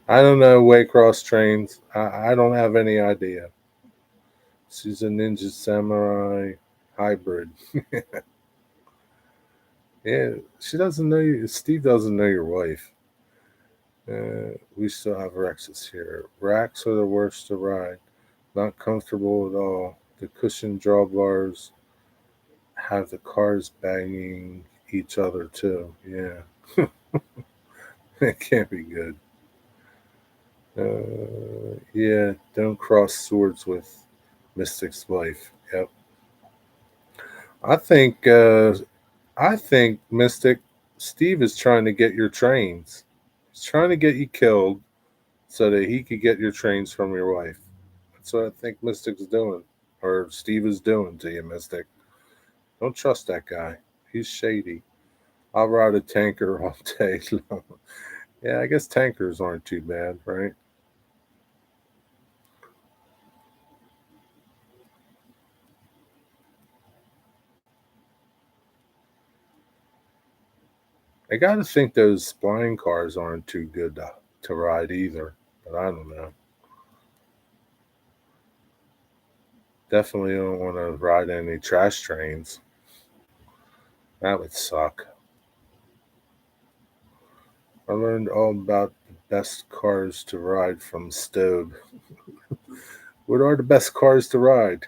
I don't know Waycross trains. I don't have any idea. She's a ninja samurai hybrid. Yeah, she doesn't know you. Steve doesn't know your wife. We still have Rexes here. Racks are the worst to ride. Not comfortable at all. The cushion drawbars have the cars banging each other too. Yeah, it can't be good. Yeah, don't cross swords with Mystic's wife. Yep. I think. I think Mystic Steve is trying to get your trains. He's trying to get you killed so that he could get your trains from your wife. That's what I think Mystic's doing, or Steve is doing to you, Mystic. Don't trust that guy. He's shady. I'll ride a tanker all day long. Yeah, I guess tankers aren't too bad, right? I got to think those flying cars aren't too good to ride either, but I don't know. Definitely don't want to ride any trash trains. That would suck. I learned all about the best cars to ride from Stobe. What are the best cars to ride?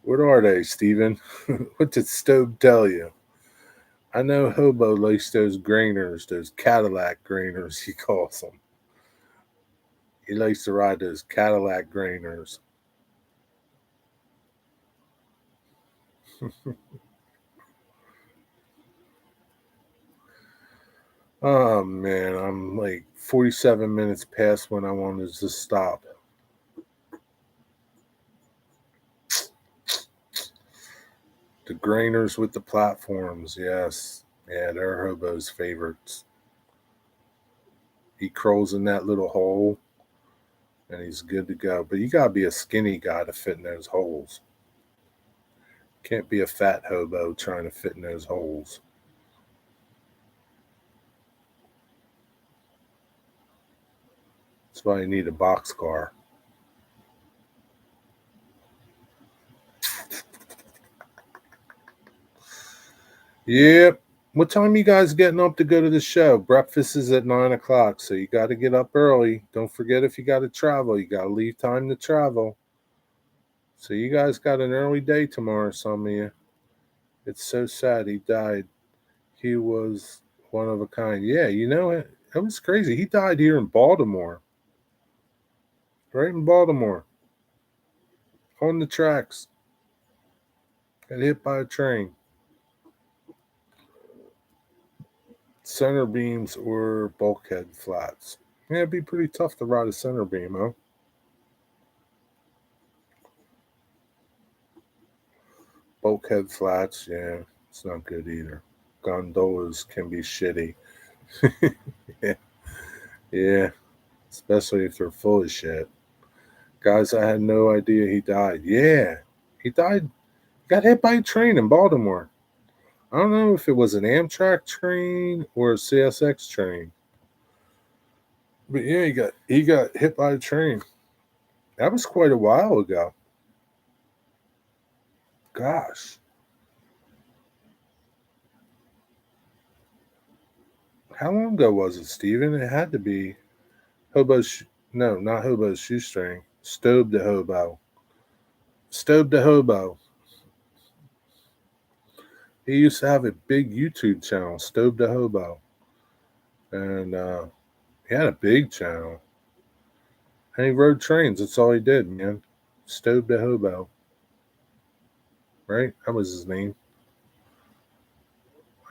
What are they, Steven? What did Stobe tell you? I know Hobo likes those grainers, those Cadillac grainers, he calls them. He likes to ride those Cadillac grainers. Oh man, I'm like 47 minutes past when I wanted to stop. The grainers with the platforms, yes. Yeah, they're Hobo's favorites. He crawls in that little hole and he's good to go. But you gotta be a skinny guy to fit in those holes. Can't be a fat hobo trying to fit in those holes. That's why you need a box car. Yep. What time you guys getting up to go to the show? Breakfast is at 9 o'clock, so you got to get up early. Don't forget if you got to travel, you got to leave time to travel. So you guys got an early day tomorrow, some of you. It's so sad he died. He was one of a kind. Yeah, you know it. That was crazy. He died here in Baltimore, right in Baltimore, on the tracks. Got hit by a train. Center beams or bulkhead flats. Yeah, it'd be pretty tough to ride a center beam, huh? Bulkhead flats, yeah, it's not good either. Gondolas can be shitty. Yeah, yeah, especially if they're full of shit. Guys, I had no idea he died. Yeah, he died, got hit by a train in Baltimore. I don't know if it was an Amtrak train or a CSX train. But yeah, he got hit by a train. That was quite a while ago. Gosh. How long ago was it, Steven? It had to be no, not Hobo's shoestring. Stobe the Hobo. Stobe the Hobo. He used to have a big YouTube channel, Stobe the Hobo. And he had a big channel. And he rode trains. That's all he did, man. Stobe the Hobo. Right? That was his name.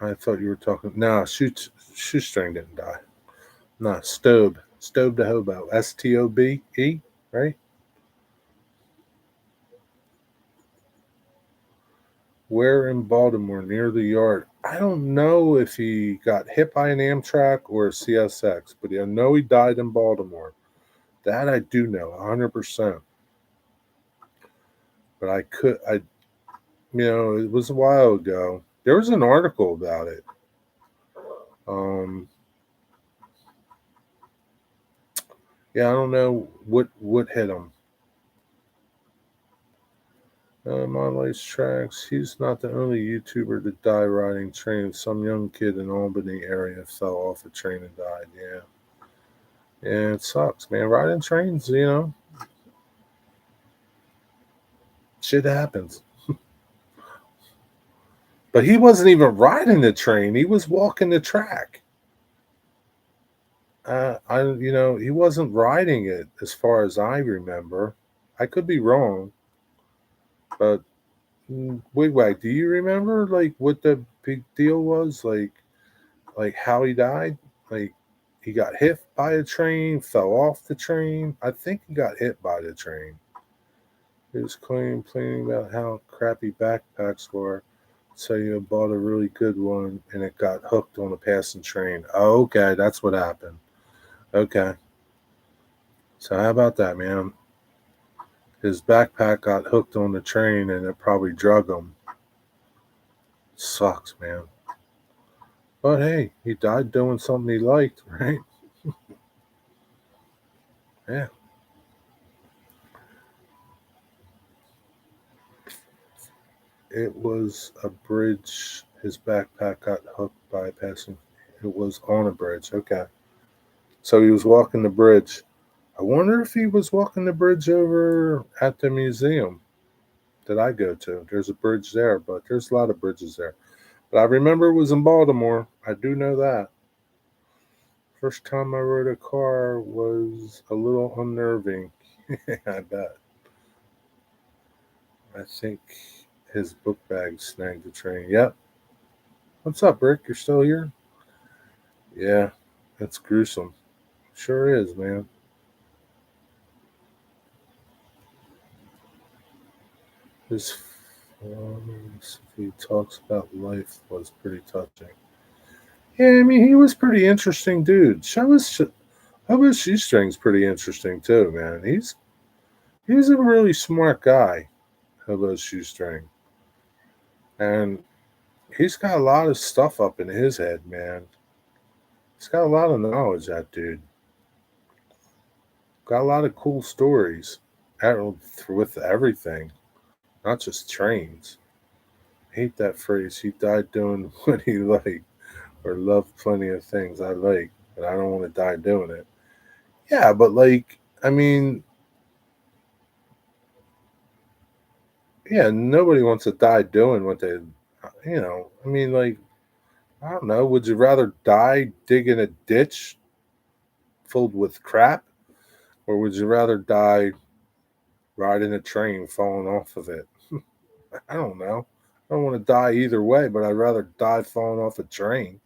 I thought you were talking. No, shoestring didn't die. No, Stobe. Stobe the Hobo. Stobe, right? Where in Baltimore, near the yard? I don't know if he got hit by an Amtrak or a CSX, but I know he died in Baltimore. That I do know, 100%. But it was a while ago. There was an article about it. Um, yeah, I don't know what hit him. My life's tracks. He's not the only YouTuber to die riding trains. Some young kid in Albany area fell off a train and died. Yeah. Yeah, it sucks, man. Riding trains, shit happens. But he wasn't even riding the train. He was walking the track. He wasn't riding it as far as I remember. I could be wrong, but Wigwag, do you remember like what the big deal was? Like how he died? Like he got hit by a train, fell off the train. I think he got hit by the train. He was complaining about how crappy backpacks were. So you bought a really good one and it got hooked on a passing train. Oh, okay, that's what happened. Okay. So how about that, man? His backpack got hooked on the train and it probably drug him. Sucks, man. But hey, he died doing something he liked, right? Yeah. It was a bridge. His backpack got hooked by a passing. It was on a bridge. Okay. So he was walking the bridge. I wonder if he was walking the bridge over at the museum that I go to. There's a bridge there, but there's a lot of bridges there. But I remember it was in Baltimore. I do know that. First time I rode a car was a little unnerving. I bet. I think his book bag snagged the train. Yep. What's up, Rick? You're still here? Yeah, that's gruesome. Sure is, man. His he talks about life was pretty touching. Yeah, I mean, he was pretty interesting, dude. Show Shoestrings pretty interesting too, man. He's a really smart guy, Hobo Shoestring, and he's got a lot of stuff up in his head, man. He's got a lot of knowledge, that dude. Got a lot of cool stories with everything, not just trains. I hate that phrase. He died doing what he liked, or loved plenty of things I like, but I don't want to die doing it. Yeah, but like, I mean, yeah, nobody wants to die doing what I mean, like, I don't know. Would you rather die digging a ditch filled with crap, or would you rather die riding a train falling off of it? I don't know. I don't want to die either way, but I'd rather die falling off a train.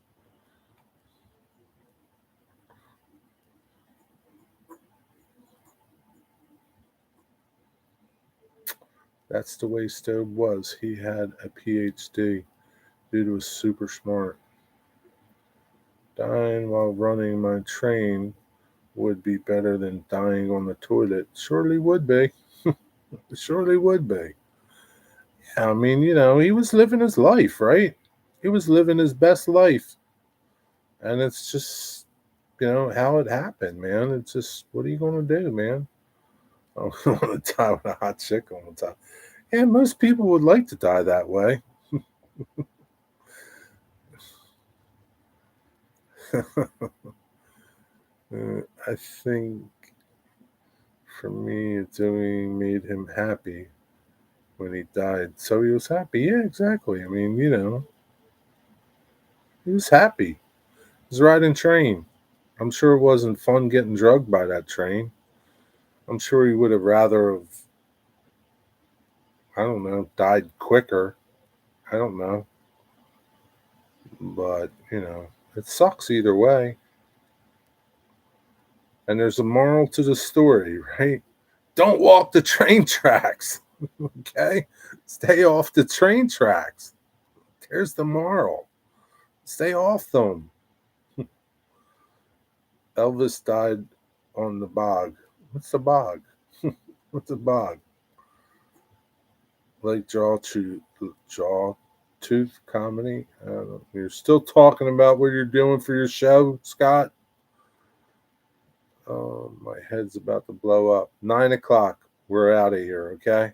That's the way Stowe was. He had a PhD. Dude was super smart. Dying while running my train would be better than dying on the toilet. Surely would be. Surely would be. Yeah, I mean, he was living his life, right? He was living his best life. And it's just, how it happened, man. It's just, what are you going to do, man? I don't want to die with a hot chick all the time. Yeah, most people would like to die that way. I think for me, doing made him happy when he died. So he was happy. Yeah, exactly. I mean, he was happy. He was riding train. I'm sure it wasn't fun getting drugged by that train. I'm sure he would have rather have, I don't know, died quicker. I don't know. But, it sucks either way. And there's a moral to the story, right? Don't walk the train tracks. Okay? Stay off the train tracks. There's the moral. Stay off them. Elvis died on the bog. What's the bog? What's a bog? Like jaw tooth comedy. You're still talking about what you're doing for your show, Scott. My head's about to blow up. 9 o'clock. We're out of here. Okay.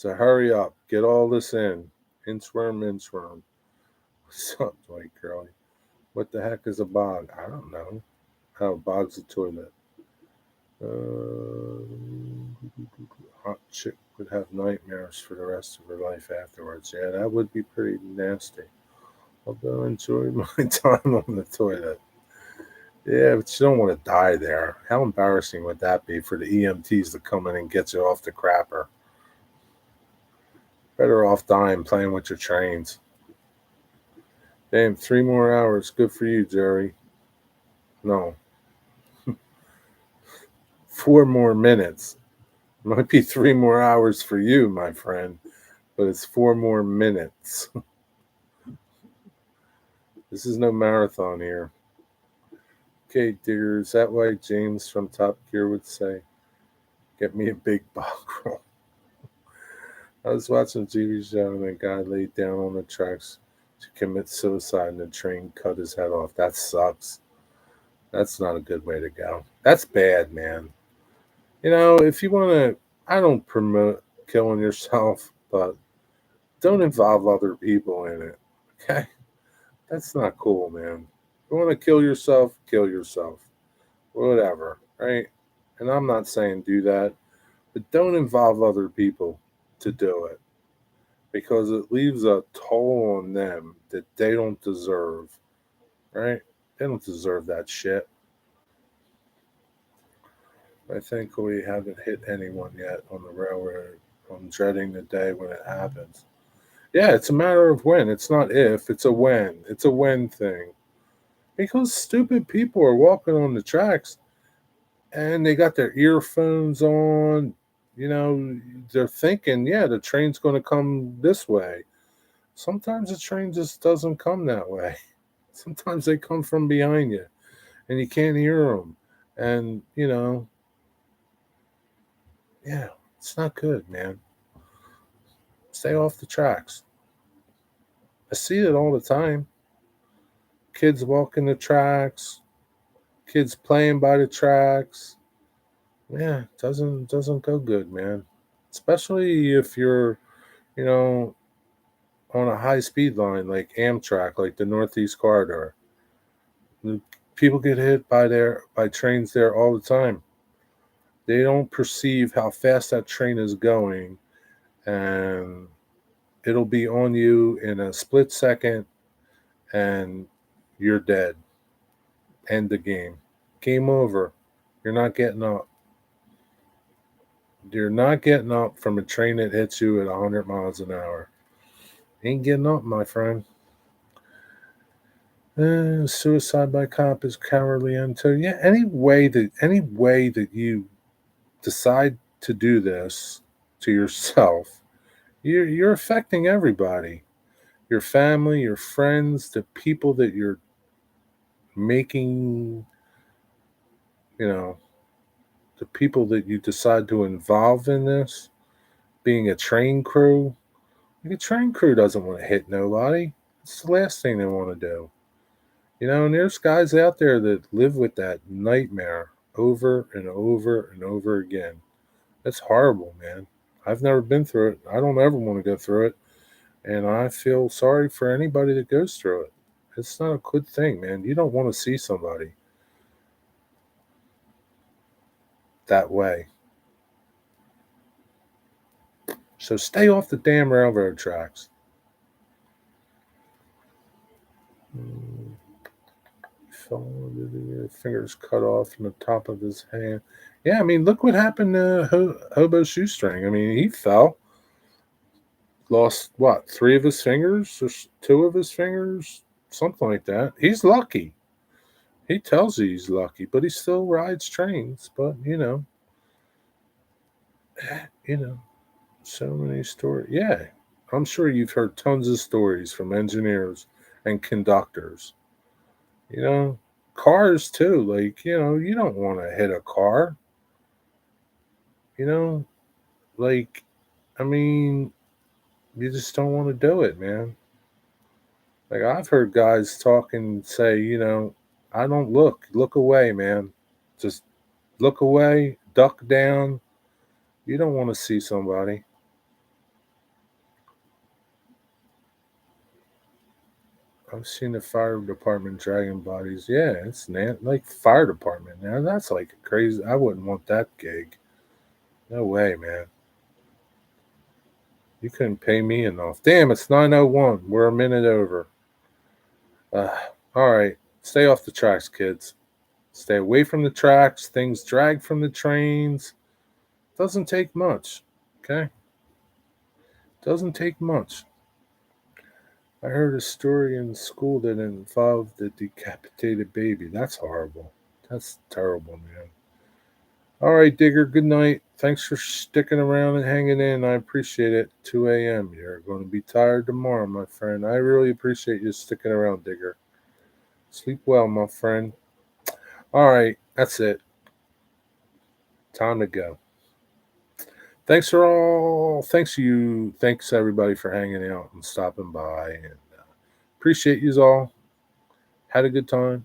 So hurry up. Get all this in. Inchworm, inchworm. What's up, Dwight Curly? What the heck is a bog? I don't know. How a bog's a toilet. Uh, hot chick would have nightmares for the rest of her life afterwards. Yeah, that would be pretty nasty. I'll go enjoy my time on the toilet. Yeah, but you don't want to die there. How embarrassing would that be for the EMTs to come in and get you off the crapper? Better off dying playing with your trains. Damn, 3 more hours. Good for you, Jerry. No, 4 more minutes. Might be 3 more hours for you, my friend, but it's 4 more minutes. This is no marathon here. Okay, diggers. That way, James from Top Gear would say, get me a big bog roll. I was watching a TV show and a guy laid down on the tracks to commit suicide and the train cut his head off. That sucks. That's not a good way to go. That's bad, man. If you want to, I don't promote killing yourself, but don't involve other people in it. Okay? That's not cool, man. If you want to kill yourself, kill yourself. Whatever, right? And I'm not saying do that, but don't involve other people to do it because it leaves a toll on them that they don't deserve, right? They don't deserve that shit. I think we haven't hit anyone yet on the railroad. I'm dreading the day when it happens. Yeah, it's a matter of when. It's not if, it's a when. It's a when thing. Because stupid people are walking on the tracks and they got their earphones on. You know, they're thinking, yeah, the train's going to come this way. Sometimes the train just doesn't come that way. Sometimes they come from behind you and you can't hear them. And, yeah, it's not good, man. Stay off the tracks. I see it all the time. Kids walking the tracks, kids playing by the tracks. Yeah, it doesn't go good, man. Especially if you're, you know, on a high speed line like Amtrak, like the Northeast Corridor. People get hit by trains there all the time. They don't perceive how fast that train is going, and it'll be on you in a split second, and you're dead. End the game. Game over. You're not getting up. You're not getting up from a train that hits you at 100 miles an hour. Ain't getting up, my friend. Suicide by cop is cowardly until yeah. Any way that you decide to do this to yourself, you're affecting everybody. Your family, your friends, the people that you're making, you know, the people that you decide to involve in this, being a train crew. Like a train crew doesn't want to hit nobody. It's the last thing they want to do. And there's guys out there that live with that nightmare over and over and over again. That's horrible, man. I've never been through it. I don't ever want to go through it. And I feel sorry for anybody that goes through it. It's not a good thing, man. You don't want to see somebody that way. So stay off the damn railroad tracks. Fingers cut off from the top of his hand. Yeah, I mean, look what happened to Hobo Shoestring. I mean, he fell, lost what, 3 of his fingers or 2 of his fingers, something like that. He's lucky. He tells you he's lucky, but he still rides trains. But you know, so many stories. Yeah, I'm sure you've heard tons of stories from engineers and conductors. You know, cars too. Like you don't want to hit a car. You know, like I mean, you just don't want to do it, man. Like I've heard guys talk and say, I don't look away, man. Just look away, duck down. You don't want to see somebody. I've seen the fire department dragging bodies. Yeah, it's like fire department. Now that's like crazy. I wouldn't want that gig. No way, man. You couldn't pay me enough. Damn, it's 9:01. We're a minute over. Uh, all right, stay off the tracks, kids. Stay away from the tracks. Things drag from the trains. Doesn't take much. Okay, doesn't take much. I heard a story in school that involved a decapitated baby. That's horrible. That's terrible, man. All right, Digger, good night. Thanks for sticking around and hanging in. I appreciate it. 2 a.m. You're going to be tired tomorrow, my friend. I really appreciate you sticking around, Digger. Sleep well, my friend. All right, that's it. Time to go. Thanks you. Thanks everybody for hanging out and stopping by. And appreciate you all. Had a good time.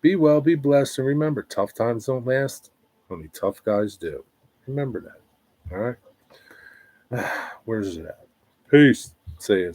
Be well, be blessed, and remember, tough times don't last. Only tough guys do. Remember that. All right. Where's it at? Peace. See you.